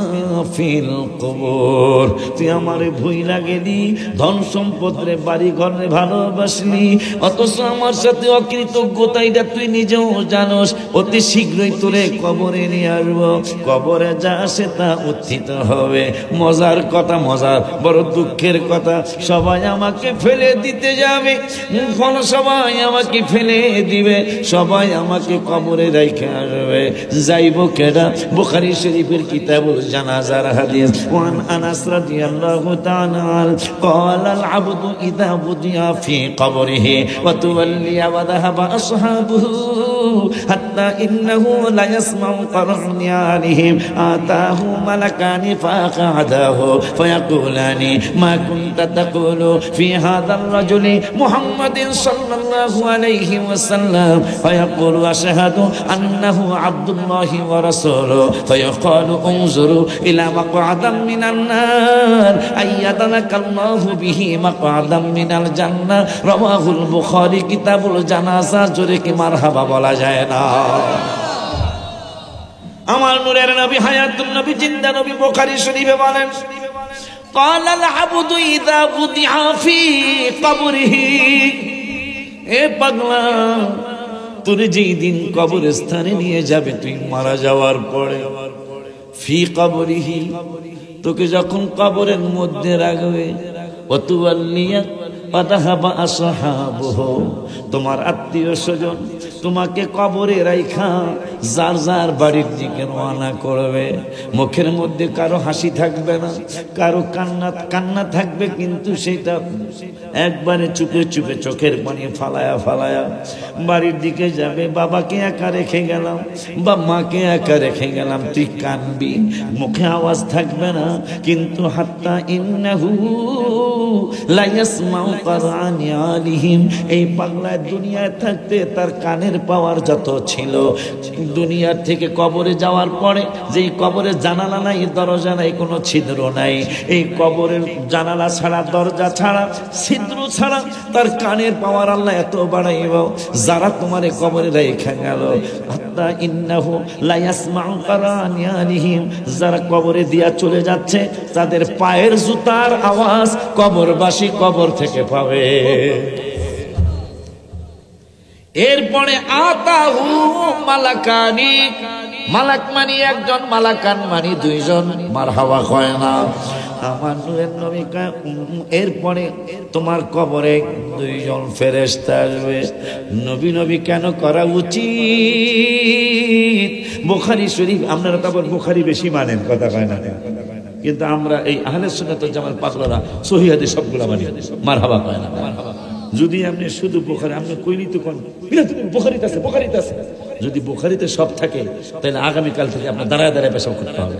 ফিল কবর তুই আমারে ভুইলা গেলি ধন সম্পদরে বাড়ি ঘরে ভালোবাসলি অথচ আমার সাথে অকৃতজ্ঞতাইটা তুই নিজেও জানোস অতি শীঘ্রই তোরে কবরে নিয়ে আসবো কবরে যা আসে তা উত্থিত হবে মজার কথা মজার বড় দুঃখের কথা সবাই আমাকে ফেলে দিতে যাবে সবাই আমাকে ফেলে দিবে সবাই আমাকে কবরে রাইখে আসবে যাইব কেডা বুখারী শরীফের কিতাবুল জানাজার হাদিস ওয়ান আনাস রাদিয়াল্লাহু তাআলা قال العبد اذا وضع في قبره وتولي وذهب اصحابه حتى انه لا يسمع قرن عليهم اتاه ملكان فاقعداه فيقولان ما كنت تقول في هذا الرجل محمد صلى الله عليه وسلم فيقول أشهد أنه عبد الله ورسوله فيقال انظروا إلى مقعدا من النار أيدنك الله به مقعدا من الجنة رواه البخاري كتاب الجنازة جرك مرحبا বলা যায় না আমার নূরের নবী হায়াতুন নবী জিন্দা নবী বুখারী শরীফে বলেন قال العبد إذا وضع في قبره এ পাগলা তোর যেই দিন কবরস্থানে নিয়ে যাবে তুই মারা যাওয়ার পরে ফি কবরিহি তোকে যখন কবরের মধ্যে রাখবে ওয়াতুয়াল্লিয়া ওয়াদাহাবা আসহাবুহু তোমার আত্মীয় স্বজন তোমাকে কবরে রাইখা যার যার বাড়ির দিকে রওনা করবে মুখের মধ্যে কারো হাসি থাকবে না কারো কান্না থাকবে কিন্তু সেটা একবারে চুপে চুপে চোখের পানি ফালায়া বাড়ির দিকে যাবে বাবাকে একা রেখে গেলাম বা মাকে একা রেখে গেলাম তুই কানবি মুখে আওয়াজ থাকবে না কিন্তু হাত্তা ইন্নাহু লা ইয়াসমাউ قرآن عليهم এই বাংলায় দুনিয়ায় থাকতে তার কানের পাওয়ার যত ছিল দুনিয়ার থেকে কবরে যাওয়ার পরে যেই কবরে জানালা নাই দরজা নাই কোনো ছিদ্র নাই এই কবরের জানালা ছাড়া দরজা ছাড়া ছিদ্র ছাড়া তার কানের পাওয়ার আল্লাহ এত বাড়াইব যারা তোমার কবরে রেখে গেল হাত্তা ইন্নাহু লা ইয়াসমাউ قرآن عليهم যারা কবরে দিয়া চলে যাচ্ছে তাদের পায়ের জুতার আওয়াজ কবরবাসী কবর থেকে পাবে এরপরে আতাহু মালাকানি মালাক মানি একজন মালাকান মানি দুইজন মারহাবা কয় না আমার নূরের নবী কয় এরপরে তোমার কবরে দুইজন ফেরেশতা আসবে নবী কেন করা উচিত বুখারী শরীফ আপনারা তো বুখারী বেশি মানেন কথা কয় না কিন্তু আমরা এই আহলে সুন্নাত ওয়াল জামাত পাগলারা সহিহ হাদিস সবগুলা মানি মারহাবা কয় না যদি আপনি শুধু বুখারী আপনি কইলি তো কোন বুখারীতে আছে যদি বুখারীতে সব থাকে তাহলে আগামী কাল থেকে আপনি দাঁড়ায় পেশাব করতে হবে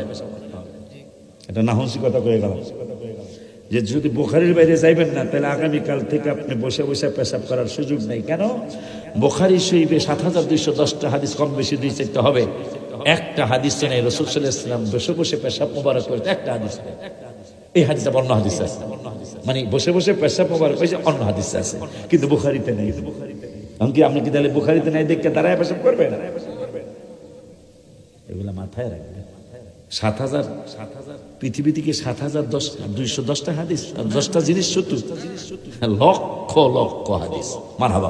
এটা না হনসি কথা কয়ে গেল যে যদি বুখারীর বাইরে যাইবেন না তাহলে আগামী কাল থেকে আপনি বসে বসে পেশাব করার সুযোগ নাই কেন বুখারী শরীফে ৭২১০টা হাদিস কম বেশি ২-৪টা হবে একটা হাদিস নেই রাসূল সাল্লাল্লাহু আলাইহি ওয়াসাল্লাম বসে বসে পেশাব মোবারক করতে একটা হাদিস এই হাদিসটা অন্য হাদিস আছে মানে বসে বসে পেশাব মোবারক হয়েছে অন্য হাদিস আছে কিন্তু বুখারীতে নেই এমনকি আপনি কি তাহলে বুখারীতে নাই দেখে দাঁড়ায় পেশাব করবেন এগুলা মাথায় রাখবেন ৭০০০ পৃথিবী থেকে ৭২১০টা হাদিস আর 10টা জিনিস সত্য লক্ষ লক্ষ হাদিস মারহাবা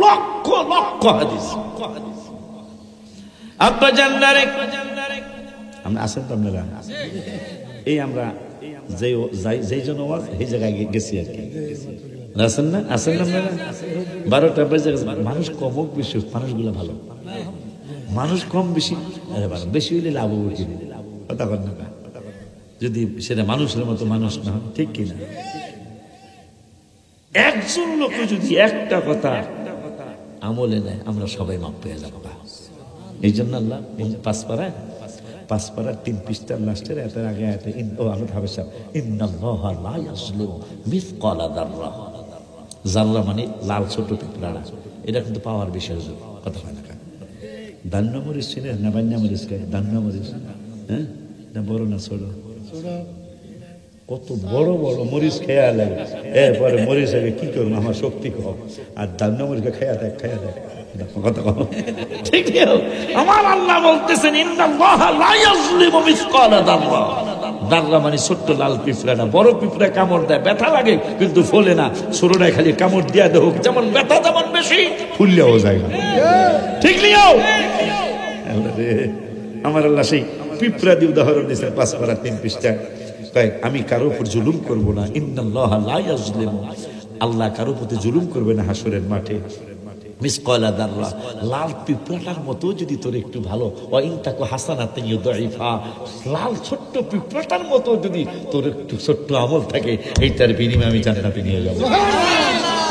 লক্ষ লক্ষ হাদিস আব্বা জান্নারে আমরা আসেন তো আপনারা এই আমরা যেই জন্য এই জায়গায় গেছি আর কি আসেন না আপনারা 12টা বাজে মানুষ কম হোক বেশি মানুষগুলো ভালো মানুষ কম বেশি বেশি হইলে লাভ হবে কি কথা কর না, যদি সেটা মানুষের মতো মানুষ না হয়, ঠিক কিনা? একজন লোক যদি একটা কথা আমলে নেয়, আমরা সবাই মাপ পেয়ে যাবো। এই জন্য আল্লাহ পাঁচ পাড়ার 3 পৃষ্ঠার লাস্টের এত আগে জাররা মানে লাল ছোট পিঁপড়া, এটা কিন্তু পাওয়ার বিষয় কথা হয় না। ধান্য মরিচ ছিল না, বান্যা মরিচ খায়, ধান্য মরিচ, হ্যাঁ না বড় না ছোট, কত বড় বড় মরিচ খেয়া লাগে। এরপরে মরিচ আগে কি করবো, আমার শক্তি কম, আর ধান্য মরিচকে খেয়া দেখ কথা কম, ঠিক না? আমার আল্লাহ বলতেছেন দাররা মানে ছোট্ট লাল পিঁপড়া না, বড় পিঁপড়া কামড় দেয়, ব্যথা লাগে কিন্তু ফলে না, ছোটটায় খালি কামড় দিয়া দেহ, যেমন ব্যথা তেমন বেশি, ফুললেও যায় না, ঠিক নিও। আমার আল্লাহ সেই পিঁপড়া দিয়ে উদাহরণ দিয়েছেন 5 পারা 3 পৃষ্ঠা। আমি কারো উপর জুলুম করবো না, ইন্নাল্লাহ লা ইয়াজলিমু, আল্লাহ কারো প্রতি জুলুম করবে না হাসরের মাঠে। মিসকালা দাররা, লাল পিঁপড়াটার মতো যদি তোর একটু ভালো, ওয়াইনতাকু হাসানাতান ইউদাইফা, লাল ছোট্ট পিঁপড়াটার মতো যদি তোর একটু ছোট্ট আমল থাকে, এইটার বিনিময়ে আমি জান্নাতে নিয়ে যাব।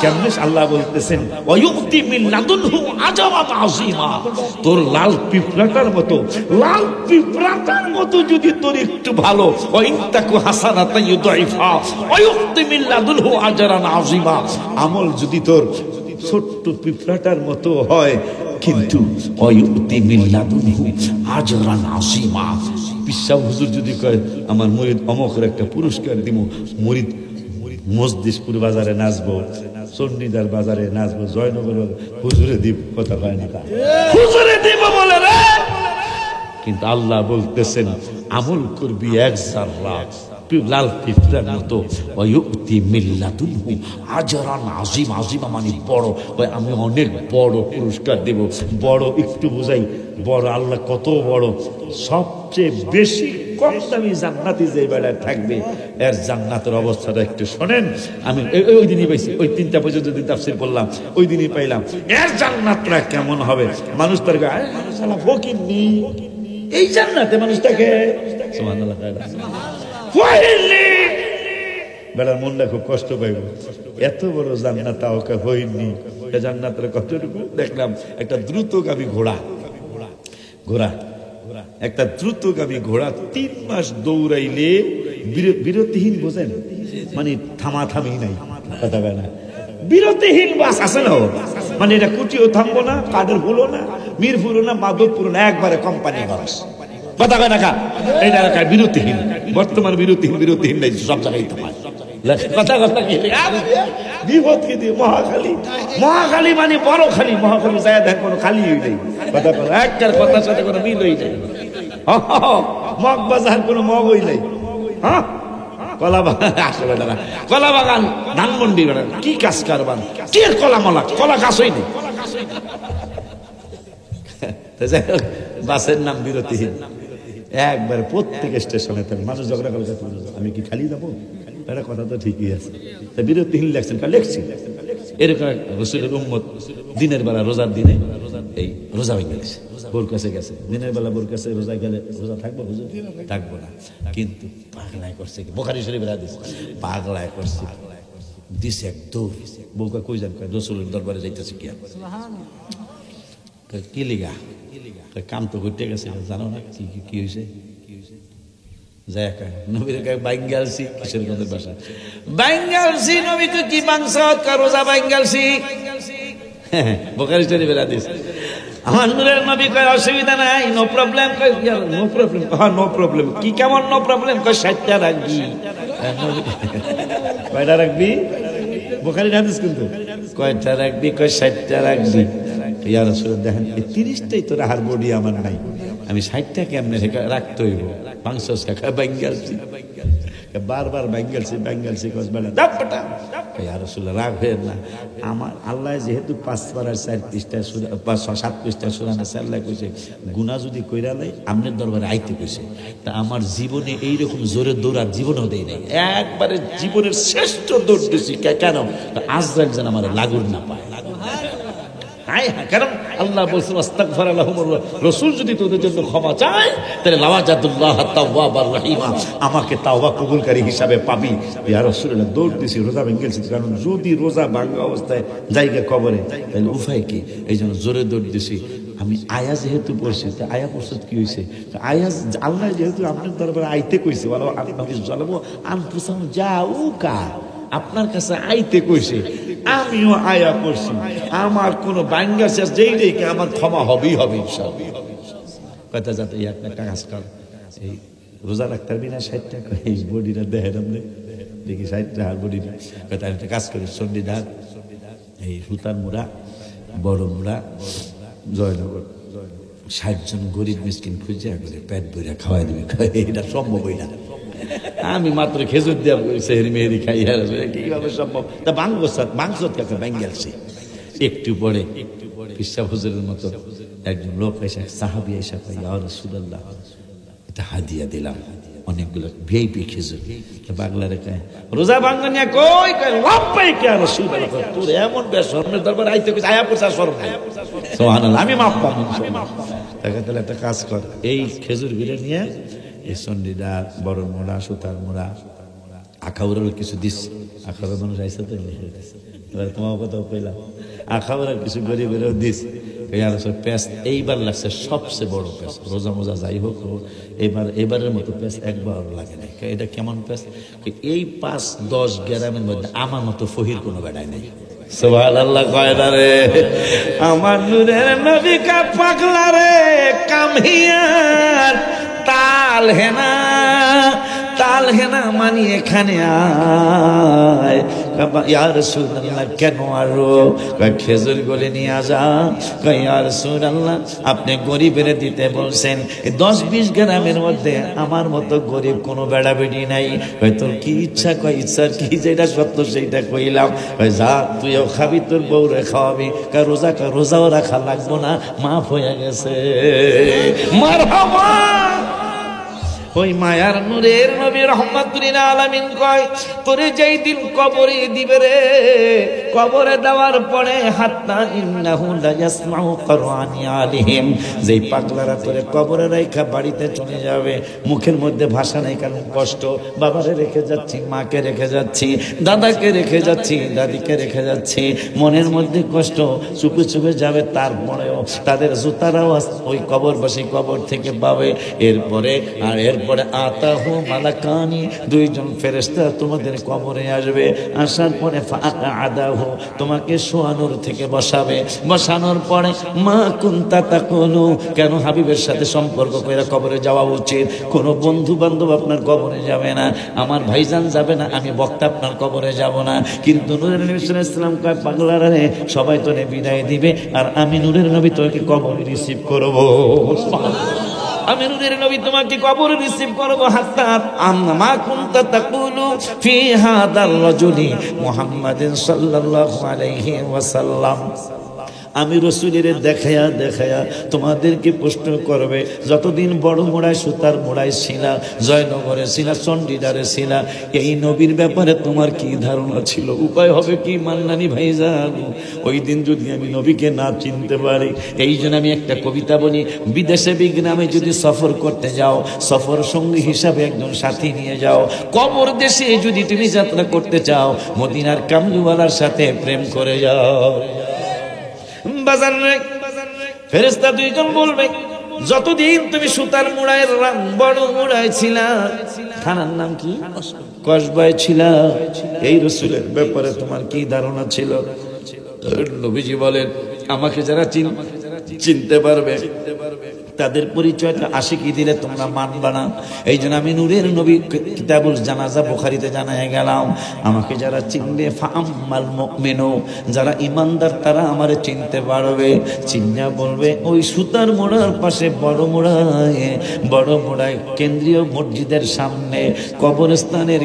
কেমনে? আল্লাহ বলতেছেন ওয়ায়ুতি মিন লাদুনহু আজরান আযীমা, তোর লাল পিঁপড়াটার মতো যদি তোর একটু ভালো, ওয়াইনতাকু হাসানাতান ইউদাইফা ওয়ায়ুতি মিন লাদুনহু আজরান আযীমা, আমল যদি তোর ছোট্ট পিঁপড়াটার মতো হয়, কিন্তু ওয়ায়ুতি মিন লাদুনহু আজরান আযীমা, পিসাব হুজুর যদি কয় আমার মুরিদ অমকের একটা পুরস্কার দিব, মুরিদ মসজিদপুর বাজারে নাচবো, চন্ডীদার বাজারে নাচবো, জয়নগর হুজুরে দিব, কথা হয় না, হুজুরে দিব বলে রে। কিন্তু আল্লাহ বলতেছেন আমল করবি 1 জাররা লাল পিঁপড়ার মতো, ওয়ায়ুতি মিন লাদুনহু আজরান আযীম, আযীমা মানে বড়, আমি অনেক বড় পুরস্কার দেব। বড় একটু বোঝাই, বড় আল্লাহ কত বড়, সবচেয়ে বেশি কম দামি জান্নাতি যে বেলায় থাকবে, এর জান্নাতের অবস্থাটা একটু শোনেন। আমি ওই দিনই পাইছি, ওই 3টা পর্যন্ত দিন তাফসীর করলাম, ওই দিনই পাইলাম এর জান্নাতটা কেমন হবে। মানুষ তার শালা ফকির নি, এই জান্নাতে মানুষটাকে সুবহানাল্লাহ বেড়ার মনটা খুব কষ্ট পাইব। এত বড় জান্নাত ওকে হইনি, জান্নাতের কতটুকু দেখলাম, একটা দ্রুতগামী ঘোড়া, একটা দ্রুতগামী ঘোড়া 3 মাস দৌড়াইলে বিরতিহীন, বোঝেন মানে থামাথামি নাই, কথা বলে না, বিরতিহীন বাস আছে না, মানে এটা কুটিও থামবো না, কাদের হলো না, মিরপুরও না, মাধবপুর না, একবারে কোম্পানি বাস, কথা কয় না কা, এই এলাকায় বিরতিহীন। বর্তমান বিরতিহীন নাই, সব জায়গায় থামায়, কথা কি বিপদ কি দিয়ে মহাখালী মানে বড় খালি, মহাখালী যায় দেখ কোনো খালি নেই, কথা বলে একটার কথার সাথে কোনো মিল হয়ে যায়, মগ বাজার কোনো মগই নেই, হ্যাঁ কলা বাগান আসবে না, কলা বাগান ধানমন্ডি কি কাজ কারবার, কি কলা মলা, কলা গাছই নেই। যাই হোক, বাসের নাম বিরতিহীন, একবার প্রত্যেক স্টেশনে মানুষ ঝগড়া করে, আমি কি খালি যাবো, এটা কথা তো ঠিকই আছে, বিরতিহীন লেখছেন, লেখছি এরকম রাসূলের উম্মত দিনের বেলা রোজার দিনে এই রোজা হয়ে গেছে, বোর কাছে গেছে, দিনের বেলা বোর কাছে রোজা গেলে রোজা থাকবো, হুজুর থাকবো না, কিন্তু পাগলায় করছে কি, বুখারী শরীফের হাদিস, পাগলায় করছে, দিছে এক দৌড়, বউকা কই যান, রাসূলের দরবারে যাইতেছে, কি লিগা, কাম তো ঘটে গেছে, জানো না কি হয়েছে, নবীর বাইঙ্গালসি, কিশোরগঞ্জের ভাষা বাইঙ্গালসি, নবীকে কি মাংস রোজা বাইঙ্গালসি, বুখারী শরীফের হাদিস। আমার নূরের নবী কয় অসুবিধা নাই, নো প্রবলেম, নো প্রবলেম কি, কেমন নো প্রবলেম, কয় 60টা রাখবি, কয়টা রাখবি, বুখারীর হাদিস কিন্তু, কয়টা রাখবি, কয় 60টা রাখবি। ইয়া রাসূলুল্লাহ দেখেন, এই 30টাই তো রাহার বডি আমার নাই, আমি 60টা কেমনে রাখতে হইব, মাংস শাখা বাইঙ্গালসি, বারবার বাইঙ্গালসি কসবেলা দাপটা, ইয়া রাসূলুল্লাহ রাখবেন না, আমার আল্লাহ যেহেতু 5 পারার 4 পৃষ্ঠা 7 পৃষ্ঠা সূরা নাস আল্লাহ কইছে, গুনাহ যদি কইরা লাই আমনের দরবারে আইতে কইছে, তা আমার জীবনে এইরকম জোরে দৌড়ার জীবনেও দেই নাই, একবারে জীবনের শ্রেষ্ঠ দৌড় দিছি, কেন, আজরাইল যেন আমার লাগুর না পায়, হায় হায়, কারণ আল্লাহ বলছেন আস্তাগফার লাহুমুর রাসূল যদি তোদের জন্য ক্ষমা চায় তাহলে লাওয়াজাতুল্লাহ তাওয়াবার রহিমা, আমাকে তাওবা কবুলকারী হিসাবে পাবি। ইয়া রাসূলুল্লাহ দৌড় দিছি, রোজা ভেঙে গেছি, কারণ যদি রোজা ভাঙা অবস্থায় জায়গা কবরে তাহলে উপায় কি, এই জন্য জোরে দৌড় দিছি। আমি আয়া যেহেতু পড়ছি, আয়া পড়ছত কি হয়েছে, আয়া আল্লাহ যেহেতু আপনার দরবারে আইতে কইছে, বলো আপনাকে জ্বলাবো আনফুসাহুম জাউকা, আপনার কাছে আইতে কইছে, আমিও আয়া পড়ছি, আমার কোনো বাঙ্গা শেষ যেই রেখে আমার ক্ষমা হবেই হবে ইনশাআল্লাহ। কথা যাতে একটা কাজ কর, এই রোজা রাখতে পারবি না 60 টাকা, এই বডিটা দেখেন আপনি দেখি 60 টাকা বডিটা, কথা একটা কাজ করি, চণ্ডীদার এই সুতার মুড়া, বড় মুড়া, জয়নগর 60 জন গরিব মিসকিন খুঁজে করে পেট ভরে খাওয়াই দিবি, এটা সম্ভব হয় না। আমি মাত্র খেজুর দিয়া সেহরি মেহেরি খাই, কিভাবে সম্ভব? তা মাংস কাছে ব্যাঙ্গেলছি। একটু পরে পিসাব হুজুরের মতো একজন লোক এসে, সাহাবী এসে, ইয়া রাসূলুল্লাহ এটা হাদিয়া দিলাম, অনেকগুলো ভিআইপি খেজুর। বাংলা রেখে রোজা ভাঙা নিয়ে কই লাভবাই কে রাসূলুল্লাহ, তোর এমন বেশরমের দরবার আইতে কইছে, আয়া পড়ছা শরম নাই, সুবহানাল্লাহ, আমি মাফ পাবো তাকে। তাহলে একটা কাজ কর, এই খেজুর গুলো নিয়ে এই চণ্ডীদার, বড় মোড়া, সুতার মোড়া, আখাউরের কিছু দিস, আখাউরের মানুষ আইসে তো এবার তোমার কথাও কইলাম, আখাউরের কিছু গরিবেরও দিস। প্যাঁচ এইবার লাগছে সবচেয়ে বড় প্যাঁচ, রোজা মোজা যাই হোক এবারের মতো প্যাঁচ একবার লাগে নাই। এটা কেমন প্যাঁচ, এই 5-10 গ্রামের মধ্যে আমার মতো ফহির কোনো বেড়ায় নাই। সুবহানাল্লাহ কয় না রে, আমার নূরের নবী কা পাগলা রে, কামহিয়ার তাল হেনা, তাল হেনা মানি এখানে আয়। ইয়া রাসূলুল্লাহ কেন আরো খেজুর গলে নিয়ে যা, ইয়া রাসূলুল্লাহ আপনি গরিবের দিতে বলছেন, 10-20 গ্রামের মধ্যে আমার মতো গরিব কোনো বেড়া বেড়ি নাই, তোর কি ইচ্ছা, কয় ইচ্ছার কি যেটা সত্য সেইটা কইলাম, যা তুইও খাবি, তোর বউরে খাওয়াবি, রোজাও রাখা লাগবো না, মাফ হয়ে গেছে। মারহাবা। ওই মায়ার নূরের নবী রহমাতুল আলামিন কয়, তোরে যেই দিন কবরে দিবে রে, কবরে দেওয়ার পরে হাত্তা ইন্নাহু লা ইয়াসমাউ কুরআনি আলিহিম, যেই পাগলারা তোরে কবরে রাইখা বাড়িতে চলে যাবে, মুখের মধ্যে ভাষা নাই, কারণ কষ্ট, বাবারে রেখে যাচ্ছি, মাকে রেখে যাচ্ছি, দাদাকে রেখে যাচ্ছি, দাদিকে রেখে যাচ্ছি, মনের মধ্যে কষ্ট, চুপে চুপে যাবে, তারপরেও তাদের জুতার আওয়াজ ওই কবরবাসী কবর থেকে পাবে। এরপরে আতাহু মালাকানি, 2জন ফেরেশতা তোমাদের কবরে আসবে, আসার পরে ফাআদাহু তোমাকে শোয়ানোর থেকে বসাবে, বসানোর পরে মা কুনতা তাকুলু, কেন হাবিবের সাথে সম্পর্ক করে কবরে যাওয়া উচিত, কোনো বন্ধু বান্ধব আপনার কবরে যাবে না, আমার ভাইজান যাবে না, আমি বক্তা আপনার কবরে যাব না, কিন্তু নূরের নবী সাল্লাল্লাহু আলাইহি ওয়াসাল্লাম কয় পাগলারা রে, সবাই তোরে বিদায় দিবে, আর আমি নূরের নবী তোকে কবরে রিসিভ করব। আমি নূরের নবী তোমাকে কবরে রিসিভ করব। হাত্তা আম্মা কুনতা তাকুলু ফি হাদার রাজুলি মুহাম্মাদিন সাল্লাল্লাহু আলাইহি ওয়াসাল্লাম, আমি রসুলের দেখায়া দেখায়া তোমাদেরকে প্রশ্ন করবে, যতদিন বড় মোড়ায়, সুতার মোড়ায় ছিলা, জয়নগরে ছিলা, চণ্ডীদারে ছিলা, এই নবীর ব্যাপারে তোমার কি ধারণা ছিল? উপায় হবে কি মান্নানি ভাইজান, ওই দিন যদি আমি নবীকে না চিনতে পারি, এই জন্য আমি একটা কবিতা বলি, বিদেশে বিগ্রামে যদি সফর করতে যাও, সফর সঙ্গী হিসাবে একজন সাথী নিয়ে যাও, কবর দেশে যদি তুমি যাত্রা করতে চাও, মদিনার কামলিওয়ালার সাথে প্রেম করে যাও। ফেরেশতা 2জন বলবে, যতদিন তুমি সুতার মুড়ায়, বড় মুড়ায় ছিলা, থানার নাম কি, কসবায় ছিলা, এই রাসূলের ব্যাপারে তোমার কি ধারণা ছিল? নবীজি বলেন, আমাকে যারা চিনতে পারবে তাদের পরিচয়টা আশিকি দিলে তোমরা মানবা না, এই জন্য আমি নূরের নবী কিতাবুল জানাজা বুখারীতে জানায় গেলাম, আমাকে যারা চিনবে ফাআম্মাল মুমিনু, যারা ইমানদার তারা আমারে চিনতে পারবে, চিন্না বলবে ওই সুতার মোড়ার পাশে বড় মোড়ায় কেন্দ্রীয় মসজিদের সামনে কবরস্থানের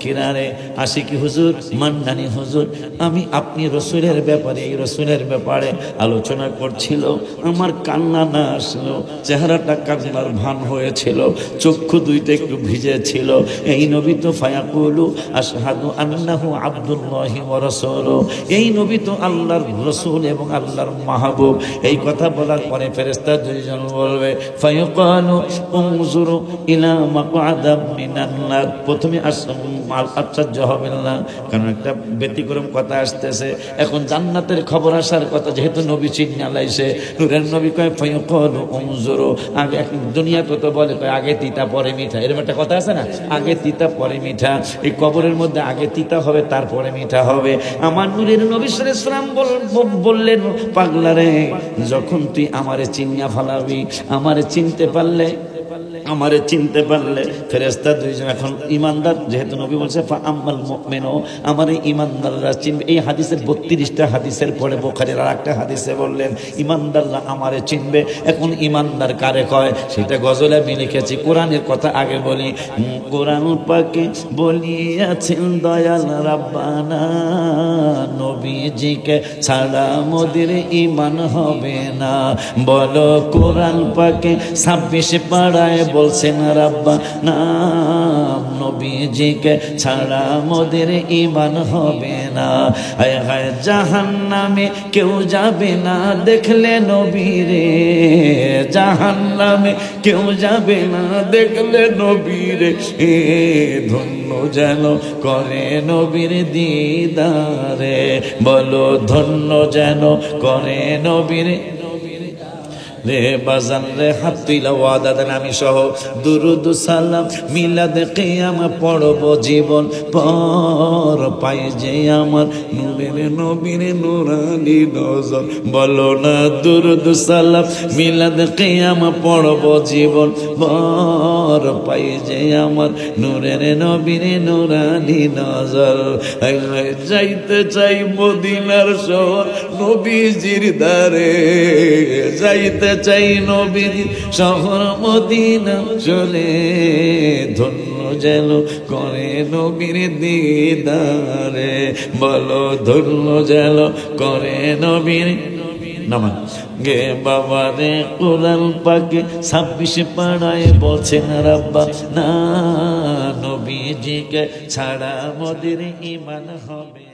কিনারে আশিকি হুজুর, মান্নানি হুজুর, আমি আপনি রসুলের ব্যাপারে, এই রসুলের ব্যাপারে আলোচনা করছিল, আমার কান্না না আসলো, চেহারাটা কান্নার ভান হয়েছিল, চক্ষু দুইটা একটু ভিজেছিল। এই নবী তো ফায়াকুলু আশহাদু আন্নাহু আব্দুল্লাহি ওয়া রাসূলুহু, এই নবী তো আল্লাহর রাসূল এবং আল্লাহর মাহবুব। এই কথা বলার পরে ফেরেশতা দুইজন বলবে ফায়াকালু উনজুরু ইলা মাকআদাম মিনান নার। প্রথমে আশ্চর্য হবেন না, কারণ একটা ব্যতিক্রম কথা আসতেছে। এখন জান্নাতের খবর আসার কথা, যেহেতু নবী চিন্না লাইছে, নূরের নবী কয় ফায়াকালু উনজুরু। আগে দুনিয়াতে তো বলে কয় আগে তিতা পরে মিঠা, এরকম একটা কথা আছে না, আগে তিতা পরে মিঠা। এই কবরের মধ্যে আগে তিতা হবে তারপরে মিঠা হবে। আমার নূরের নবী সাল্লাল্লাহু আলাইহি ওয়াসাল্লাম বললেন পাগলা রে, যখন তুই আমারে চিনিয়া ফেলাবি, আমারে চিনতে পারলে, আমারে চিনতে পারলে, ফেরেশতা দুইজন এখন ইমানদার, যেহেতু নবী বলছে ফা আম্মাল মুমিনু, আমার ইমানদাররা চিনবে। এই হাদিসের 32টা হাদিসের পরে বুখারীর আরেকটা হাদিসে বললেন ইমানদাররা আমারে চিনবে। এখন ইমানদার কারে কয় সেটা গজলে আমি লিখেছি, কোরআনের কথা আগে বলি। কোরআন পাকে বলিয়াছেন দয়াল রাব্বানা, নবীজিকে ছাড়া মোদের ঈমান হবে না। বলো কোরআন পাকে 26 পাড়ায় বলছেন রাব্বানা, নবীজিকে ছাড়া মোদের ঈমান হবে না। হায় হায় জাহান্নামে কেউ যাবে না দেখলে নবীরে, জাহান্নামে কেউ যাবে না দেখলে নবীরে। ধন্য যেন করে নবীর দিদারে, বলো ধন্য যেন করে নবীর রে বাজান রে। হাত তুইলা ওয়াদা দেন আমি সহ দুরুদ সালাম মিলাদ কিয়াম পড়ব জীবন পর, পাই যে আমার নূরের নবীর নূরানি নজর। বলো না দুরুদ সালাম মিলাদ কিয়াম পড়ব জীবন পর, পাই যে আমার নূরের নবীর নূরানি নজর। যাইতে চাই মদিনার শহর নবীজির দ্বারে, যাইতে চাই নবীর শহর মদিনা চলে, ধন্য যেন করে নবীর দিদারে। বলো ধন্য যেন করে নবীর নামান গে বাবা রে। কোরআন পাকে 26 পাড়ায় বলছেন রাব্বানা, নবীজিকে ছাড়া মোদের ঈমান হবে।